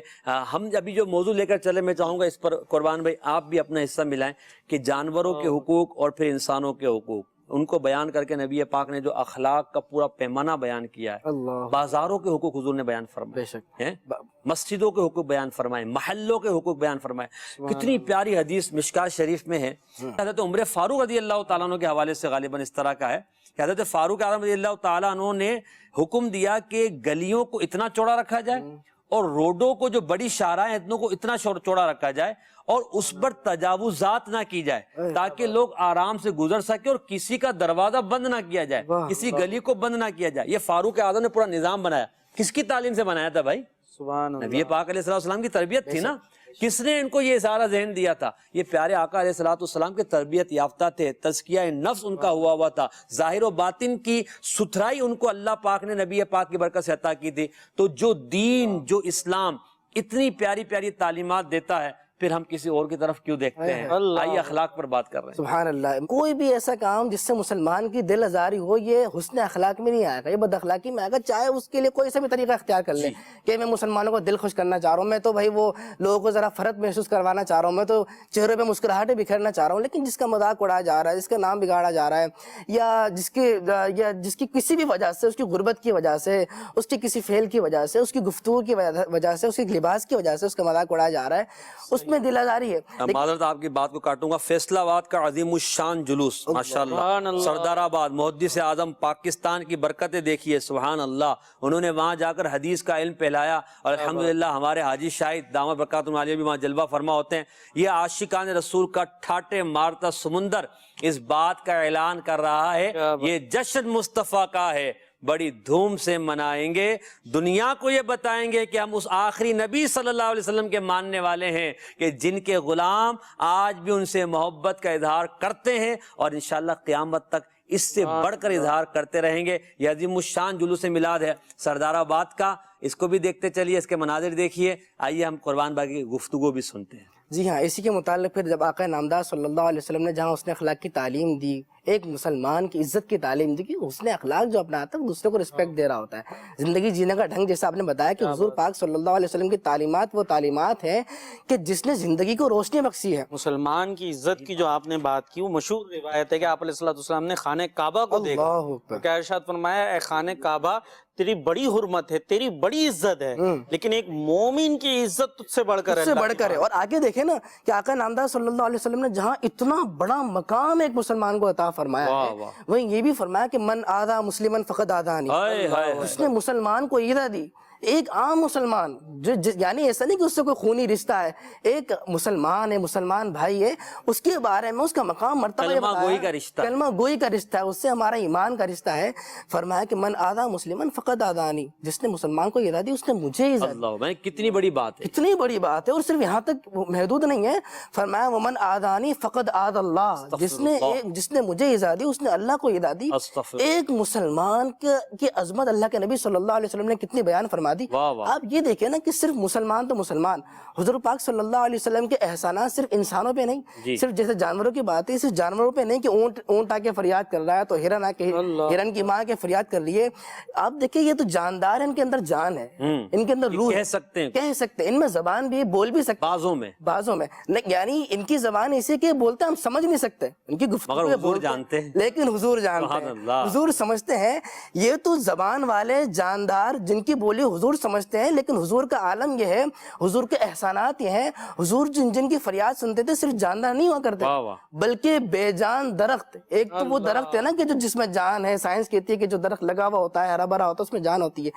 S2: ہم ابھی جو موضوع لے کر چلے، میں چاہوں گا اس پر قربان بھائی آپ بھی اپنا حصہ ملائیں کہ جانوروں کے حقوق اور پھر انسانوں کے حقوق، ان کو بیان کر کے نبی پاک نے جو اخلاق کا پورا پیمانہ بیان کیا ہے. بازاروں کے حقوق حضور نے بیان فرمائے، مسجدوں کے حقوق بیان فرمائے، محلوں کے حقوق بیان فرمائے. کتنی پیاری حدیث مشکات شریف میں ہے. حضرت عمر فاروق رضی اللہ تعالیٰ عنہ کے حوالے سے غالباً اس طرح کا ہے کہ حضرت فاروق اعظم رضی اللہ تعالیٰ عنہ نے حکم دیا کہ گلیوں کو اتنا چوڑا رکھا جائے اور روڈوں کو جو بڑی شاہراہیں اتنوں کو اتنا چوڑا رکھا جائے اور اس پر تجاوزات نہ کی جائے تاکہ لوگ آرام سے گزر سکے اور کسی کا دروازہ بند نہ کیا جائے، کسی گلی کو بند نہ کیا جائے۔ یہ فاروق اعظم نے پورا نظام بنایا، کس کی تعلیم سے بنایا تھا بھائی؟
S5: سبحان اللہ۔
S2: نبی پاک علیہ السلام کی تربیت تھی نا، کس نے ان کو یہ سارا ذہن دیا تھا؟ یہ پیارے آقا علیہ السلام کے تربیت یافتہ تھے، تزکیہ نفس ان کا ہوا تھا، ظاہر و باطن کی ستھرائی ان کو اللہ پاک نے نبی پاک کی برکت سے عطا کی تھی۔ تو جو دین، جو اسلام اتنی پیاری پیاری تعلیمات دیتا ہے، پھر ہم کسی اور کی طرف کیوں دیکھتے ہیں؟ آئیے اخلاق پر بات کر رہے ہیں۔
S4: سبحان اللہ، کوئی بھی ایسا کام جس سے مسلمان کی دل آزاری ہو، یہ حسن اخلاق میں نہیں آئے گا، یہ بد اخلاقی میں آئے گا، چاہے اس کے لیے کوئی سا بھی طریقہ اختیار کر لے کہ میں مسلمانوں کو دل خوش کرنا چاہ رہا ہوں، میں تو بھائی وہ لوگوں کو ذرا فرق محسوس کروانا چاہ رہا ہوں، میں تو چہرے پہ مسکراہٹیں بکھیرنا چاہ رہا ہوں، لیکن جس کا مذاق اڑایا جا رہا ہے، جس کا نام بگاڑا جا رہا ہے، یا جس کی کسی بھی وجہ سے، اس کی غربت کی وجہ سے، اس کی کسی فعل کی وجہ سے، اس کی گفتگو کی وجہ سے، اس کے لباس کی وجہ سے اس کا مذاق اڑایا جا رہا ہے، اس میں دل آزاری ہے۔
S2: معذرت آپ کی بات کو کاٹوں گا، فیصلہ آباد کا عظیم الشان جلوس، ماشاءاللہ، سردار آباد، محدث اعظم پاکستان کی برکتیں دیکھیے، سبحان اللہ، انہوں نے وہاں جا کر حدیث کا علم پھیلایا، اور الحمدللہ ہمارے حاجی شاہد دامت برکاتہم عالیہ بھی وہاں جلوہ فرما ہوتے ہیں۔ یہ عاشقان رسول کا ٹھاٹے مارتا سمندر اس بات کا اعلان کر رہا ہے، یہ جشن مصطفیٰ کا ہے، بڑی دھوم سے منائیں گے، دنیا کو یہ بتائیں گے کہ ہم اس آخری نبی صلی اللہ علیہ وسلم کے ماننے والے ہیں کہ جن کے غلام آج بھی ان سے محبت کا اظہار کرتے ہیں، اور انشاءاللہ قیامت تک اس سے بڑھ کر اظہار کرتے رہیں گے۔ یہ عظیم الشان جلوس میلاد ہے سردار آباد کا، اس کو بھی دیکھتے چلیے، اس کے مناظر دیکھیے۔ آئیے ہم قربان بھائی کی گفتگو بھی سنتے ہیں۔
S4: جی ہاں، اسی کے متعلق پھر جب آقا نامدار صلی اللہ علیہ وسلم نے جہاں حسن اخلاق کی تعلیم دی، ایک مسلمان کی عزت کی تعلیم دی کہ حسن اخلاق جو اپناتا ہے وہ دوسرے کو رسپیکٹ دے رہا ہوتا ہے، زندگی جینے کا ڈھنگ، جیسا آپ نے بتایا کہ حضور پاک صلی اللہ علیہ وسلم کی تعلیمات وہ تعلیمات ہیں کہ جس نے زندگی کو روشنی بخشی ہے۔
S5: مسلمان کی عزت کی جو آپ نے بات کی، وہ مشہور روایت ہے کہ آپ علیہ السلام نے خانہ کعبہ کو دیکھا، کیا ارشاد فرمایا، اے خانہ کعبہ تیری بڑی حرمت ہے، تیری بڑی عزت ہے، لیکن ایک مومن کی عزت تجھ سے بڑھ کر
S4: ہے۔ اور آگے دیکھیں نا کہ آقا نامدار صلی اللہ علیہ وسلم نے جہاں اتنا بڑا مقام ایک مسلمان کو عطا فرمایا ہے، وہیں یہ بھی فرمایا کہ من آذا مسلمن فقد آذانی، اس نے مسلمان کو ایذا دی۔ ایک عام مسلمان یعنی ایسا نہیں کہ اس سے کوئی خونی رشتہ ہے، ایک مسلمان ہے، مسلمان بھائی ہے، اس کے بارے میں اس کا مقام مرتبہ
S2: کلمہ گوئی کا رشتہ،
S4: کلمہ گوئی کا رشتہ ہے، اس سے ہمارا ایمان کا رشتہ ہے۔ فرمایا کہ من آذا مسلمن فقد آذانی، جس نے مسلمان کو ایذا دی اس نے مجھے ایذا دی۔
S2: اللہ، میں کتنی بڑی بات ہے،
S4: کتنی بڑی بات ہے، اور صرف یہاں تک محدود نہیں ہے، فرمایا ومن آذانی فقد آذ اللہ، جس نے مجھے ایذا دی اس نے اللہ کو ایذا دی۔ ایک مسلمان کی عظمت اللہ کے نبی صلی اللہ علیہ وسلم نے کتنی بیان فرما دی۔ آپ یہ دیکھیں نا کہ صرف مسلمان تو مسلمان، حضور پاک صلی اللہ علیہ وسلم کے احسانات صرف انسانوں پہ نہیں، صرف جیسے جانوروں کی بات ہے، صرف جانوروں پہ نہیں کہ اونٹ آ کے فریاد کر رہا ہے تو ہرن آ کے، ہرن کی ماں کے فریاد کر رہی ہے۔ آپ دیکھیں یہ تو جاندار ہے، ان کے اندر جان ہے، ان کے اندر روح، کہہ سکتے ہیں، ان میں زبان بھی بول بھی سکتے، بازوں میں یعنی ان کی زبان ایسی کہ بولتے ہم سمجھ نہیں سکتے ان کی گفتگو جانتے ہیں، لیکن حضور جانتے ہیں، حضور سمجھتے ہیں۔ یہ تو زبان والے جاندار جن کی بولی حضور سمجھتے ہیں، لیکن حضور کا عالم یہ ہے، حضور کے احسانات یہ ہیں، حضور جن کی فریاد سنتے تھے صرف جاندار نہیں ہوا کرتے بلکہ بے جان درخت۔ ایک تو وہ درخت ہے نا کہ جس میں جان ہے، سائنس کہتی ہے کہ جو درخت لگا ہوا ہوتا ہے، ہرا بھرا ہوتا ہے، اس میں جان ہوتی ہے،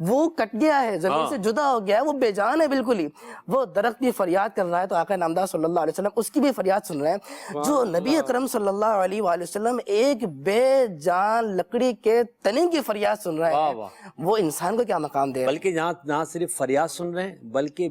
S4: وہ کٹ گیا ہے، زمین سے جدا ہو گیا ہے، وہ بے جان ہے بالکل ہی، وہ درخت بھی فریاد کر رہا ہے تو آقا نامدار صلی اللہ علیہ وسلم اس کی بھی فریاد سن رہے ہیں۔ جو نبی اکرم صلی اللہ علیہ وآلہ وسلم ایک بے جان لکڑی کے تنے کی فریاد سن رہے ہیں، وہ انسان کو کیا مقام دے؟
S2: بلکہ نہ صرف فریاد سن رہے ہیں بلکہ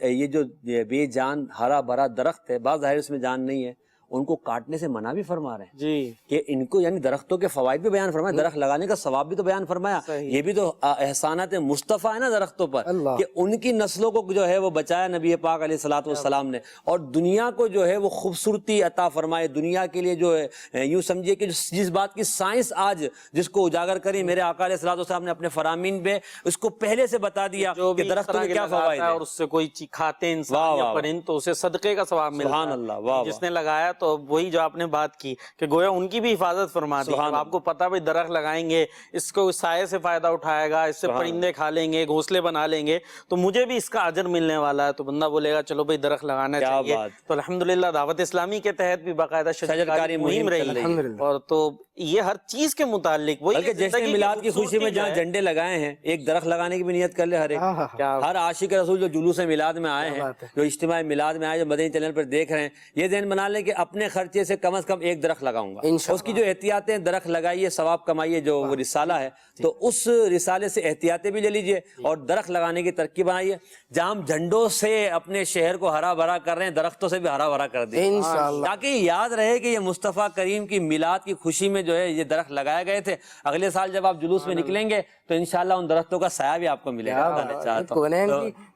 S2: یہ جو بے جان ہرا بھرا درخت ہے، بعض ظاہر اس میں جان نہیں ہے، ان کو کاٹنے سے منع بھی فرما رہے ہیں
S5: جی،
S2: کہ ان کو یعنی درختوں کے فوائد بھی بیان فرمایا، درخت لگانے کا ثواب بھی تو بیان فرمایا، یہ بھی تو احسانات مصطفیٰ ہے نا درختوں پر، کہ ان کی نسلوں کو جو ہے وہ بچایا نبی پاک علیہ الصلوۃ والسلام نے، اور دنیا کو جو ہے وہ خوبصورتی عطا فرمائے، دنیا کے لیے جو ہے یوں سمجھیے کہ جس بات کی سائنس آج جس کو اجاگر کری، میرے آقا علیہ الصلوۃ والسلام نے اپنے فرامین میں اس کو پہلے سے بتا دیا کہ درختوں کے کیا فوائد ہیں،
S5: اور اس سے کوئی کھاتے انسان یا پرند تو اسے صدقے کا ثواب ملتا ہے،
S2: سبحان اللہ،
S5: جس نے لگایا تو وہی جو آپ نے بات کی کہ گویا ان کی بھی حفاظت فرما دی. اب آپ کو پتا بھائی درخت لگائیں گے, اس کو سائے سے فائدہ اٹھائے گا, اس سے پرندے کھا لیں گے, گھونسلے بنا لیں گے, تو مجھے بھی اس کا اجر ملنے والا ہے. تو بندہ بولے گا چلو بھائی درخت لگانا چاہیے. تو الحمدللہ دعوت اسلامی کے تحت بھی باقاعدہ شجرکاری مہم رہی, اور تو یہ ہر چیز کے متعلق وہی
S2: بلکہ جشن میلاد کی خوشی میں جہاں جھنڈے لگائے ہیں, ایک درخت لگانے کی بھی نیت کر لے ہر ایک. ہر عاشق رسول جو جلوس میلاد میں آئے ہیں, جو اجتماع میلاد میں آئے, جو مدنی چینل پر دیکھ رہے ہیں, یہ ذہن بنا لیں کہ اپنے خرچے سے کم از کم ایک درخت لگاؤں گا. اس کی جو احتیاطیں, درخت لگائیے ثواب کمائیے, جو وہ رسالہ ہے, تو اس رسالے سے احتیاطیں بھی لے لیجئے اور درخت لگانے کی ترکیب بنائیے. جہاں ہم جھنڈوں سے اپنے شہر کو ہرا بھرا کر رہے ہیں, درختوں سے بھی ہرا بھرا کر دیں, تاکہ یاد رہے کہ یہ مصطفیٰ کریم کی میلاد کی خوشی میں جو ہے یہ درخت لگائے گئے تھے. اگلے سال جب آپ جلوس میں نکلیں گے تو انشاءاللہ ان درختوں کا سایہ بھی آپ کو ملے گا.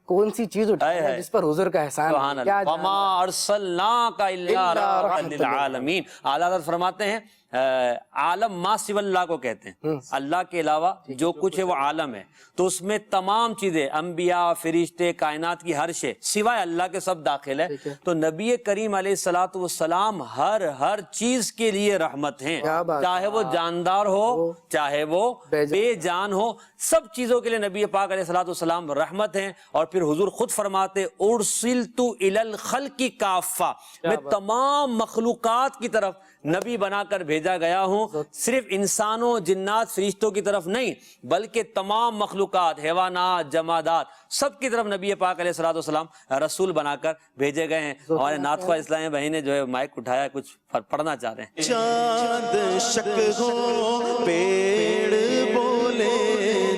S4: کون سی چیز اٹھائے جس پر حضور کا احسان ہے.
S2: وما ارسلناک الا رحمۃ للعالمین. اعلیٰ حضرت فرماتے ہیں عالم ما سوی اللہ کو کہتے ہیں, اللہ کے علاوہ جو کچھ ہے وہ عالم ہے. تو اس میں تمام چیزیں, انبیاء, فرشتے, کائنات کی ہر شے سوائے اللہ کے سب داخل ہے. تو نبی کریم علیہ الصلوۃ والسلام ہر چیز کے لیے رحمت ہیں, چاہے وہ جاندار ہو چاہے وہ بے جان ہو, سب چیزوں کے لیے نبی پاک علیہ الصلوۃ والسلام رحمت ہیں. اور پھر حضور خود فرماتے ارسلت الی الخلق کافہ, میں تمام مخلوقات کی طرف نبی بنا کر بھیجا گیا ہوں, صرف انسانوں, جنات, فرشتوں کی طرف نہیں, بلکہ تمام مخلوقات, حیوانات, جمادات, سب کی طرف نبی پاک علیہ الصلوۃ والسلام رسول بنا کر بھیجے گئے ہیں. ہمارے نعت خواہ اسلامی بھائی نے جو ہے مائک اٹھایا, کچھ پڑھنا چاہ رہے ہیں.
S10: چاند شک ہو, پیڑ بولے,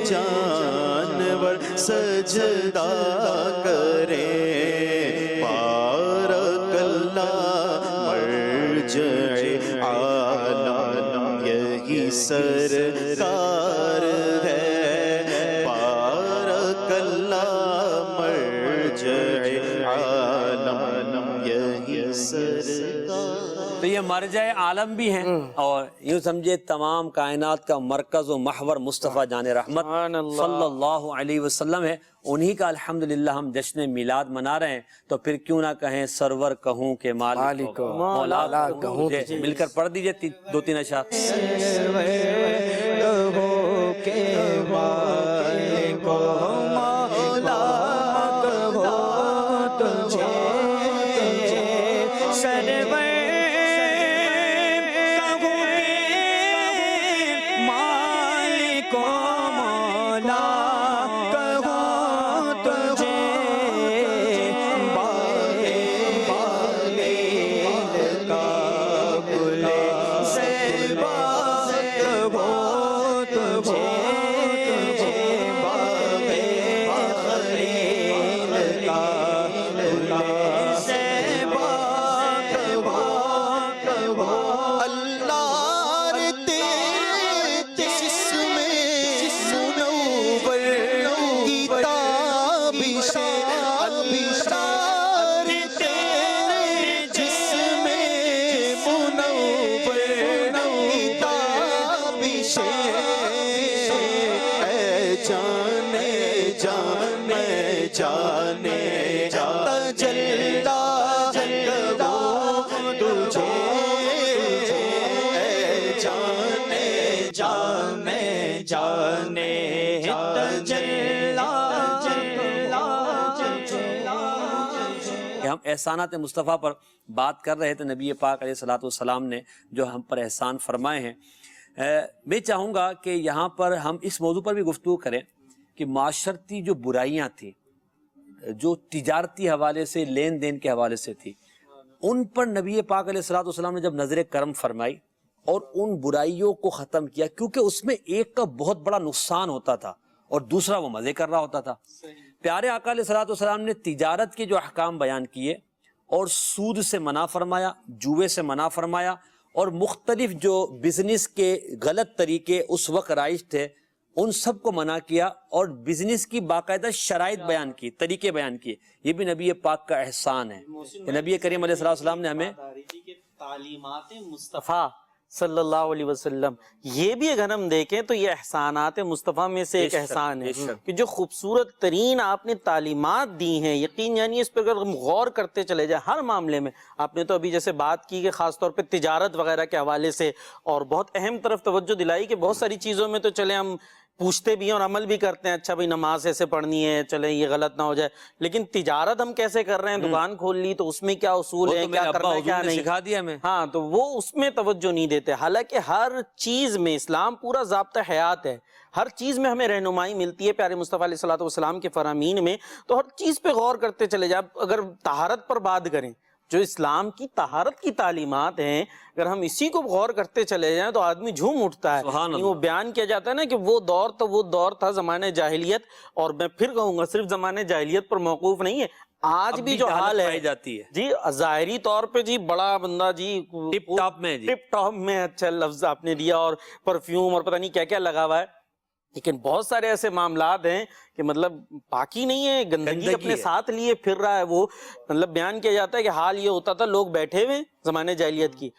S10: جانور سجدہ کرے, بارک اللہ مرجع عالم یہی سرکار ہے, بارک اللہ مرجع عالم یہی سرکار.
S2: تو یہ مرجع عالم بھی ہیں, اور یوں سمجھے تمام کائنات کا مرکز و محور مصطفیٰ جان رحمت صلی اللہ علیہ وسلم ہے. انہی کا الحمدللہ ہم جشن میلاد منا رہے ہیں. تو پھر کیوں نہ کہیں سرور کہوں کہ مالک مولا کہوں. مل کر پڑھ دیجئے 2-3 اشعار.
S3: کہو کہ مالک مولا کہو تجھے, سرور
S2: کہ ہم احسانات مصطفیٰ پر بات کر رہے تھے. نبی پاک علیہ الصلوۃ والسلام نے جو ہم پر احسان فرمائے ہیں, میں چاہوں گا کہ یہاں پر ہم اس موضوع پر بھی گفتگو کریں کہ معاشرتی جو برائیاں تھیں, جو تجارتی حوالے سے, لین دین کے حوالے سے تھی, ان پر نبی پاک علیہ الصلوۃ والسلام نے جب نظر کرم فرمائی اور ان برائیوں کو ختم کیا, کیونکہ اس میں ایک کا بہت بڑا نقصان ہوتا تھا اور دوسرا وہ مزے کر رہا ہوتا تھا. پیارے آقا علیہ الصلوۃ والسلام نے تجارت کے جو احکام بیان کیے اور سود سے منع فرمایا, جوئے سے منع فرمایا, اور مختلف جو بزنس کے غلط طریقے اس وقت رائج تھے ان سب کو منع کیا, اور بزنس کی باقاعدہ شرائط بیان کی, طریقے بیان کیے. یہ بھی نبی پاک کا احسان ہے کہ نبی کریم علیہ الصلوۃ والسلام نے ہمیں
S5: تعلیمات مصطفیٰ صلی اللہ علیہ وسلم. یہ بھی اگر ہم دیکھیں تو یہ احسانات مصطفیٰ میں سے ایک احسان ہے کہ جو خوبصورت ترین آپ نے تعلیمات دی ہیں، یقین یعنی اس پر اگر ہم غور کرتے چلے جائیں ہر معاملے میں. آپ نے تو ابھی جیسے بات کی کہ خاص طور پہ تجارت وغیرہ کے حوالے سے، اور بہت اہم طرف توجہ دلائی کہ بہت ساری چیزوں میں تو چلے ہم پوچھتے بھی ہیں اور عمل بھی کرتے ہیں، اچھا بھائی نماز ایسے پڑھنی ہے، چلیں یہ غلط نہ ہو جائے، لیکن تجارت ہم کیسے کر رہے ہیں، دکان کھول لی تو اس میں کیا اصول ہے، کیا کرنا ہے کیا نہیں،
S2: سکھا دیا ہمیں.
S5: ہاں تو وہ اس میں توجہ نہیں دیتے. حالانکہ ہر چیز میں اسلام پورا ضابطہ حیات ہے، ہر چیز میں ہمیں رہنمائی ملتی ہے پیارے مصطفیٰ علیہ الصلوۃ والسلام کے فرامین میں. تو ہر چیز پہ غور کرتے چلے جائیں. اگر طہارت پر بات کریں، جو اسلام کی طہارت کی تعلیمات ہیں، اگر ہم اسی کو غور کرتے چلے جائیں تو آدمی جھوم اٹھتا ہے. وہ بیان کیا جاتا ہے نا کہ وہ دور تھا زمانہ جاہلیت، اور میں پھر کہوں گا صرف زمانہ جاہلیت پر موقوف نہیں ہے، آج بھی جو حال ہے جی ظاہری طور پہ جی بڑا بندہ جی ٹپ ٹاپ میں اچھا لفظ آپ نے دیا، اور پرفیوم اور پتہ نہیں کیا کیا لگا ہوا ہے، لیکن بہت سارے ایسے معاملات ہیں کہ مطلب پاکی نہیں ہے، گندگی اپنے ساتھ لیے پھر رہا ہے. وہ مطلب بیان کیا جاتا ہے کہ حال یہ ہوتا تھا، لوگ بیٹھے ہوئے زمانے جاہلیت کی،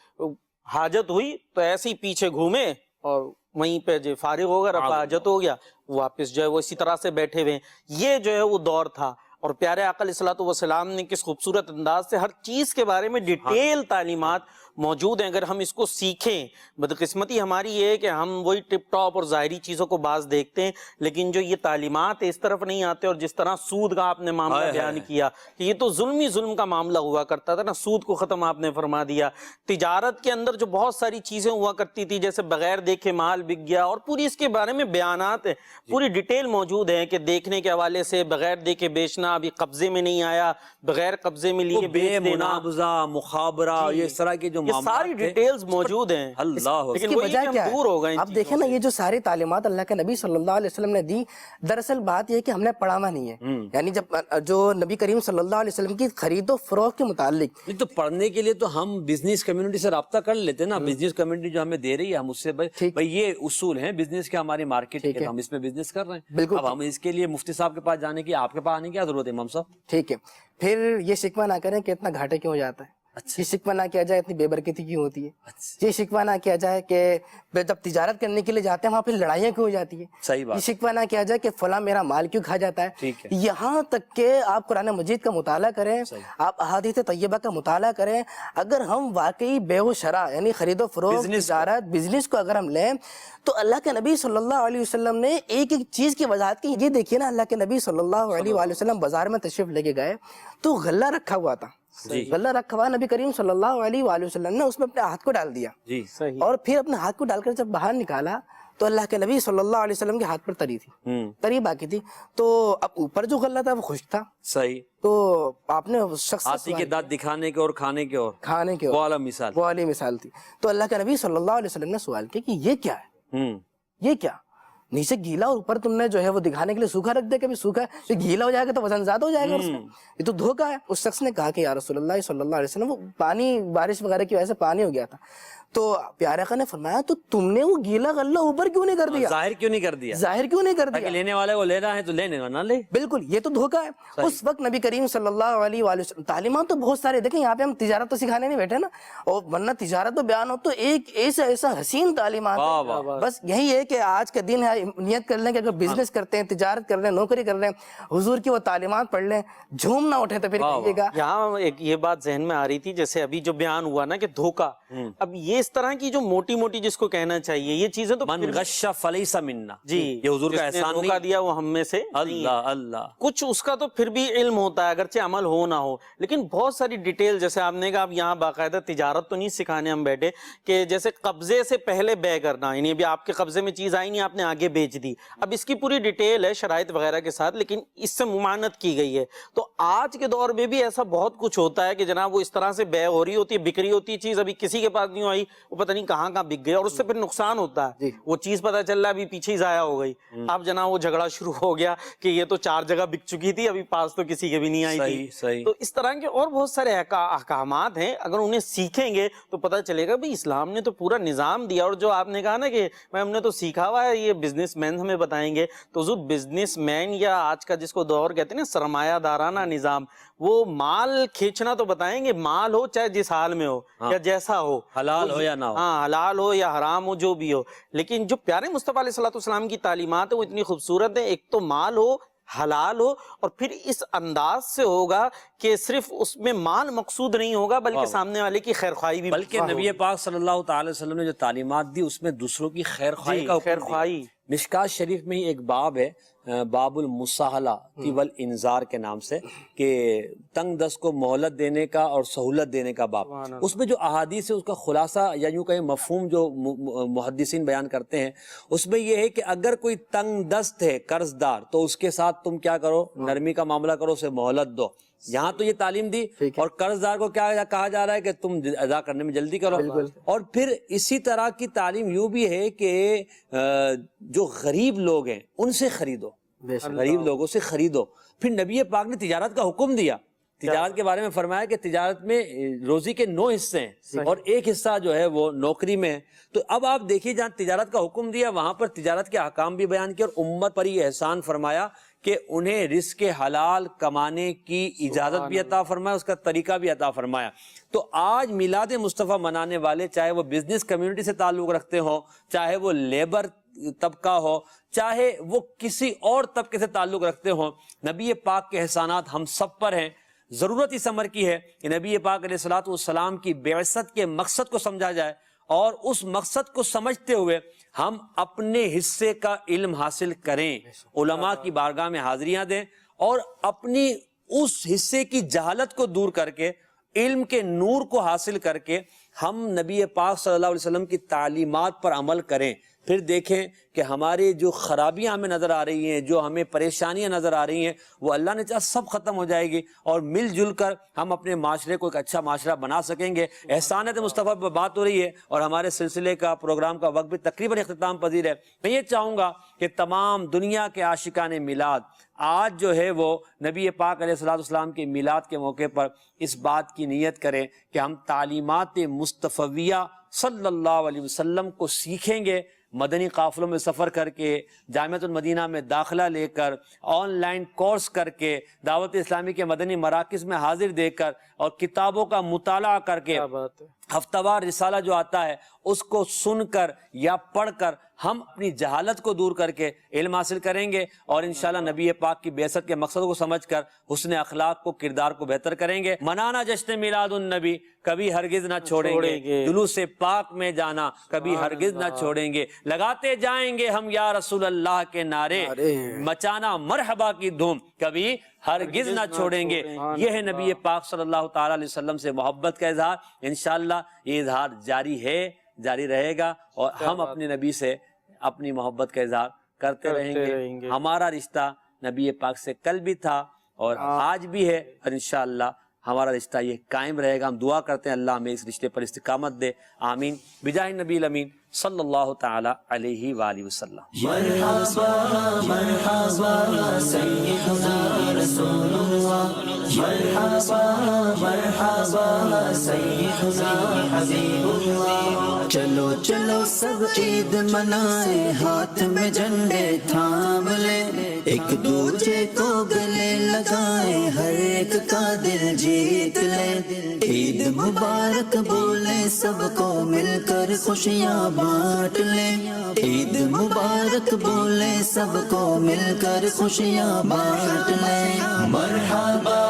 S5: حاجت ہوئی تو ایسے ہی پیچھے گھومے اور وہیں پہ جو فارغ ہو گیا، رفع حاجت ہو گیا، واپس جو ہے وہ اسی طرح سے بیٹھے ہوئے. یہ جو ہے وہ دور تھا. اور پیارے آقا علیہ الصلوۃ والسلام نے کس خوبصورت انداز سے ہر چیز کے بارے میں ڈیٹیل تعلیمات موجود ہیں. اگر ہم اس کو سیکھیں، بدقسمتی ہماری یہ ہے کہ ہم وہی ٹپ ٹاپ اور ظاہری چیزوں کو بعض دیکھتے ہیں، لیکن جو یہ تعلیمات اس طرف نہیں آتے. اور جس طرح سود کا آپ نے معاملہ بیان کیا کہ یہ تو ظلم کا معاملہ ہوا کرتا تھا نا، سود کو ختم آپ نے فرما دیا. تجارت کے اندر جو بہت ساری چیزیں ہوا کرتی تھی، جیسے بغیر دیکھے مال بک گیا، اور پوری اس کے بارے میں بیانات ہیں، پوری ڈیٹیل موجود ہیں کہ دیکھنے کے حوالے سے بغیر دیکھے بیچنا، ابھی قبضے میں نہیں آیا، بغیر قبضے میں لیے بیچ دینا،
S2: مخابرہ، یہ اس طرح کے جو
S5: ساری ڈیٹیلز موجود ہیں.
S4: اس کی وجہ کیا ہے؟ اب دیکھیں نا، یہ جو ساری تعلیمات اللہ کے نبی صلی اللہ علیہ وسلم نے دی، دراصل بات یہ ہے کہ ہم نے پڑھا ہوا نہیں ہے. یعنی جب جو نبی کریم صلی اللہ علیہ وسلم کی خرید و فروخت کے متعلق،
S2: تو پڑھنے کے لیے تو ہم بزنس کمیونٹی سے رابطہ کر لیتے ہیں نا. بزنس کمیونٹی جو ہمیں دے رہی ہے، ہم اس سے بھائی یہ اصول ہیں بزنس کے، ہماری مارکیٹ کے، ہم اس میں بزنس کر رہے ہیں. بالکل. اب ہم اس کے لیے مفتی صاحب کے پاس جانے کی، آپ کے پاس آنے کی کیا ضرورت ہے امام صاحب؟
S4: ٹھیک ہے. پھر یہ شکوہ نہ کریں کہ اتنا گھاٹے کیوں ہو جاتا ہے، یہ شکوہ نہ کیا جائے اتنی بے برکتی کیوں ہوتی ہے، یہ شکوہ نہ کیا جائے کہ جب تجارت کرنے کے لیے جاتے ہیں وہاں پہ لڑائیاں کیوں ہو جاتی ہیں،
S2: صحیح بات.
S4: یہ شکوہ نہ کیا جائے کہ فلاں میرا مال کیوں کھا جاتا ہے. یہاں تک کہ آپ قرآن مجید کا مطالعہ کریں، آپ احادیث طیبہ کا مطالعہ کریں. اگر ہم واقعی بیع و شراء یعنی خرید و فروخت، تجارت، بزنس کو اگر ہم لیں تو اللہ کے نبی صلی اللہ علیہ وسلم نے ایک ایک چیز کی وضاحت کی. یہ دیکھیے نا، اللہ کے نبی صلی اللہ علیہ وآلہ وسلم بازار میں تشریف لے کے گئے تو غلہ رکھا ہوا تھا، غلہ رکھا ہوا، نبی کریم صلی اللہ علیہ وآلہ وسلم نے اس میں اپنے ہاتھ کو ڈال دیا، اور پھر اپنے ہاتھ کو ڈال کر جب باہر نکالا تو اللہ کے نبی صلی اللہ علیہ وسلم کے ہاتھ پر تری تھی، تری باقی تھی. تو اب اوپر جو غلہ تھا وہ خشک تھا.
S2: صحیح.
S4: تو آپ نے اس شخص
S2: ہاتھی کے دانت دکھانے کے اور کھانے کے، اور وہ والی مثال
S4: تھی. تو اللہ کے نبی صلی اللہ علیہ وسلم نے سوال کیا کہ یہ کیا ہے، یہ کیا نیچے گیلا اور اوپر تم نے جو ہے وہ دکھانے کے لیے سوکھا رکھ دیا، کبھی سوکھا ہے تو گیلا ہو جائے گا تو وزن زیادہ ہو جائے گا، یہ تو دھوکا ہے. اس شخص نے کہا کہ یا رسول اللہ صلی اللہ علیہ وسلم، وہ پانی بارش وغیرہ کی وجہ سے پانی ہو گیا تھا. تو پیارے آقا نے فرمایا تو تم نے وہ گیلا غلہ اوپر کیوں نہیں کر دیا،
S2: ظاہر کیوں نہیں کر دیا،
S4: ظاہر کیوں نہیں کر دیا،
S2: لینے والے کو لینا ہے تو لینے کا نہ لے.
S4: بالکل، یہ تو دھوکا ہے. اس وقت نبی کریم صلی اللہ علیہ وآلہ وسلم تعلیمات تو بہت سارے، دیکھیں یہاں پہ ہم تجارت تو سکھانے نہیں بیٹھے نا، اور ورنہ تجارت تو بیان ہو تو ایک ایسا حسین تعلیمات ہے. بس یہی ہے کہ آج کے دن ہے، نیت کر لیں کہ اگر بزنس کرتے ہیں، تجارت کر رہے ہیں، نوکری کر رہے ہیں، حضور کی وہ تعلیمات پڑھ لیں، جھوم نہ اٹھے تو پھر کہیے گا.
S5: یہاں ایک یہ بات ذہن میں آ رہی تھی، جیسے ابھی جو بیان ہوا نا کہ دھوکا، اب یہ اس طرح کی جو موٹی موٹی جس کو کہنا چاہیے یہ چیزیں تو
S2: من غش فلیس منا،
S5: جی
S2: یہ حضور کا احسان نہیں،
S5: دھوکا دیا وہ ہم میں سے
S2: اللہ.
S5: کچھ اس کا تو پھر بھی علم ہوتا ہے، اگرچہ عمل ہو نہ ہو، لیکن بہت ساری ڈیٹیل، جیسے آپ نے کہا اب یہاں باقاعدہ تجارت تو نہیں سکھانے ہم بیٹھے، کہ جیسے قبضے سے پہلے بے کرنا، یعنی ابھی آپ کے قبضے میں چیز آئی نہیں، آپ نے آگے بیچ دی، اب اس کی پوری ڈیٹیل ہے شرائط وغیرہ کے ساتھ، لیکن اس سے ممانعت کی گئی ہے. تو آج کے دور میں بھی ایسا بہت کچھ ہوتا ہے کہ جناب وہ اس طرح سے بے ہو رہی ہوتی ہے، بک رہی ہوتی ہے چیز، ابھی کسی کے پاس نہیں آئی، وہ پتہ نہیں کہاں بک گئی، اور اس سے پھر نقصان ہوتا ہے. وہ چیز پتہ چل رہا ہے ابھی پیچھے ہی ضائع ہو گئی، اب جناب وہ جھگڑا شروع ہو گیا کہ یہ تو 4 جگہ بک چکی تھی، ابھی پاس تو کسی کے بھی نہیں آئی تھی. تو اس طرح کے اور بہت سارے احکامات ہیں، اگر انہیں سیکھیں گے تو پتہ چلے گا بھئی اسلام نے تو پورا نظام دیا. اور جو آپ نے کہا نا کہ ہم نے تو سیکھا ہوا ہے، یہ بزنس بزنس مین ہمیں بتائیں گے. تو حضور بزنس مین یا آج کا جس کو دور کہتے ہیں نا سرمایہ دارانہ نظام, وہ مال کھینچنا تو بتائیں گے, مال ہو چاہے جس حال میں ہو یا جیسا ہو,
S2: حلال ہو یا نہ ہو,
S5: ہاں حلال ہو یا حرام ہو, جو بھی ہو. لیکن جو پیارے مصطفیٰ علیہ الصلوۃ والسلام کی تعلیمات ہیں وہ اتنی خوبصورت ہیں. ایک تو مال ہو, حلال ہو, اور پھر اس انداز سے ہوگا کہ صرف اس میں مال مقصود نہیں ہوگا بلکہ سامنے والے کی خیر خواہی بھی,
S2: بلکہ نبی پاک صلی اللہ تعالی وسلم نے جو تعلیمات دی اس میں دوسروں کی خیر خواہی کا
S5: خیر خواہی.
S2: مشکات شریف میں ہی ایک باب ہے, باب المصاہلہ والانذار کے نام سے, کہ تنگ دست کو مہلت دینے کا اور سہولت دینے کا باب. اس میں جو احادیث ہے اس کا خلاصہ یا یوں کہیں مفہوم جو محدثین بیان کرتے ہیں, اس میں یہ ہے کہ اگر کوئی تنگ دست ہے قرض دار تو اس کے ساتھ تم کیا کرو, نرمی کا معاملہ کرو, اسے مہلت دو. یہاں تو یہ تعلیم دی, اور قرض دار کو کیا کہا جا رہا ہے کہ تم ادا کرنے میں جلدی کرو. اور پھر اسی طرح کی تعلیم یوں بھی ہے کہ جو غریب لوگ ہیں ان سے خریدو, غریب لوگوں سے خریدو. پھر نبی پاک نے تجارت کا حکم دیا, تجارت کے بارے میں فرمایا کہ تجارت میں روزی کے 9 حصے ہیں اور ایک حصہ جو ہے وہ نوکری میں ہے. تو اب آپ دیکھیے جہاں تجارت کا حکم دیا وہاں پر تجارت کے احکام بھی بیان کیا, اور امت پر یہ احسان فرمایا کہ انہیں رزق حلال کمانے کی اجازت بھی عطا فرمایا, اس کا طریقہ بھی عطا فرمایا. تو آج میلاد مصطفیٰ منانے والے, چاہے وہ بزنس کمیونٹی سے تعلق رکھتے ہوں, چاہے وہ لیبر طبقہ ہو, چاہے وہ کسی اور طبقے سے تعلق رکھتے ہوں, نبی پاک کے احسانات ہم سب پر ہیں. ضرورت اس امر کی ہے کہ نبی پاک علیہ الصلوۃ والسلام کی بعثت کے مقصد کو سمجھا جائے, اور اس مقصد کو سمجھتے ہوئے ہم اپنے حصے کا علم حاصل کریں, علماء کی بارگاہ میں حاضریاں دیں, اور اپنی اس حصے کی جہالت کو دور کر کے علم کے نور کو حاصل کر کے ہم نبی پاک صلی اللہ علیہ وسلم کی تعلیمات پر عمل کریں. پھر دیکھیں کہ ہماری جو خرابیاں ہمیں نظر آ رہی ہیں, جو ہمیں پریشانیاں نظر آ رہی ہیں, وہ اللہ نے چاہا سب ختم ہو جائے گی, اور مل جل کر ہم اپنے معاشرے کو ایک اچھا معاشرہ بنا سکیں گے. احسانات مصطفیٰ پر بات ہو رہی ہے اور ہمارے سلسلے کا پروگرام کا وقت بھی تقریباً اختتام پذیر ہے. میں یہ چاہوں گا کہ تمام دنیا کے عاشقان میلاد آج جو ہے وہ نبی پاک علیہ الصلوۃ والسلام کے میلاد کے موقع پر اس بات کی نیت کریں کہ ہم تعلیمات مصطفیہ صلی اللہ علیہ وسلم کو سیکھیں گے, مدنی قافلوں میں سفر کر کے, جامعۃ المدینہ میں داخلہ لے کر, آن لائن کورس کر کے, دعوت اسلامی کے مدنی مراکز میں حاضر دے کر, اور کتابوں کا مطالعہ کر کے, ہفتہ وار رسالہ جو آتا ہے اس کو سن کر یا پڑھ کر ہم اپنی جہالت کو دور کر کے علم حاصل کریں گے, اور انشاءاللہ نبی پاک کی بعثت کے مقصد کو سمجھ کر حسن اخلاق کو, کردار کو بہتر کریں گے. منانا جشن میلاد النبی کبھی ہرگز نہ چھوڑیں گے, جلوس پاک میں جانا کبھی ہرگز نہ چھوڑیں گے, لگاتے جائیں گے ہم یا رسول اللہ کے نعرے, مچانا مرحبا کی دھوم کبھی ہرگز نہ چھوڑیں گے. یہ ہے نبی پاک صلی اللہ تعالی علیہ وسلم سے محبت کا اظہار. انشاءاللہ یہ اظہار جاری ہے, جاری رہے گا, اور ہم اپنے نبی سے اپنی محبت کا اظہار کرتے رہیں گے. ہمارا رشتہ نبی پاک سے کل بھی تھا اور آج بھی ہے, اور انشاءاللہ ہمارا رشتہ یہ قائم رہے گا. ہم دعا کرتے ہیں اللہ ہمیں اس رشتے پر استقامت دے, آمین, بجاہ نبی الامین صلی اللہ تعالی علیہ وآلہ وسلم.
S1: مرحبا مرحبا سیدنا رسول اللہ, مرحبا مرحبا سیدنا حبیب اللہ.
S12: چلو چلو سب عید منائے, ہاتھ میں جھنڈے تھام لے, ایک دوسرے کو گلے لگائے, ہر ایک کا دل جیت لے. عید مبارک بولے سب کو مل کر خوشیاں بانٹ لے, عید مبارک بولے سب کو مل کر خوشیاں بانٹ لے.
S1: مرحبا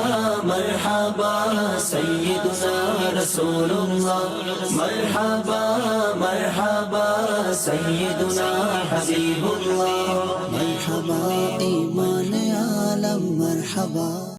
S1: مرحبا سیدنا رسول اللہ, مرحبا مرحبا سیدنا حبیب اللہ.
S12: مرحبا ایمان عالم مرحبا.